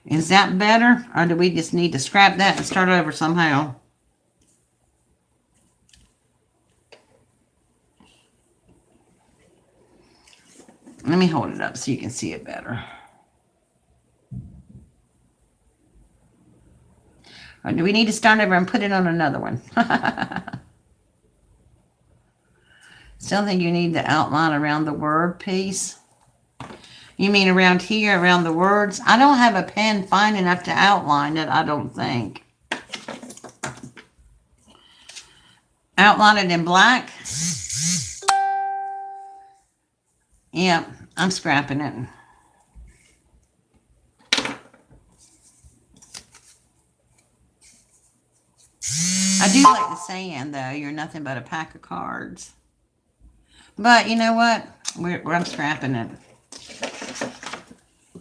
Is that better? Or do we just need to scrap that and start over somehow? Let me hold it up so you can see it better. Or do we need to start over and put it on another one? Still think you need the outline around the word piece. You mean around here, around the words? I don't have a pen fine enough to outline it, I don't think. Outline it in black? Yeah, I'm scrapping it. I do like the saying, though, you're nothing but a pack of cards. But you know what? I'm scrapping it.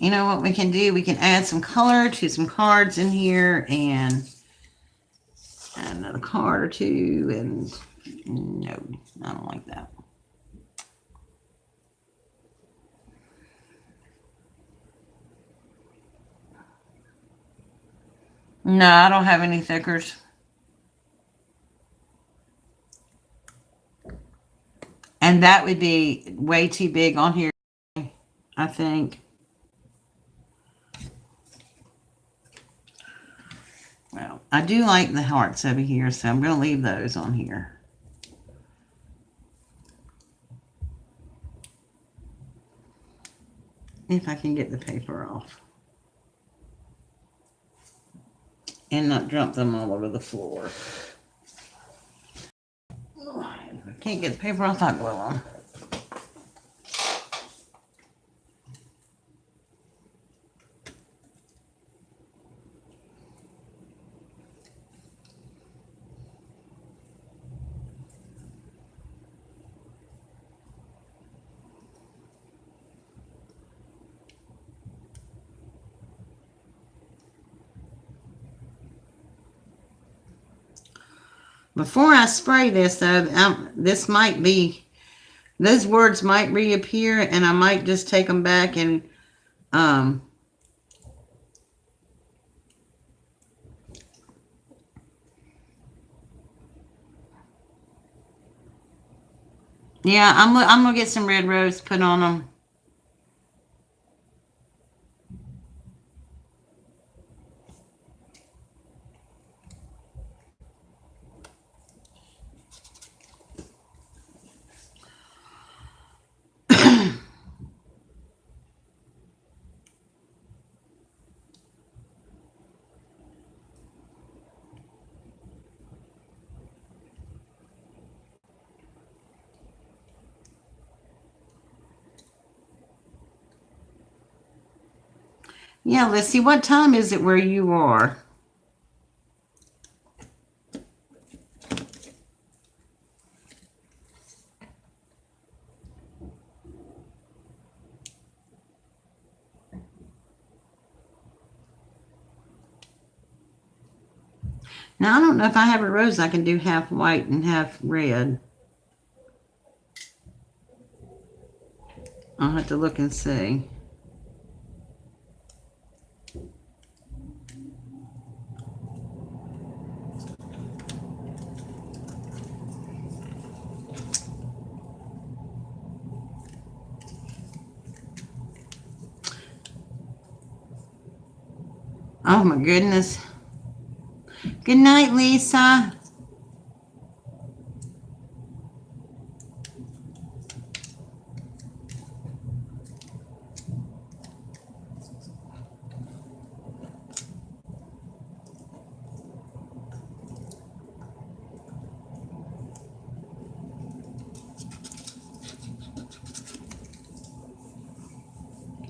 You know what we can do? We can add some color to some cards in here and add another card or two. And no, I don't like that. No, I don't have any thickers. And that would be way too big on here, I think. Well, I do like the hearts over here, so I'm going to leave those on here. If I can get the paper off. And not dump them all over the floor. If I can't get the paper off, I'll glue them. Before I spray this, though, this might be, those words might reappear, and I might just take them back and, yeah, I'm going to get some red rose put on them. Yeah, let's see, what time is it where you are? Now, I don't know if I have a rose I can do half white and half red. I'll have to look and see. Oh my goodness. Good night, Lisa.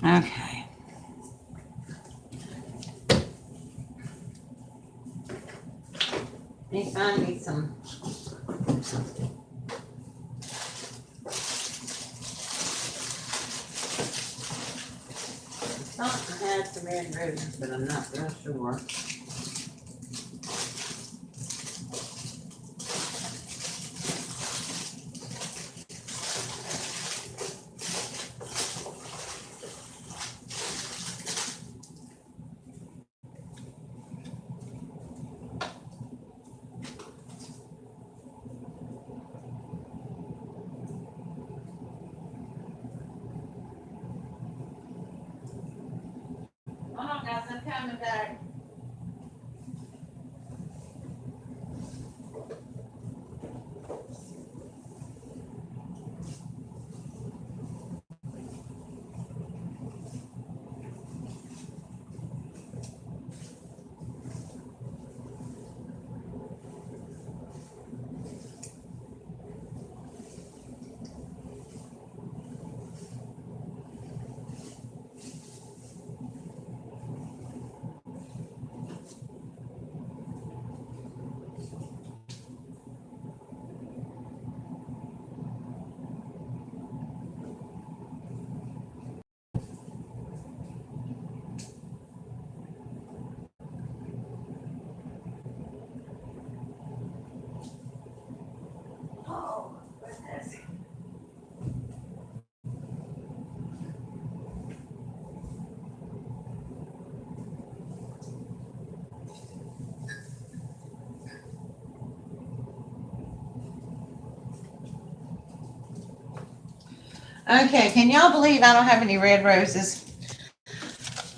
Okay. Let me find me some. I thought I had some red roses, but I'm not real sure. Hold on, guys, I'm coming back. Oh, goodness. Okay, can y'all believe I don't have any red roses?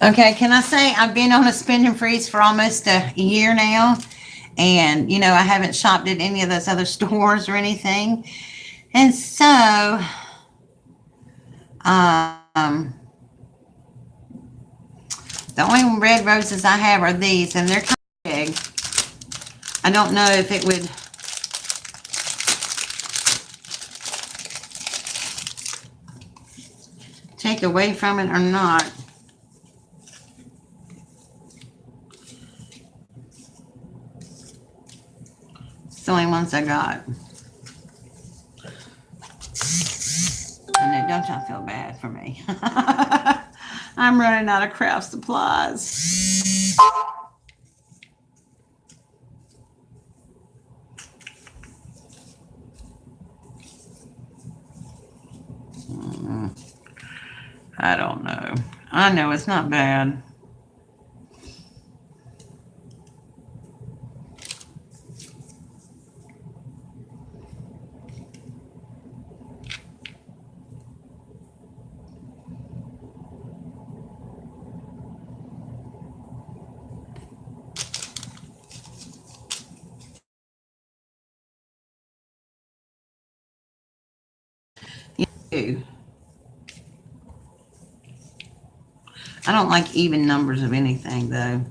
Okay, can I say I've been on a spend and freeze for almost a year now, and I haven't shopped at any of those other stores or anything, and so um, the only red roses I have are these, and they're kind of big. I don't know if it would take away from it or not. It's the only ones I got. And don't y'all feel bad for me. I'm running out of craft supplies. I don't know. I know it's not bad. You. I don't like even numbers of anything though.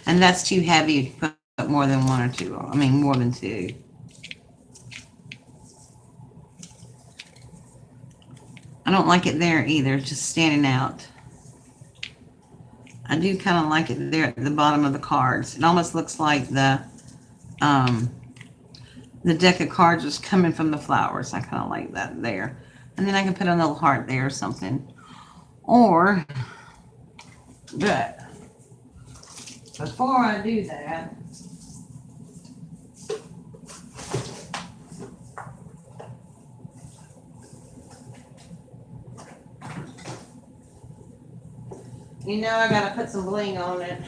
And that's too heavy to put more than one or two. I mean, more than two. I don't like it there either. It's just standing out. I do kind of like it there at the bottom of the cards. It almost looks like um, the deck of cards is coming from the flowers. I kind of like that there. And then I can put a little heart there or something. Or, but before I do that, you know I gotta put some bling on it.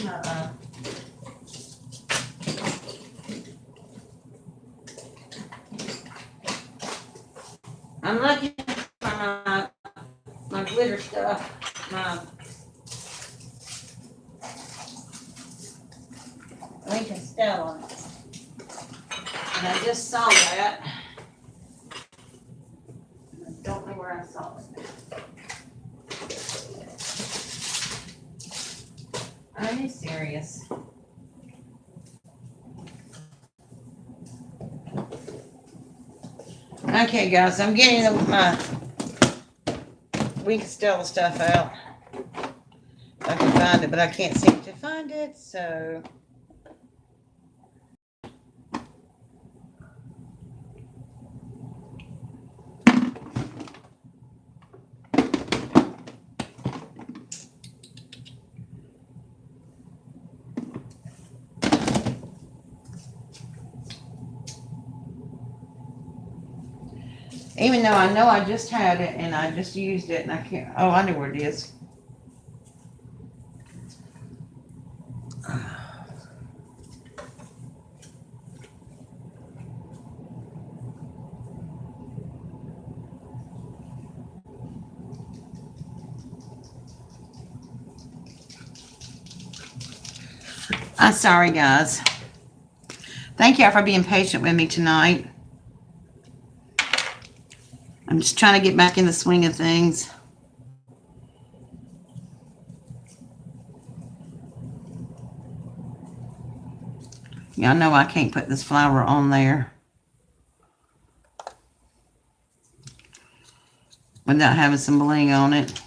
Uh-uh. I'm looking for my glitter stuff, my Lincoln Stella. And I just saw that. I don't know where I saw it. Are you serious? Okay, guys, I'm getting my Lincoln Stella stuff out. I can find it, but I can't seem to find it, so. Even though I know I just had it and I just used it and I can't, oh, I know where it is. I'm sorry, guys. Thank y'all for being patient with me tonight. I'm just trying to get back in the swing of things. Y'all know I can't put this flower on there without having some bling on it.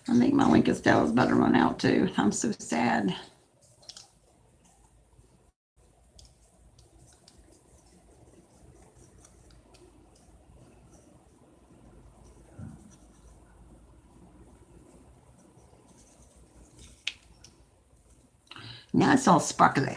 I think my Lincoln Stella is about to run out too. I'm so sad. Now it's all sparkly.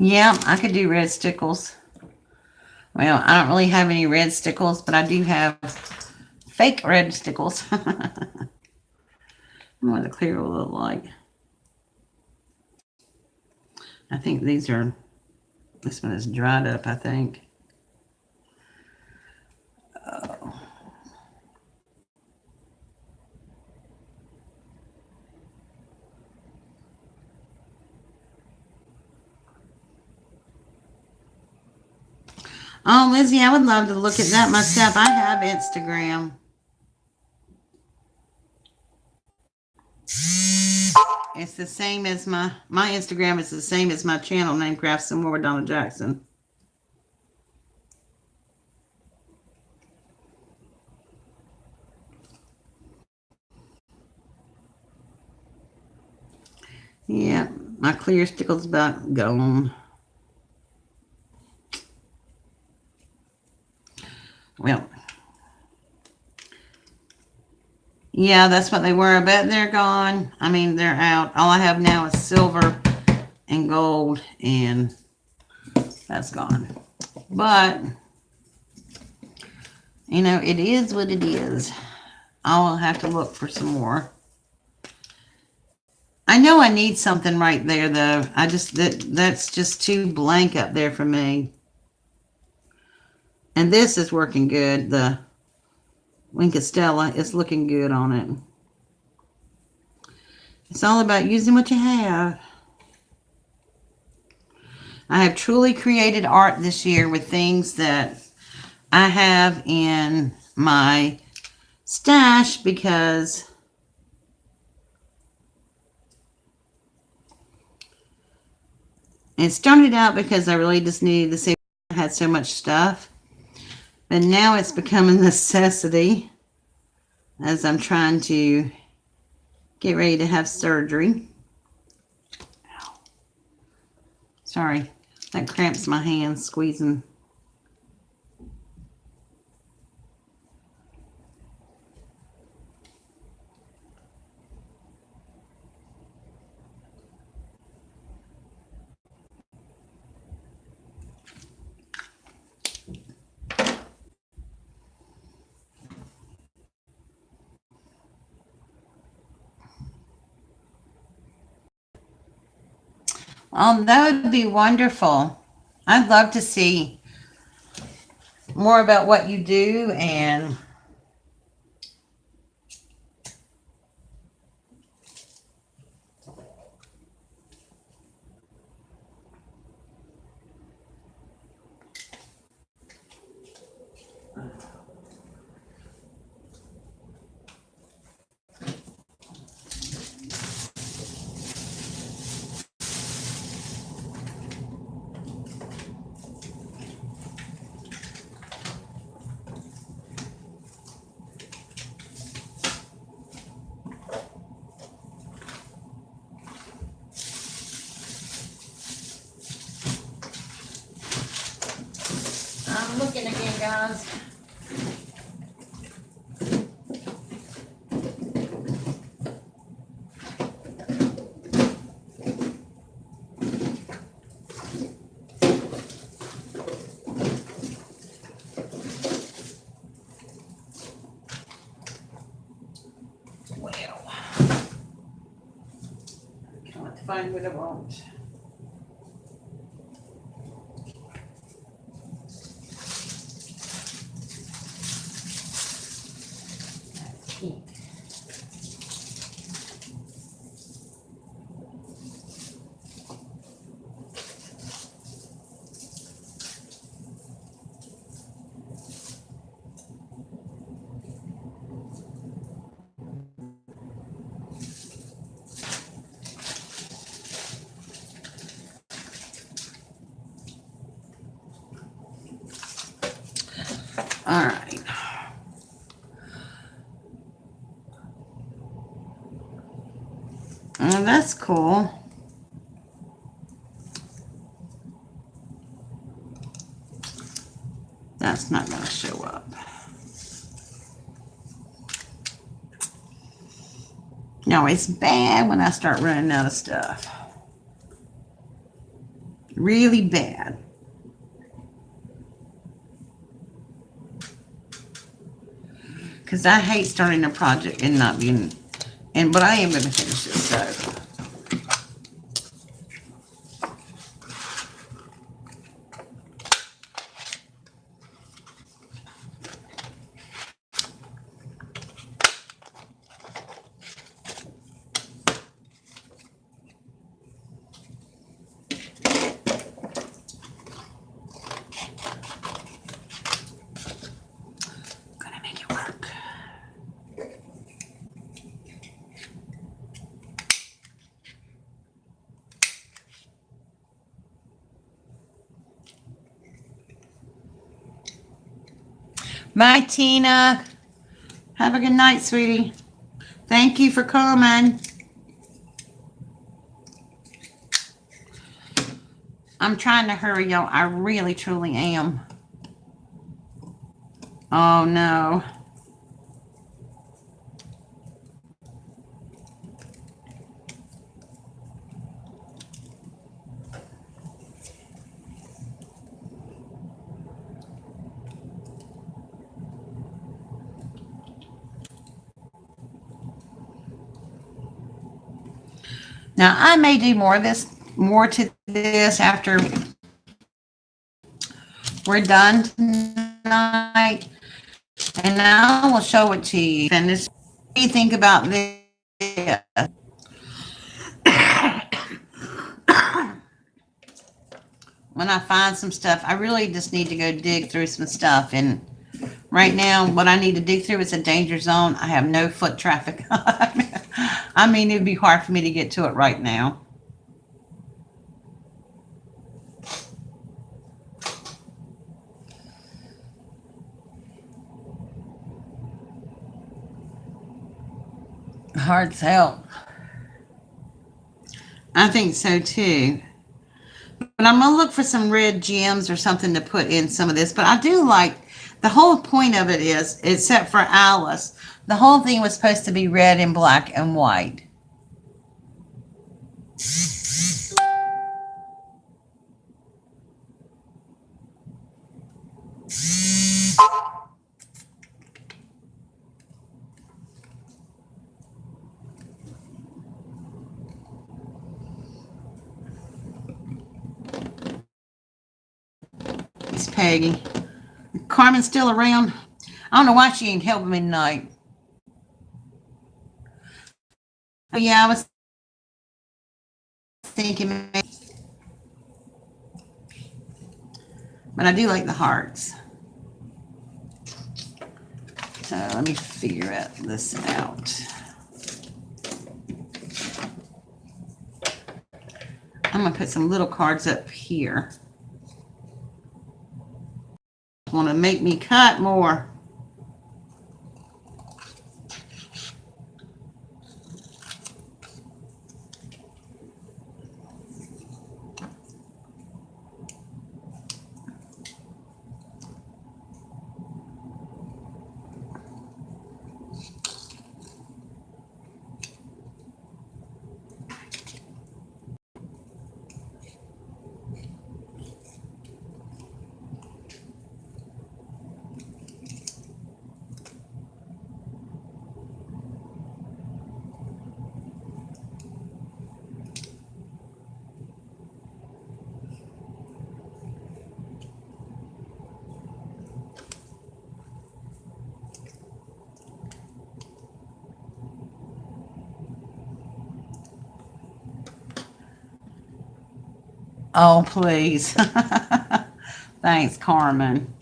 Yeah, I could do red stickles. Well, I don't really have any red stickles, but I do have fake red stickles. I don't know what the clear will look like. I think this one is dried up, I think. Oh, Lizzie, I would love to look at that myself. I have Instagram. It's the same as my Instagram is the same as my channel name, Craft Some More with Donna Jackson. Yeah, my clear stickle's about gone. Well, yeah, that's what they were. I bet they're gone. I mean, they're out. All I have now is silver and gold, and that's gone. But, you know, it is what it is. I'll have to look for some more. I know I need something right there, though. That's just too blank up there for me. And this is working good. The Winkastella is looking good on it. It's all about using what you have. I have truly created art this year with things that I have in my stash because it started out because I really just needed to see I had so much stuff. But now it's become a necessity as I'm trying to get ready to have surgery. Sorry, that cramps my hands squeezing. Oh, that would be wonderful. I'd love to see more about what you do and I'm looking again, guys. Well, I can't find what I want. Pink. All right. Oh, that's cool. That's not going to show up. No, it's bad when I start running out of stuff. Really bad. Because I hate starting a project and not being, but I am going to finish this, so. Bye, Tina. Have a good night, sweetie. Thank you for coming. I'm trying to hurry, y'all. I really, truly am. Oh, no. Now, I may do more to this after we're done tonight. And I will show it to you. And this, what do you think about this? When I find some stuff, I really just need to go dig through some stuff. And right now, what I need to dig through is a danger zone. I have no foot traffic. I mean, it'd be hard for me to get to it right now. Hard as hell. I think so too. But I'm going to look for some red gems or something to put in some of this. But I do like, the whole point of it is, except for Alice, the whole thing was supposed to be red and black and white. It's Peggy. Carmen's still around. I don't know why she ain't helping me tonight. Oh, yeah, I was thinking, but I do like the hearts. So let me figure this out. I'm going to put some little cards up here. Want to make me cut more. Oh, please. Thanks, Carmen.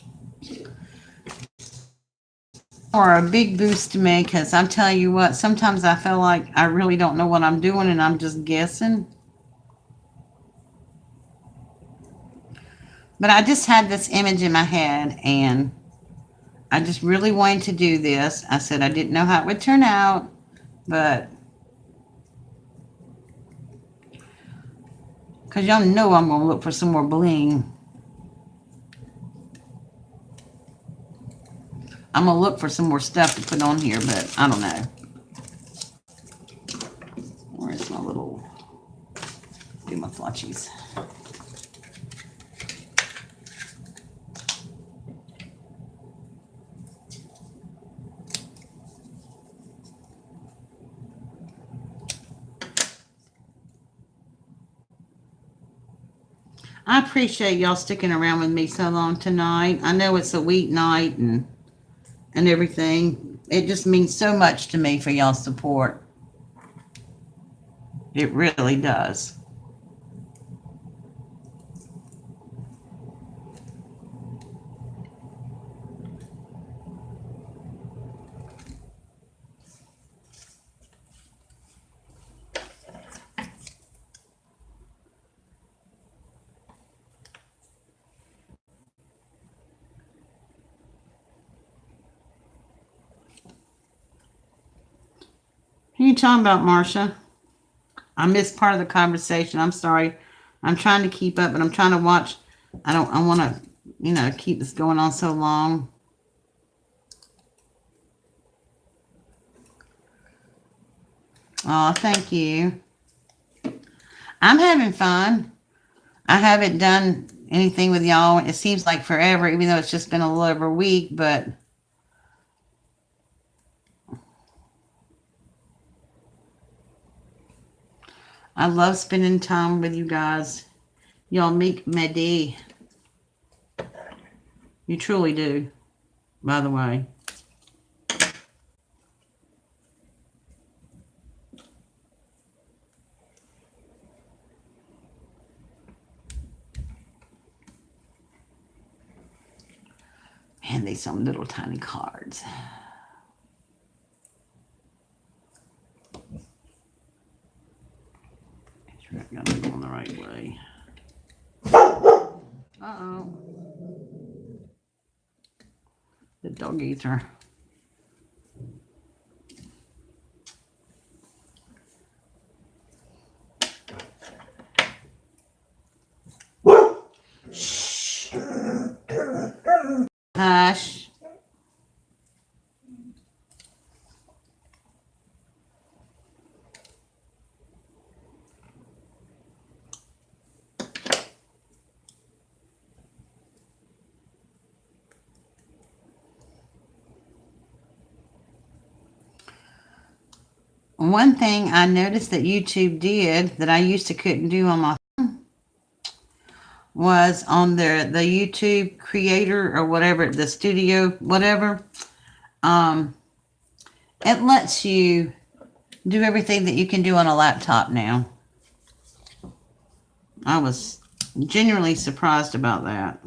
Or a big boost to me, because I'm telling you what, sometimes I feel like I really don't know what I'm doing and I'm just guessing. But I just had this image in my head and I just really wanted to do this. I said I didn't know how it would turn out, but because y'all know I'm going to look for some more bling. I'm going to look for some more stuff to put on here, but I don't know. Where's my little, do my flutchies. I appreciate y'all sticking around with me so long tonight. I know it's a weeknight and everything. It just means so much to me for y'all's support. It really does. Who are you talking about, Marcia? I missed part of the conversation. I'm sorry. I'm trying to keep up, but I'm trying to watch. I want to, keep this going on so long. Oh, thank you. I'm having fun. I haven't done anything with y'all. It seems like forever, even though it's just been a little over a week, but I love spending time with you guys. Y'all make my day. You truly do, by the way. Man, they some little tiny cards. Make sure I got them going the right way. Uh-oh. The dog eater. Shh. Hush. One thing I noticed that YouTube did that I used to couldn't do on my phone was on the YouTube creator or whatever, the studio, whatever. It lets you do everything that you can do on a laptop now. I was genuinely surprised about that.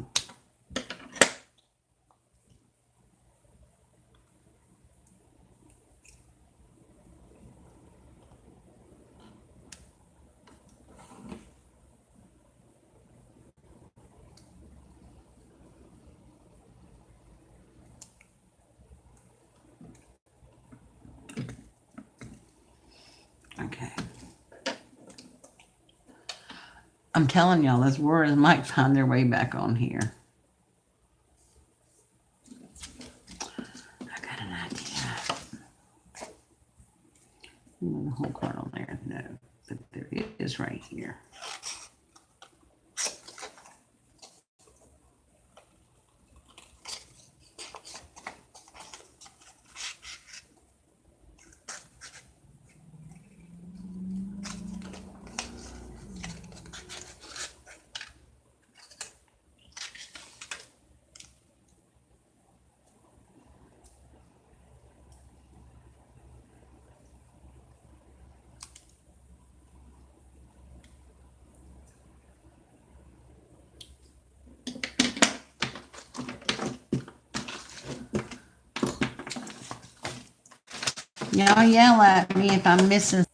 Okay. I'm telling y'all, those words might find their way back on here. I got an idea. The whole card on there. No, but there it is right here. Y'all yell at me if I'm missing.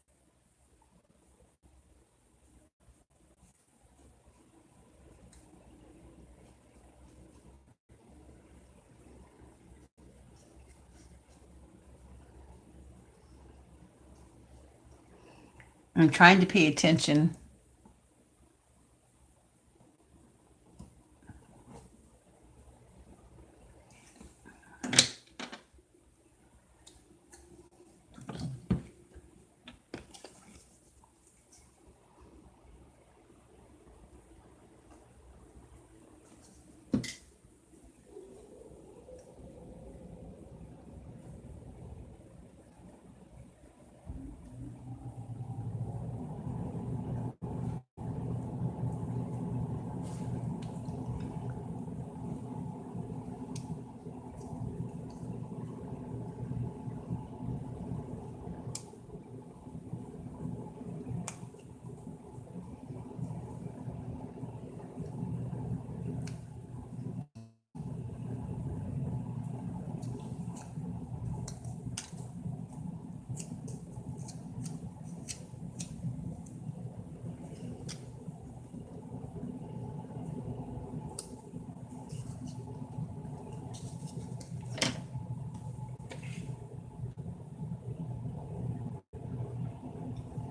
I'm trying to pay attention.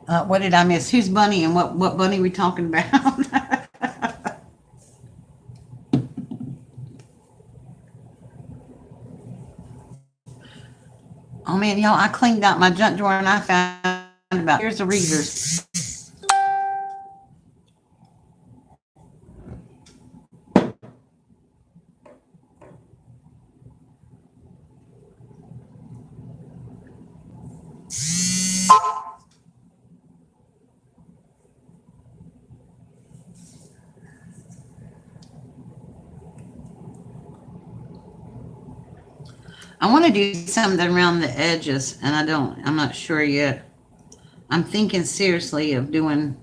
What did I miss? Who's Bunny and what Bunny we talking about? Oh man, y'all, I cleaned out my junk drawer and I found about here's the readers. I want to do something around the edges, and I'm not sure yet. I'm thinking seriously of doing.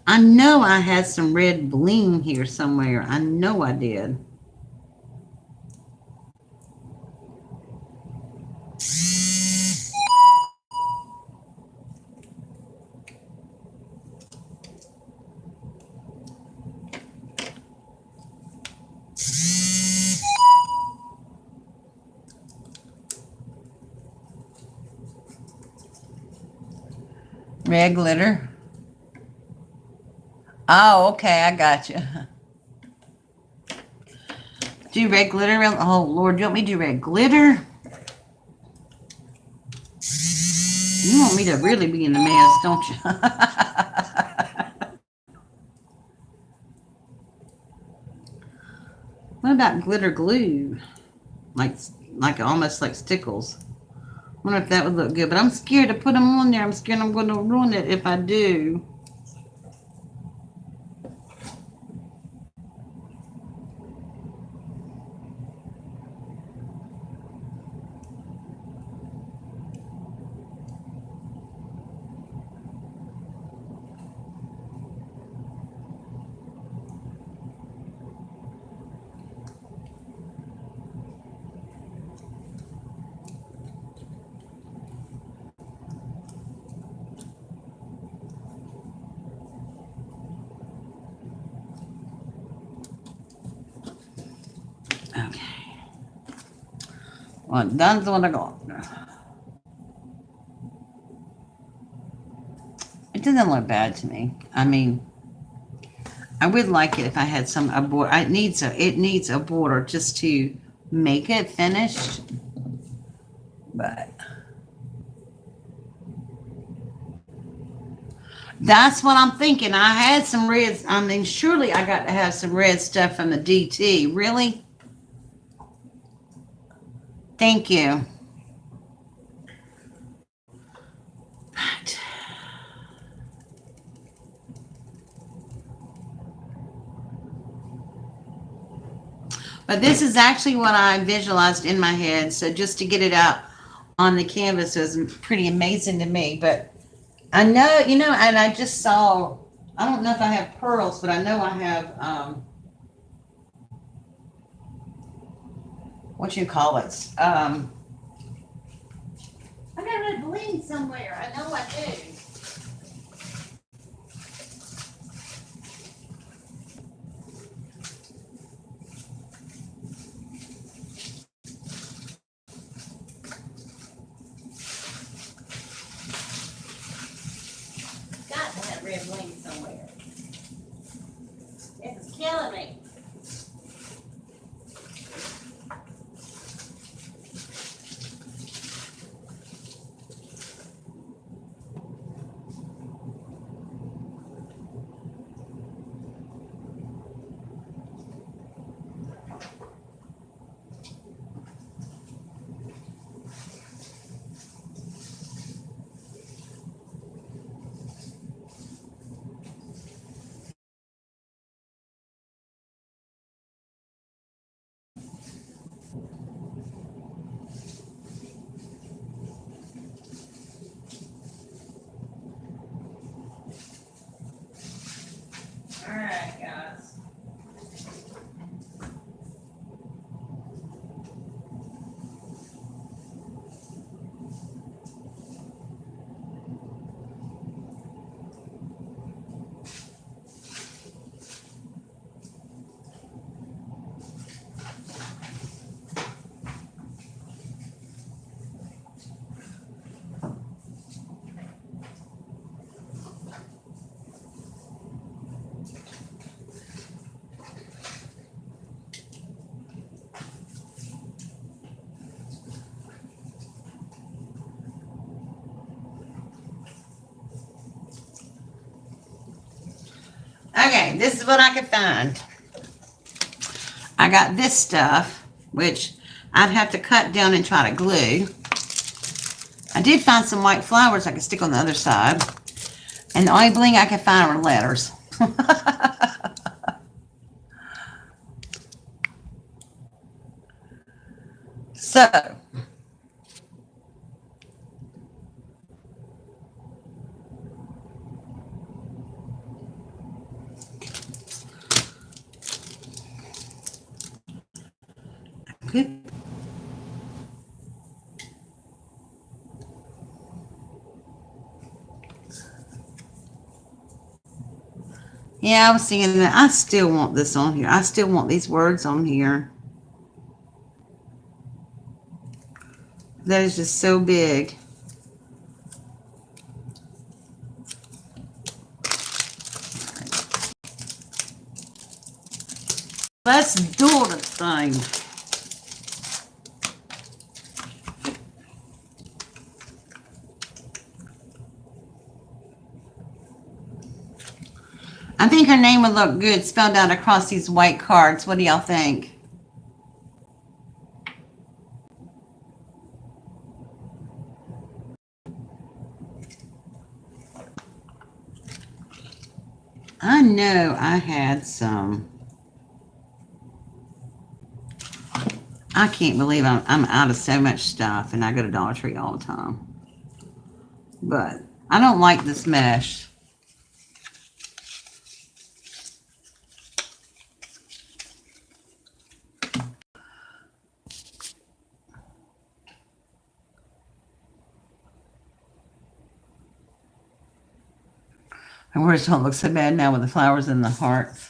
I know I had some red bling here somewhere. I know I did. Red glitter. Oh, okay, I got you. Do red glitter around. Oh Lord, you want me to do red glitter? You want me to really be in the mess, don't you? What about glitter glue? Like like almost like stickles. I wonder if that would look good, but I'm scared to put them on there. I'm scared I'm going to ruin it if I do. Okay. Well, that's what I got. It doesn't look bad to me. I mean, I would like it if I had some a border. It needs a border just to make it finished. But that's what I'm thinking. I had some reds. I mean, surely I got to have some red stuff from the DT. Really? Thank you. But this is actually what I visualized in my head. So just to get it out on the canvas was pretty amazing to me. But I know, and I just saw, I don't know if I have pearls, but I know I have, what you call it? I got red bling somewhere. I know I do. Got to have red bling somewhere. It's killing me. this is what I could find. I got this stuff, which I'd have to cut down and try to glue. I did find some white flowers I could stick on the other side. And the only bling I could find were letters. So, yeah, I was thinking that I still want this on here. I still want these words on here. That is just so big. Let's do the thing. I think her name would look good spelled out across these white cards. What do y'all think? I know I had some. I can't believe I'm out of so much stuff, and I go to Dollar Tree all the time. But I don't like this mesh. And words don't look so bad now with the flowers and the hearts.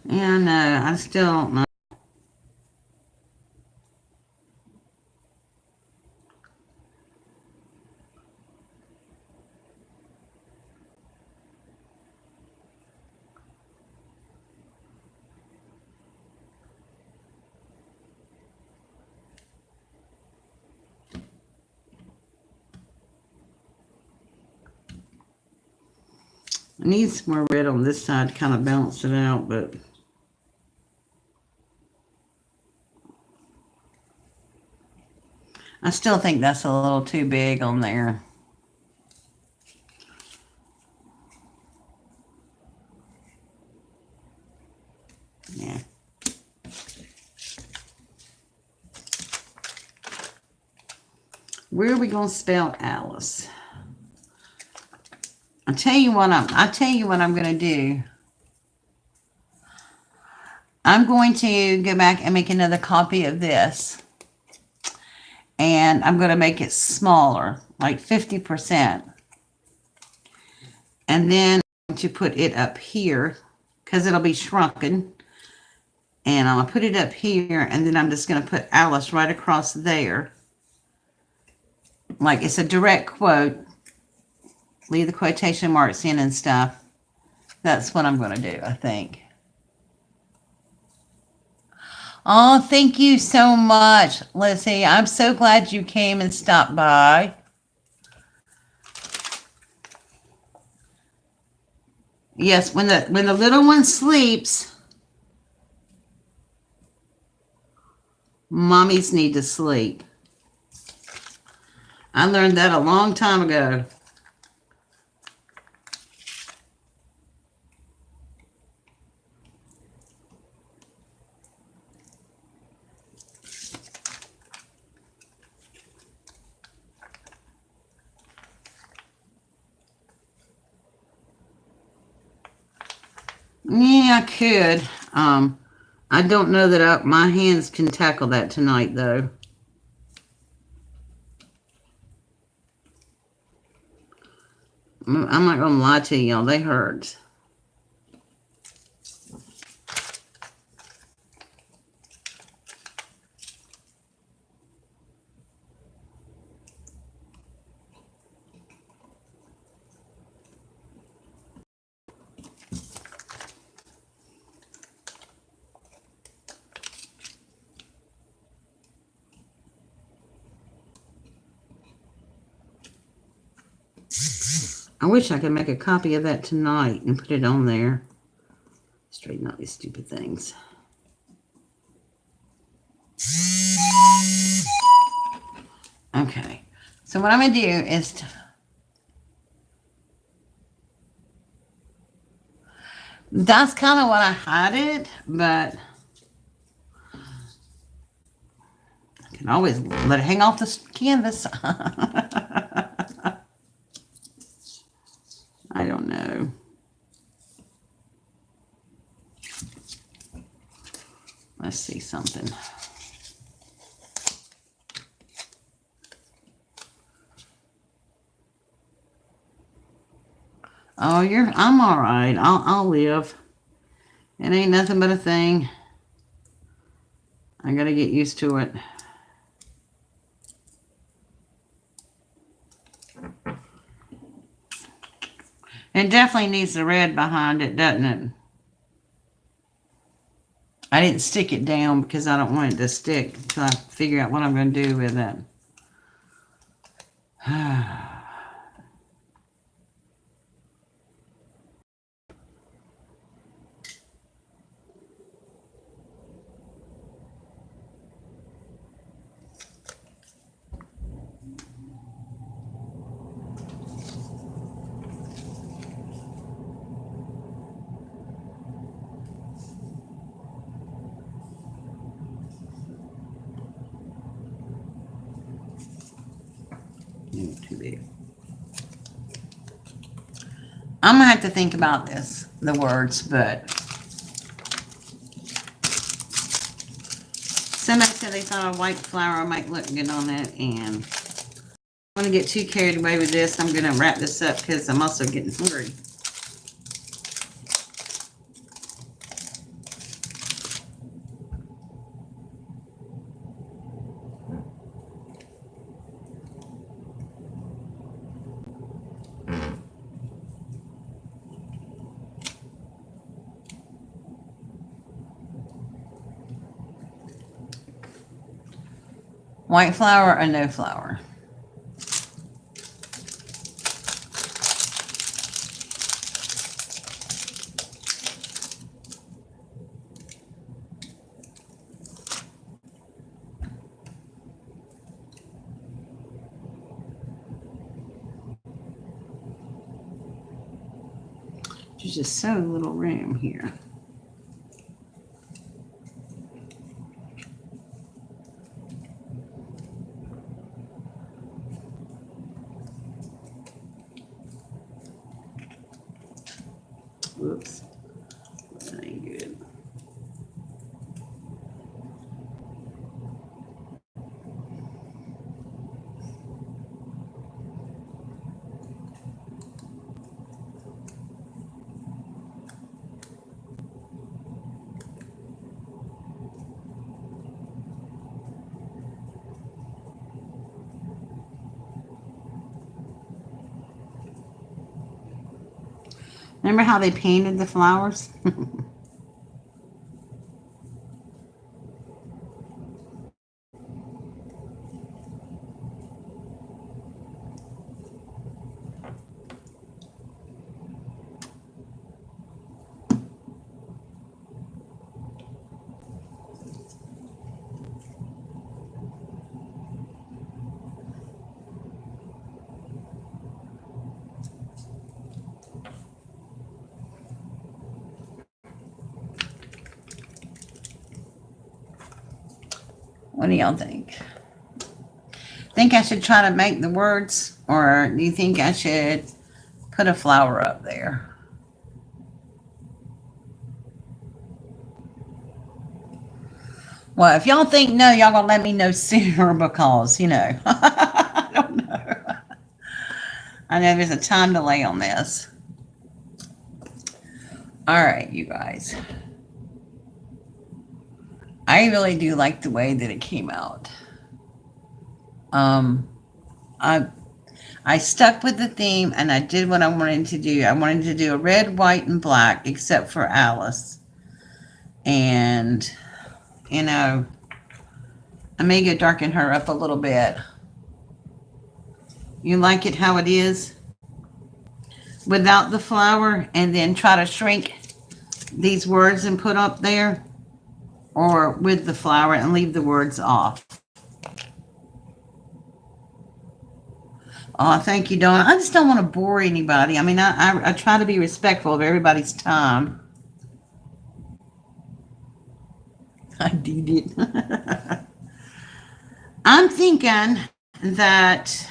Yeah, no, I still don't know. I need some more red on this side to kind of balance it out, but I still think that's a little too big on there. Yeah. Where are we gonna spell Alice? I'll tell you what I'm gonna do. I'm going to go back and make another copy of this. And I'm going to make it smaller, like 50%. And then I'm going to put it up here because it'll be shrunken. And I'm going to put it up here, and then I'm just going to put Alice right across there. Like it's a direct quote. Leave the quotation marks in and stuff. That's what I'm going to do, I think. Oh, thank you so much, Lizzie. I'm so glad you came and stopped by. Yes, when the little one sleeps, mommies need to sleep. I learned that a long time ago. Yeah, I could. I don't know that my hands can tackle that tonight, though. I'm not going to lie to y'all. They hurt. I wish I could make a copy of that tonight and put it on there. Straighten out these stupid things. Okay. So what I'm going to do is... That's kind of what I had it, but I can always let it hang off the canvas. I don't know. Let's see something. Oh, I'm all right. I'll live. It ain't nothing but a thing. I gotta get used to it. It definitely needs the red behind it, doesn't it? I didn't stick it down because I don't want it to stick until I figure out what I'm going to do with it. Too big. I'm going to have to think about this, the words, but somebody said they thought a white flower might look good on it, and I'm going to get too carried away with this. I'm going to wrap this up because I'm also getting hungry. White flower or no flower? There's just so little room here. Whoops. That ain't good. Remember how they painted the flowers? What do y'all think? Think I should try to make the words, or do you think I should put a flower up there? Well, if y'all think no, y'all gonna let me know sooner because, I don't know. I know there's a time delay on this. All right, you guys. I really do like the way that it came out. I stuck with the theme and I did what I wanted to do. I wanted to do a red, white, and black, except for Alice. And, I may go darken her up a little bit. You like it how it is? without the flower and then try to shrink these words and put up there, or with the flower and leave the words off? Oh, thank you, Donna. I just don't want to bore anybody. I mean, I try to be respectful of everybody's time. I did it. I'm thinking that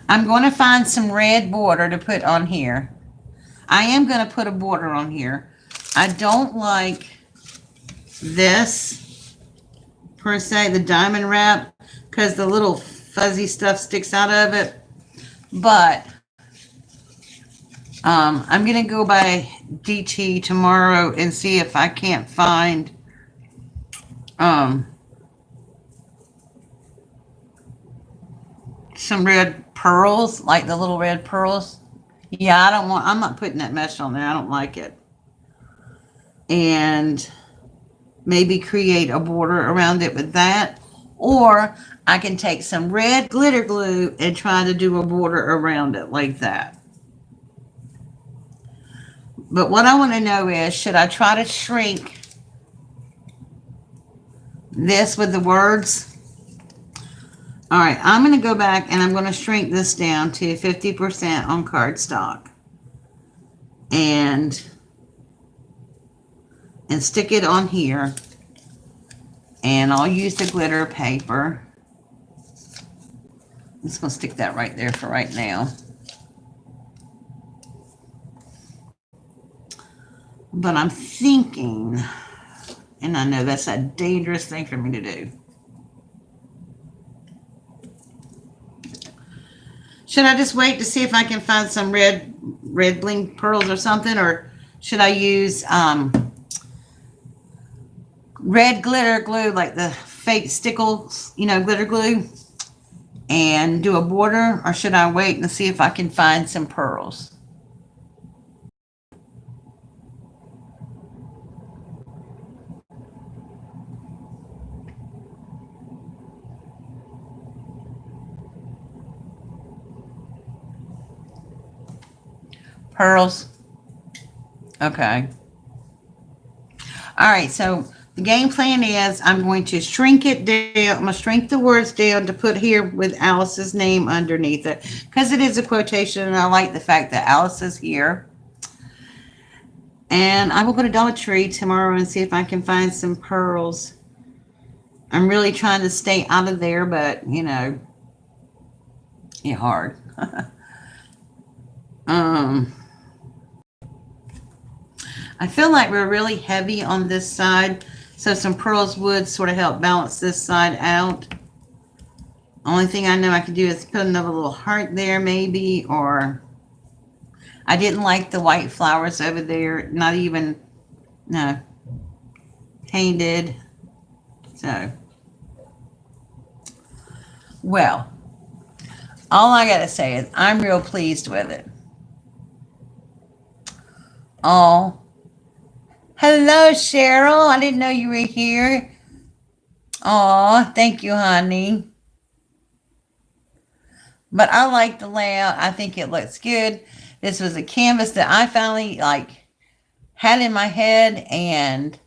I'm going to find some red border to put on here. I am going to put a border on here. I don't like this, per se, the diamond wrap, because the little fuzzy stuff sticks out of it. But I'm going to go by DT tomorrow and see if I can't find some red pearls, like the little red pearls. Yeah, I'm not putting that mesh on there. I don't like it. And maybe create a border around it with that. Or I can take some red glitter glue and try to do a border around it like that. But what I want to know is, should I try to shrink this with the words? All right, I'm going to go back and I'm going to shrink this down to 50% on cardstock. And stick it on here. And I'll use the glitter paper. I'm just going to stick that right there for right now. But I'm thinking, and I know that's a dangerous thing for me to do. Should I just wait to see if I can find some red bling pearls or something? Or should I use red glitter glue, like the fake stickles, glitter glue, and do a border? Or should I wait and see if I can find some pearls? Pearls. Okay. All right, so the game plan is I'm going to shrink it down. I'm going to shrink the words down to put here with Alice's name underneath it, because it is a quotation, and I like the fact that Alice is here. And I will go to Dollar Tree tomorrow and see if I can find some pearls. I'm really trying to stay out of there, but, it's hard. I feel like we're really heavy on this side, so some pearls would sort of help balance this side out. Only thing I know I could do is put another little heart there maybe, or I didn't like the white flowers over there, not even, no, painted. So, well, all I got to say is I'm real pleased with it. Oh. Hello, Cheryl. I didn't know you were here. Aw, thank you, honey. But I like the layout. I think it looks good. This was a canvas that I finally had in my head and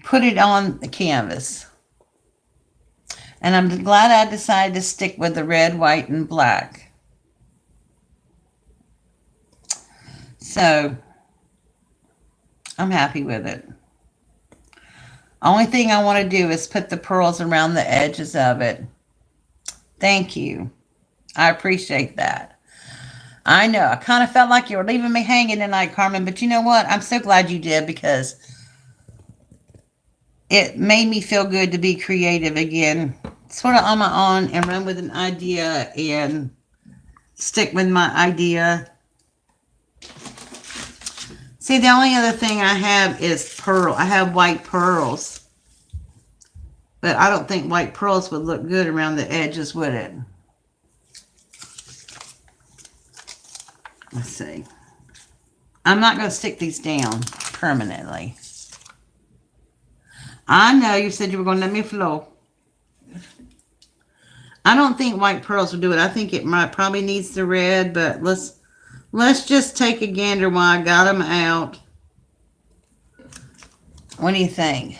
put it on the canvas. And I'm glad I decided to stick with the red, white, and black. So I'm happy with it. Only thing I want to do is put the pearls around the edges of it. Thank you. I appreciate that. I know, I kind of felt like you were leaving me hanging tonight, Carmen, but you know what? I'm so glad you did, because it made me feel good to be creative again. Sort of on my own and run with an idea and stick with my idea. See, the only other thing I have is pearl. I have white pearls. But I don't think white pearls would look good around the edges, would it? Let's see. I'm not going to stick these down permanently. I know you said you were going to let me flow. I don't think white pearls will do it. I think it might probably needs the red, but let's just take a gander while I got them out. What do you think?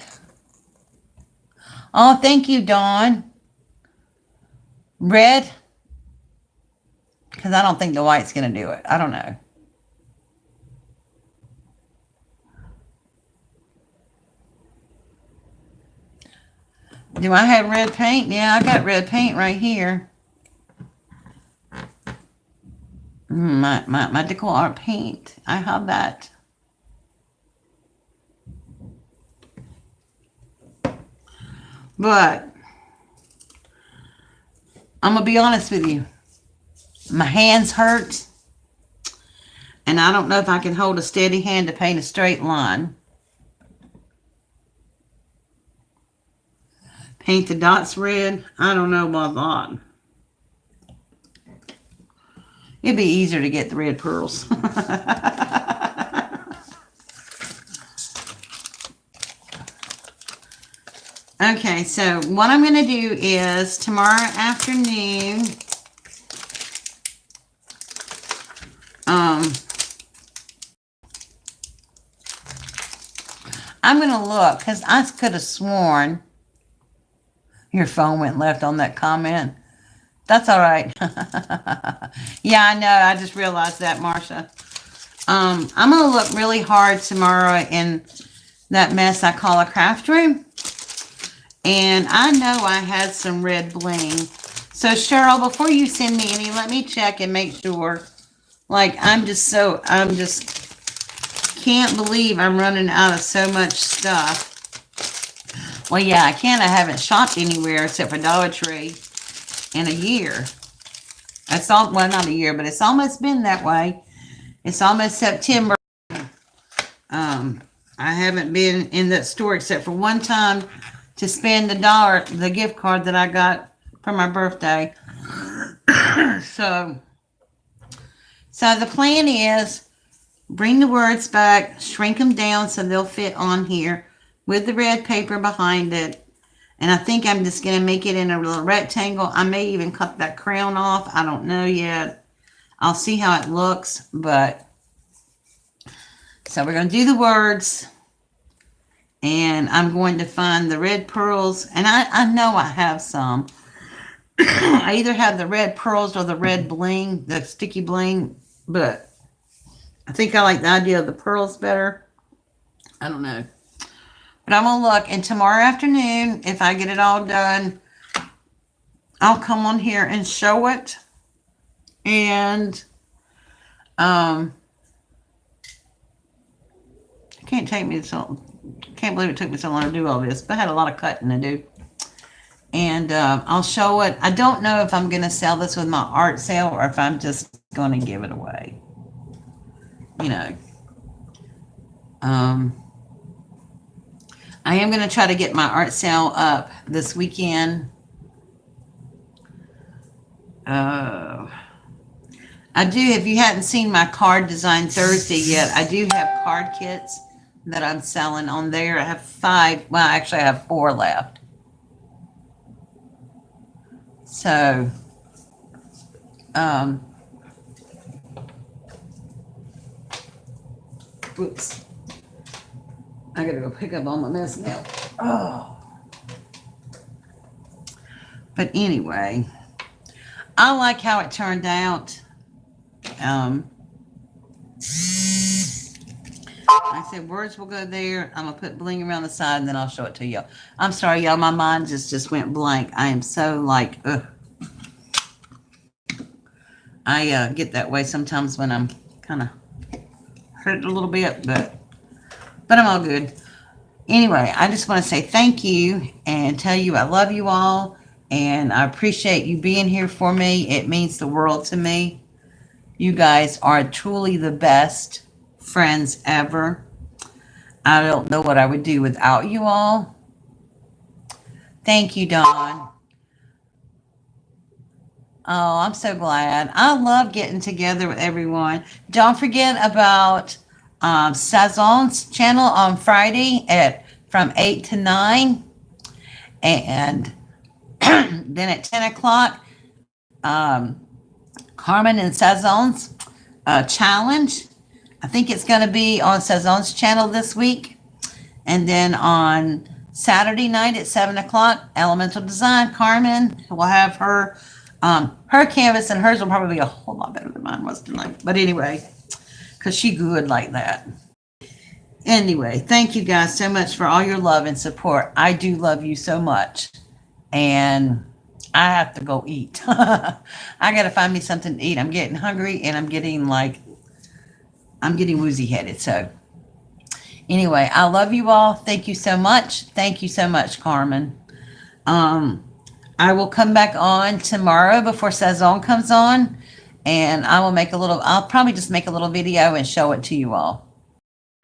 Oh, thank you, Dawn. Red? Because I don't think the white's going to do it. I don't know. Do I have red paint? Yeah, I got red paint right here. My decor art paint. I have that. But I'm going to be honest with you. My hands hurt. And I don't know if I can hold a steady hand to paint a straight line. Paint the dots red. I don't know about that. It'd be easier to get the red pearls. Okay, so what I'm going to do is tomorrow afternoon, I'm going to look, because I could have sworn your phone went left on that comment. That's all right. Yeah, I know. I just realized that, Marsha. I'm going to look really hard tomorrow in that mess I call a craft room. And I know I had some red bling. So, Cheryl, before you send me any, let me check and make sure. Like, I'm just can't believe I'm running out of so much stuff. Well, yeah, I haven't shopped anywhere except for Dollar Tree in a year. That's all, well, not a year, but it's almost been that way. It's almost September. I haven't been in that store except for one time to spend the gift card that I got for my birthday. So the plan is bring the words back, shrink them down so they'll fit on here with the red paper behind it. And I think I'm just going to make it in a little rectangle. I may even cut that crown off. I don't know yet. I'll see how it looks. But so we're going to do the words. And I'm going to find the red pearls. And I know I have some. I either have the red pearls or the red bling, the sticky bling. But I think I like the idea of the pearls better. I don't know. But I'm going to look. And tomorrow afternoon, if I get it all done, I'll come on here and show it. And can't believe it took me so long to do all this. But I had a lot of cutting to do. And I'll show it. I don't know if I'm going to sell this with my art sale or if I'm just going to give it away. You know. I am going to try to get my art sale up this weekend. I do, if you hadn't seen my card design Thursday yet, I do have card kits that I'm selling on there. I have 5. Well, actually, I have 4 left. So, oops. I gotta go pick up all my mess now. Oh. But anyway, I like how it turned out. I said words will go there. I'm gonna put bling around the side and then I'll show it to y'all. I'm sorry, y'all. My mind just went blank. I am so like, ugh. I get that way sometimes when I'm kind of hurt a little bit, but I'm all good. Anyway, I just want to say thank you and tell you I love you all. And I appreciate you being here for me. It means the world to me. You guys are truly the best friends ever. I don't know what I would do without you all. Thank you, Dawn. Oh, I'm so glad. I love getting together with everyone. Don't forget about Sazon's channel on Friday from 8 to 9. And Then at 10 o'clock, Carmen and Sazon's challenge. I think it's going to be on Sazon's channel this week. And then on Saturday night at 7 o'clock, Elemental Design, Carmen will have her canvas, and hers will probably be a whole lot better than mine was tonight. But anyway, because she good like that. Anyway, thank you guys so much for all your love and support. I do love you so much. And I have to go eat. I got to find me something to eat. I'm getting hungry, and I'm getting woozy headed. So anyway, I love you all. Thank you so much. Thank you so much, Carmen. I will come back on tomorrow before Sazon comes on, and I'll probably just make a little video and show it to you all.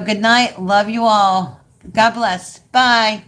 Good night. Love you all. God bless. Bye.